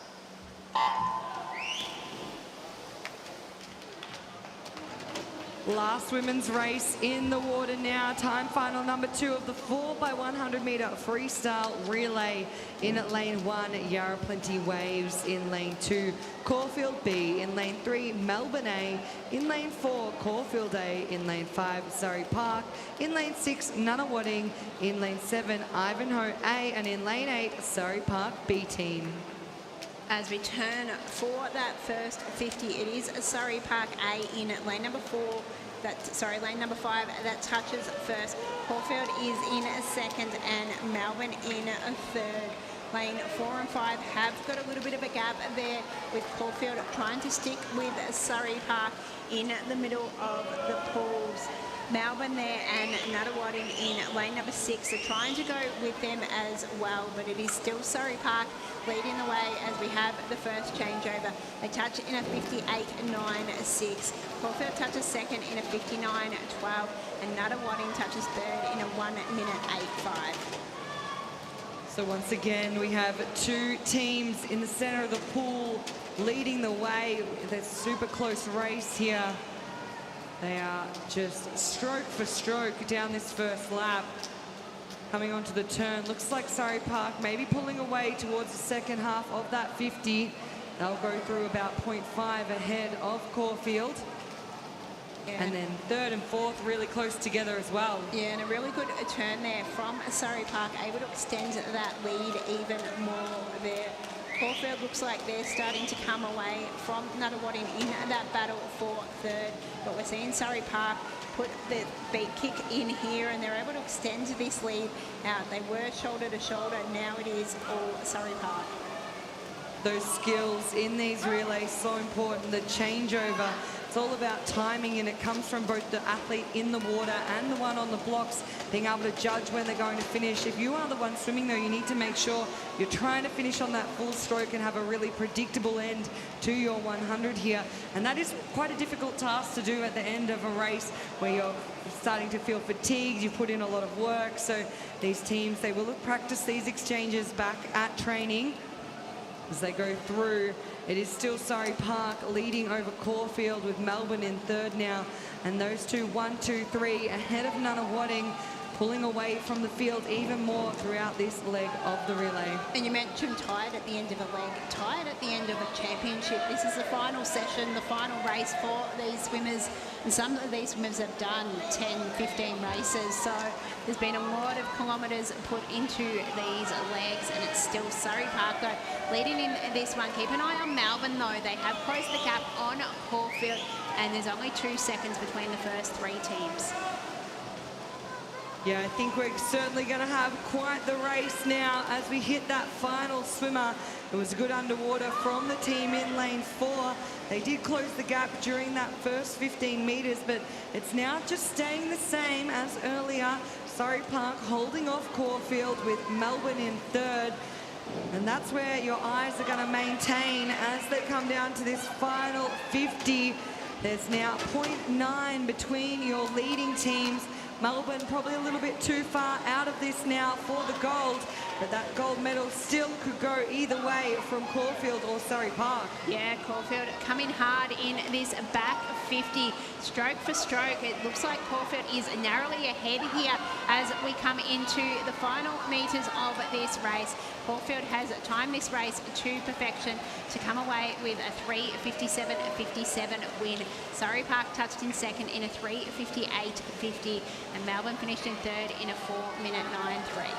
S1: Last women's race in the water now. Time final number 2 of the 4x100 metre freestyle relay. In at lane 1, Yarra Plenty Waves. In lane 2, Caulfield B. In lane 3, Melbourne A. In lane 4, Caulfield A. In lane 5, Surrey Park. In lane 6, Nunawading. In lane 7, Ivanhoe A. And in lane 8, Surrey Park B team.
S2: As we turn for that first 50, it is Surrey Park A in lane number 4. Lane number 5 that touches first. Caulfield is in second, and Melbourne in third. Lane 4 and 5 have got a little bit of a gap there, with Caulfield trying to stick with Surrey Park in the middle of the pools. Melbourne there and Nuttawading in lane number 6 are trying to go with them as well, but it is still Surrey Park leading the way as we have the first changeover. They touch in a 58.96. Caulfield touches second in a 59.12, and Nuttawading touches third in a 1:08.5.
S1: So once again, we have two teams in the center of the pool leading the way. There's a super close race here. They are just stroke for stroke down this first lap. Coming onto the turn, looks like Surrey Park maybe pulling away towards the second half of that 50. They'll go through about 0.5 ahead of Caulfield.
S2: Yeah.
S1: And then third and fourth really close together as well.
S2: Yeah, and a really good turn there from Surrey Park, able to extend that lead even more there. Caulfield looks like they're starting to come away from Nuttawading in that battle for third, but we're seeing Surrey Park put the beat kick in here, and they're able to extend this lead out. They were shoulder to shoulder, now it is all Surrey Park.
S1: Those skills in these relays so important. The changeover, it's all about timing, and it comes from both the athlete in the water and the one on the blocks being able to judge when they're going to finish. If you are the one swimming though, you need to make sure you're trying to finish on that full stroke and have a really predictable end to your 100 here, and that is quite a difficult task to do at the end of a race where you're starting to feel fatigued. You've put in a lot of work, so these teams, they will practice these exchanges back at training as they go through. It is still Surrey Park leading over Caulfield, with Melbourne in third now, and those two 1, 2, 3 ahead of Nuttawading, pulling away from the field even more throughout this leg of the relay.
S2: And you mentioned tired at the end of a leg, tired at the end of a championship. This is the final session, the final race for these swimmers, and some of these swimmers have done 10, 15 races, so there's been a lot of kilometres put into these legs, and it's still Surrey Park though leading in this one. Keep an eye on Melbourne though, they have closed the gap on Caulfield, and there's only 2 seconds between the first 3 teams.
S1: Yeah, I think we're certainly going to have quite the race now as we hit that final swimmer. It was good underwater from the team in lane 4. They did close the gap during that first 15 metres, but it's now just staying the same as earlier. Surrey Park holding off Caulfield with Melbourne in third. And that's where your eyes are going to maintain as they come down to this final 50. There's now 0.9 between your leading teams. Melbourne probably a little bit too far out of this now for the gold, but that gold medal still could go either way from Caulfield or Surrey Park.
S2: Yeah, Caulfield coming hard in this back 50, stroke for stroke. It looks like Caulfield is narrowly ahead here as we come into the final metres of this race. Caulfield has timed this race to perfection to come away with a 3:57.57 win. Surrey Park touched in second in a 3:58.50, and Melbourne finished in third in a 4:93.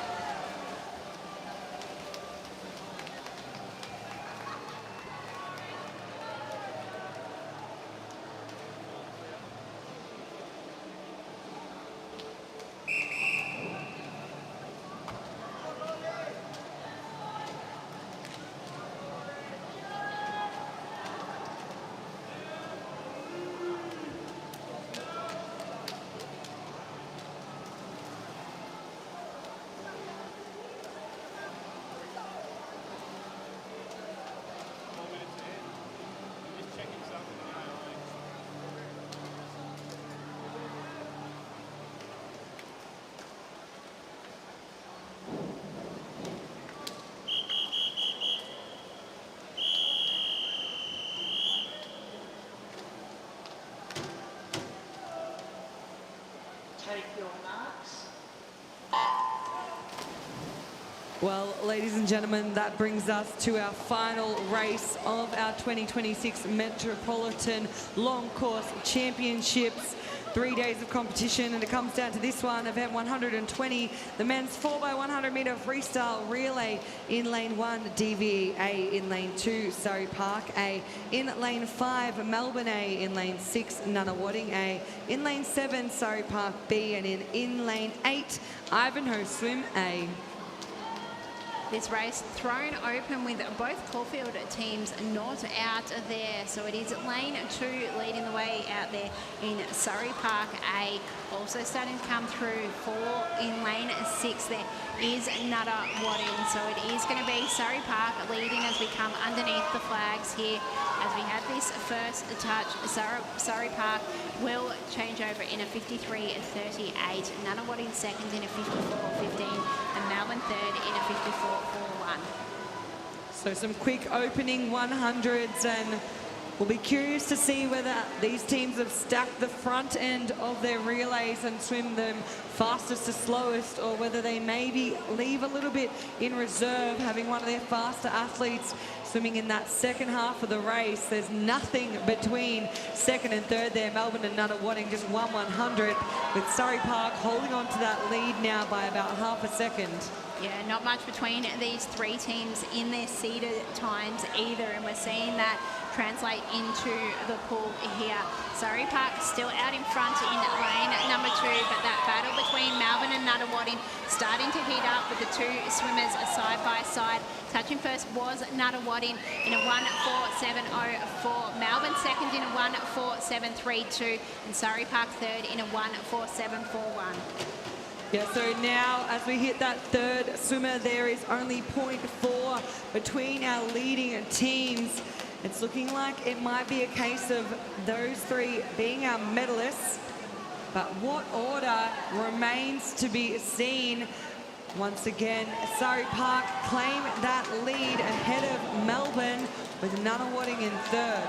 S3: Take your marks.
S1: Well, ladies and gentlemen, that brings us to our final race of our 2026 Metropolitan Long Course Championships. 3 days of competition, and it comes down to this one, event 120, the men's 4x100 metre freestyle relay. In lane 1, DVE A. In lane 2, Surrey Park A. In lane 5, Melbourne A. In lane 6, Nuttawading A. In lane 7, Surrey Park B. And in lane 8, Ivanhoe Swim A.
S2: this race thrown open with both Caulfield teams not out there. So it is lane 2 leading the way out there in Surrey Park A. Also starting to come through 4 in lane 6 there is Nutter Wadding. So it is going to be Surrey Park leading as we come underneath the flags here. As we have this first touch, Surrey Park will change over in a 53.38. Nutter Wadding second in a 54.15 and Melbourne third in a 54.41.
S1: So some quick opening 100s, and we'll be curious to see whether these teams have stacked the front end of their relays and swim them fastest to slowest, or whether they maybe leave a little bit in reserve, having one of their faster athletes swimming in that second half of the race. There's nothing between second and third there. Melbourne and Nutter Wadding just 100, with Surrey Park holding on to that lead now by about half a second.
S2: Yeah, not much between these 3 teams in their seeded times either, and we're seeing that translate into the pool here. Surrey Park still out in front in lane number 2, but that battle between Melbourne and Nutter Wadding starting to heat up with the 2 swimmers side by side. Touching first was Nutter Wadding in a 1:47.04. Melbourne second in a 1:47.32, and Surrey Park third in a 1:47.41.
S1: Yeah, so now as we hit that third swimmer, there is only 0.4 between our leading teams. It's looking like it might be a case of those 3 being our medalists, but what order remains to be seen. Once again, Surrey Park claim that lead ahead of Melbourne, with Nutter Wadding in third.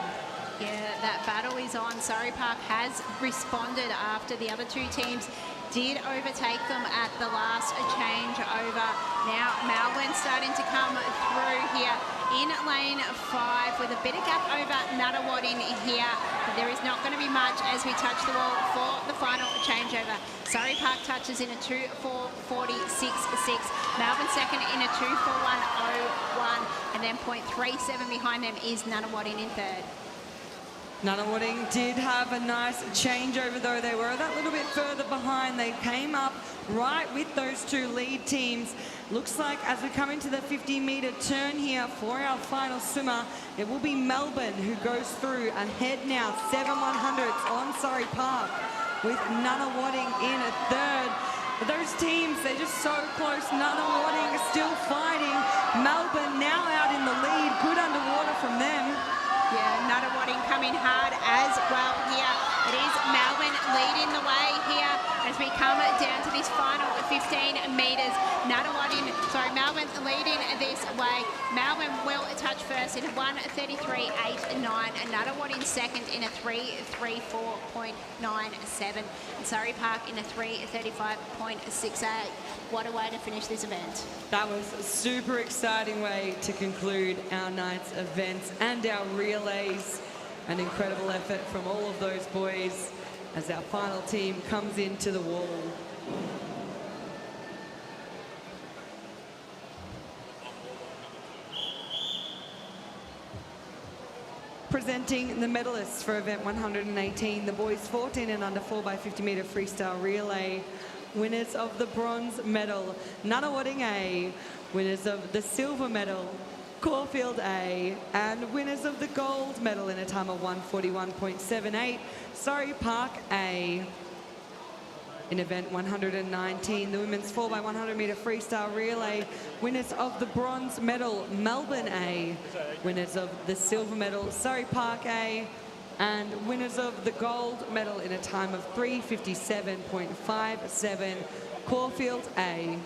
S2: Yeah, that battle is on. Surrey Park has responded after the other 2 teams did overtake them at the last changeover. Now Melbourne starting to come through here in lane 5 with a bit of gap over Nutter Wadding here. But there is not going to be much as we touch the wall for the final changeover. Surrey Park touches in a 2:4.46.6. Melbourne second in a 2:4.101, and then 0.37 behind them is Nutter Wadding in third.
S1: Nutter Wadding did have a nice changeover, though. They were that little bit further behind. They came up right with those 2 lead teams. Looks like as we come into the 50-metre turn here for our final swimmer, it will be Melbourne who goes through ahead now, 7/100ths on Surrey Park, with Nutter Wadding in a third. But those teams, they're just so close. Nutter Wadding is still fighting. Melbourne now out in the lead. Good underwater from them.
S2: Yeah, Nutter Wadding coming hard as well here. It is Melbourne leading the way here as we come down to this final 15 metres. Melbourne leading this way. Melbourne will touch first in a 1:33.89, and Nutter Wadding second in a 3:34.97, and Surrey Park in a 3:35.68. What a way to finish this event.
S1: That was a super exciting way to conclude our night's events and our relays. An incredible effort from all of those boys as our final team comes into the wall. Presenting the medalists for event 118, the boys 14 and under 4x50 metre freestyle relay. Winners of the bronze medal, Nutter Wadding A. Winners of the silver medal, Caulfield A. And winners of the gold medal in a time of 1:41.78, Surrey Park A. In event 119, the women's 4x100 metre freestyle relay, winners of the bronze medal, Melbourne A. Winners of the silver medal, Surrey Park A. And winners of the gold medal in a time of 3:57.57, Caulfield A.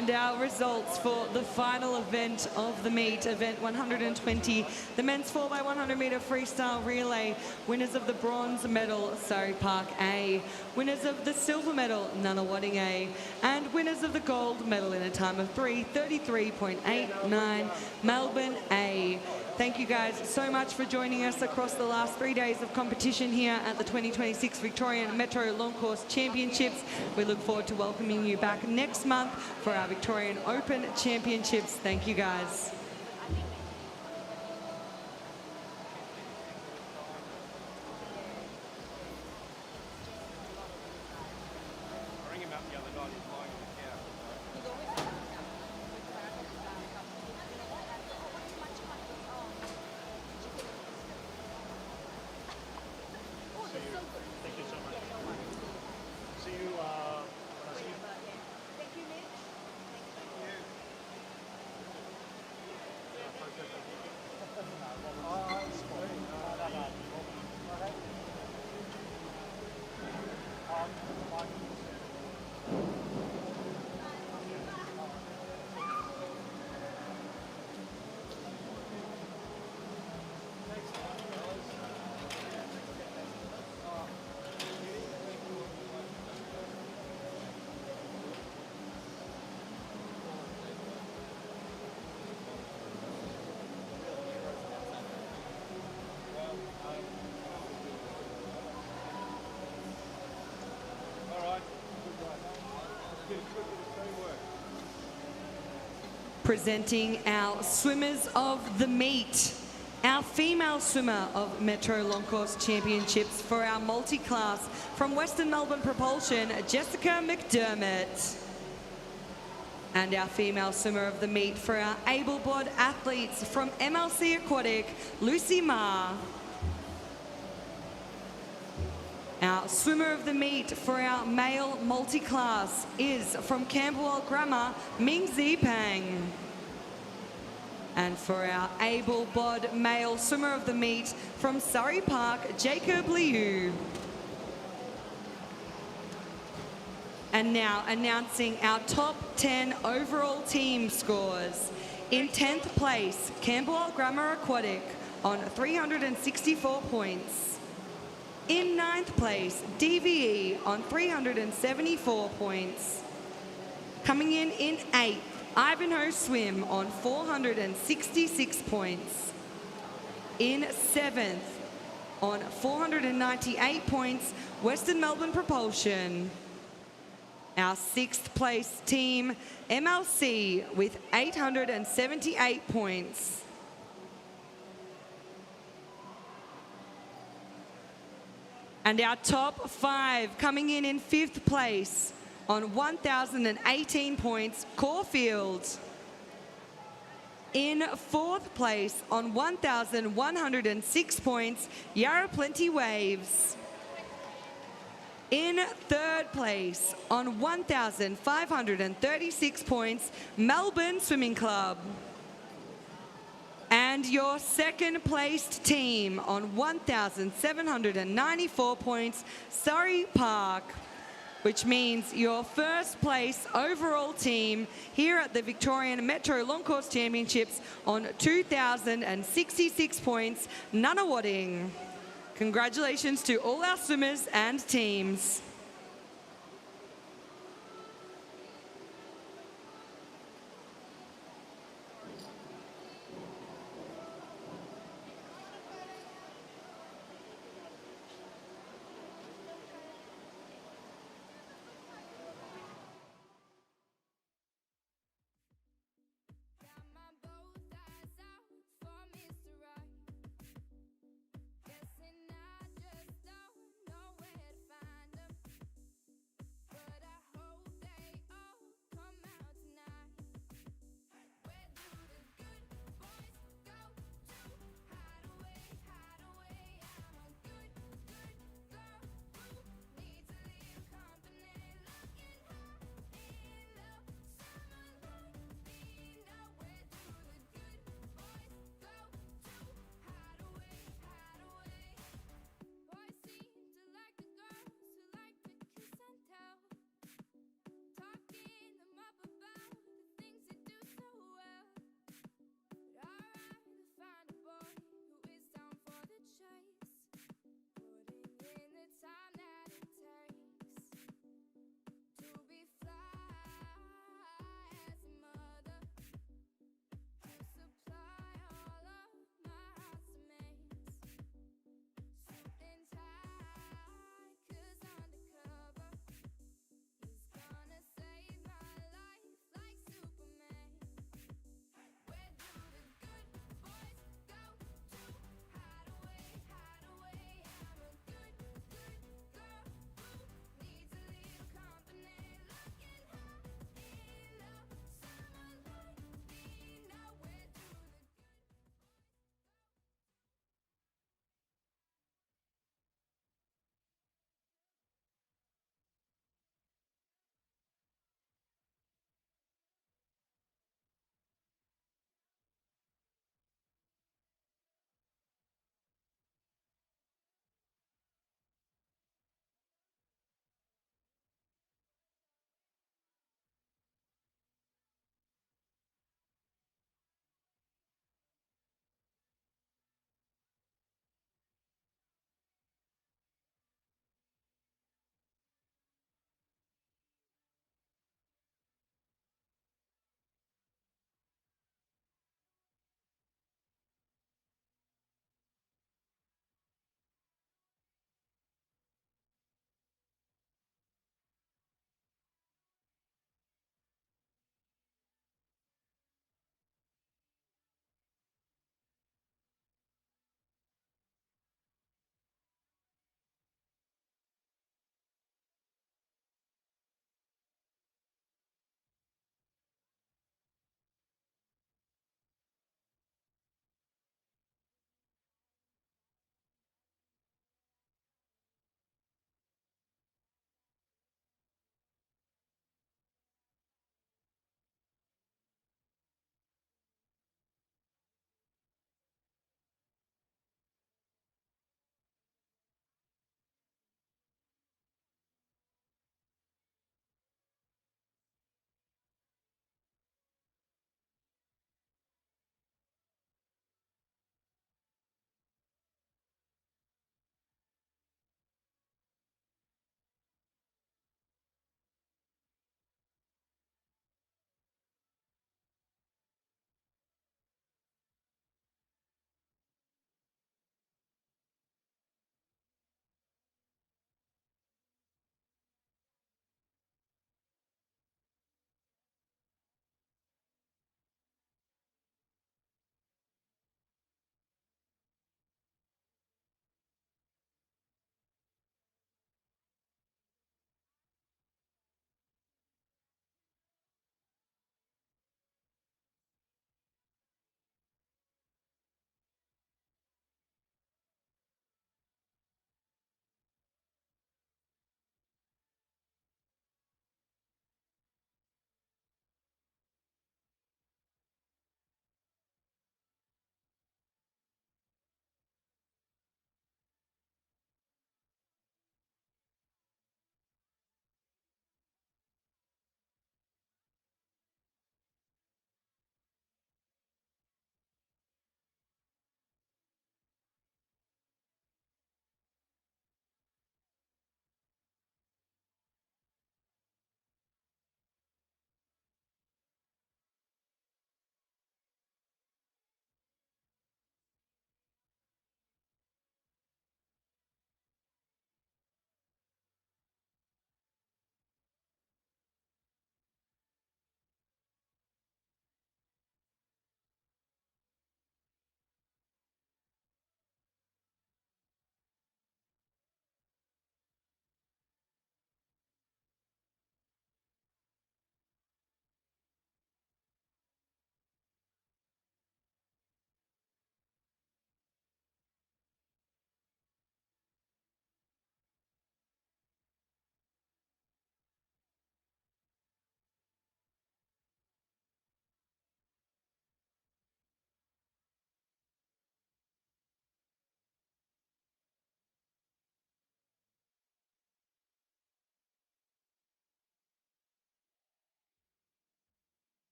S1: And our results for the final event of the meet, event 120, the men's 4x100 metre freestyle relay. Winners of the bronze medal, Surrey Park A. Winners of the silver medal, Nunawading A. And winners of the gold medal in a time of 3:33.89, Melbourne A. Thank you guys so much for joining us across the last 3 days of competition here at the 2026 Victorian Metro Long Course Championships. We look forward to welcoming you back next month for our Victorian Open Championships. Thank you guys.
S4: I rang him up the other night, he's lying on the couch.
S5: Thank you so much. See you, when I see you.
S2: Thank you, Mitch.
S4: All right. Good teamwork.
S1: Presenting our swimmers of the meet. Our female swimmer of Metro Long Course Championships for our multi-class from Western Melbourne Propulsion, Jessica McDermott. And our female swimmer of the meet for our able-bodied athletes from MLC Aquatic, Lucy Ma. Our swimmer of the meet for our male multi-class is from Camberwell Grammar, Ming Zipang. And for our able-bodied male swimmer of the meet from Surrey Park, Jacob Liu. And now announcing our top 10 overall team scores. In 10th place, Camberwell Grammar Aquatic on 364 points. In 9th place, DVE on 374 points. Coming in 8th, Ivanhoe Swim on 466 points. In 7th, on 498 points, Western Melbourne Propulsion. Our 6th place team, MLC, with 878 points. And our top 5 coming in 5th place on 1,018 points, Caulfield. In 4th place on 1,106 points, Yarra Plenty Waves. In 3rd place on 1,536 points, Melbourne Swimming Club. And your 2nd placed team on 1,794 points, Surrey Park, which means your 1st place overall team here at the Victorian Metro Long Course Championships on 2,066 points, Nunawading. Congratulations to all our swimmers and teams.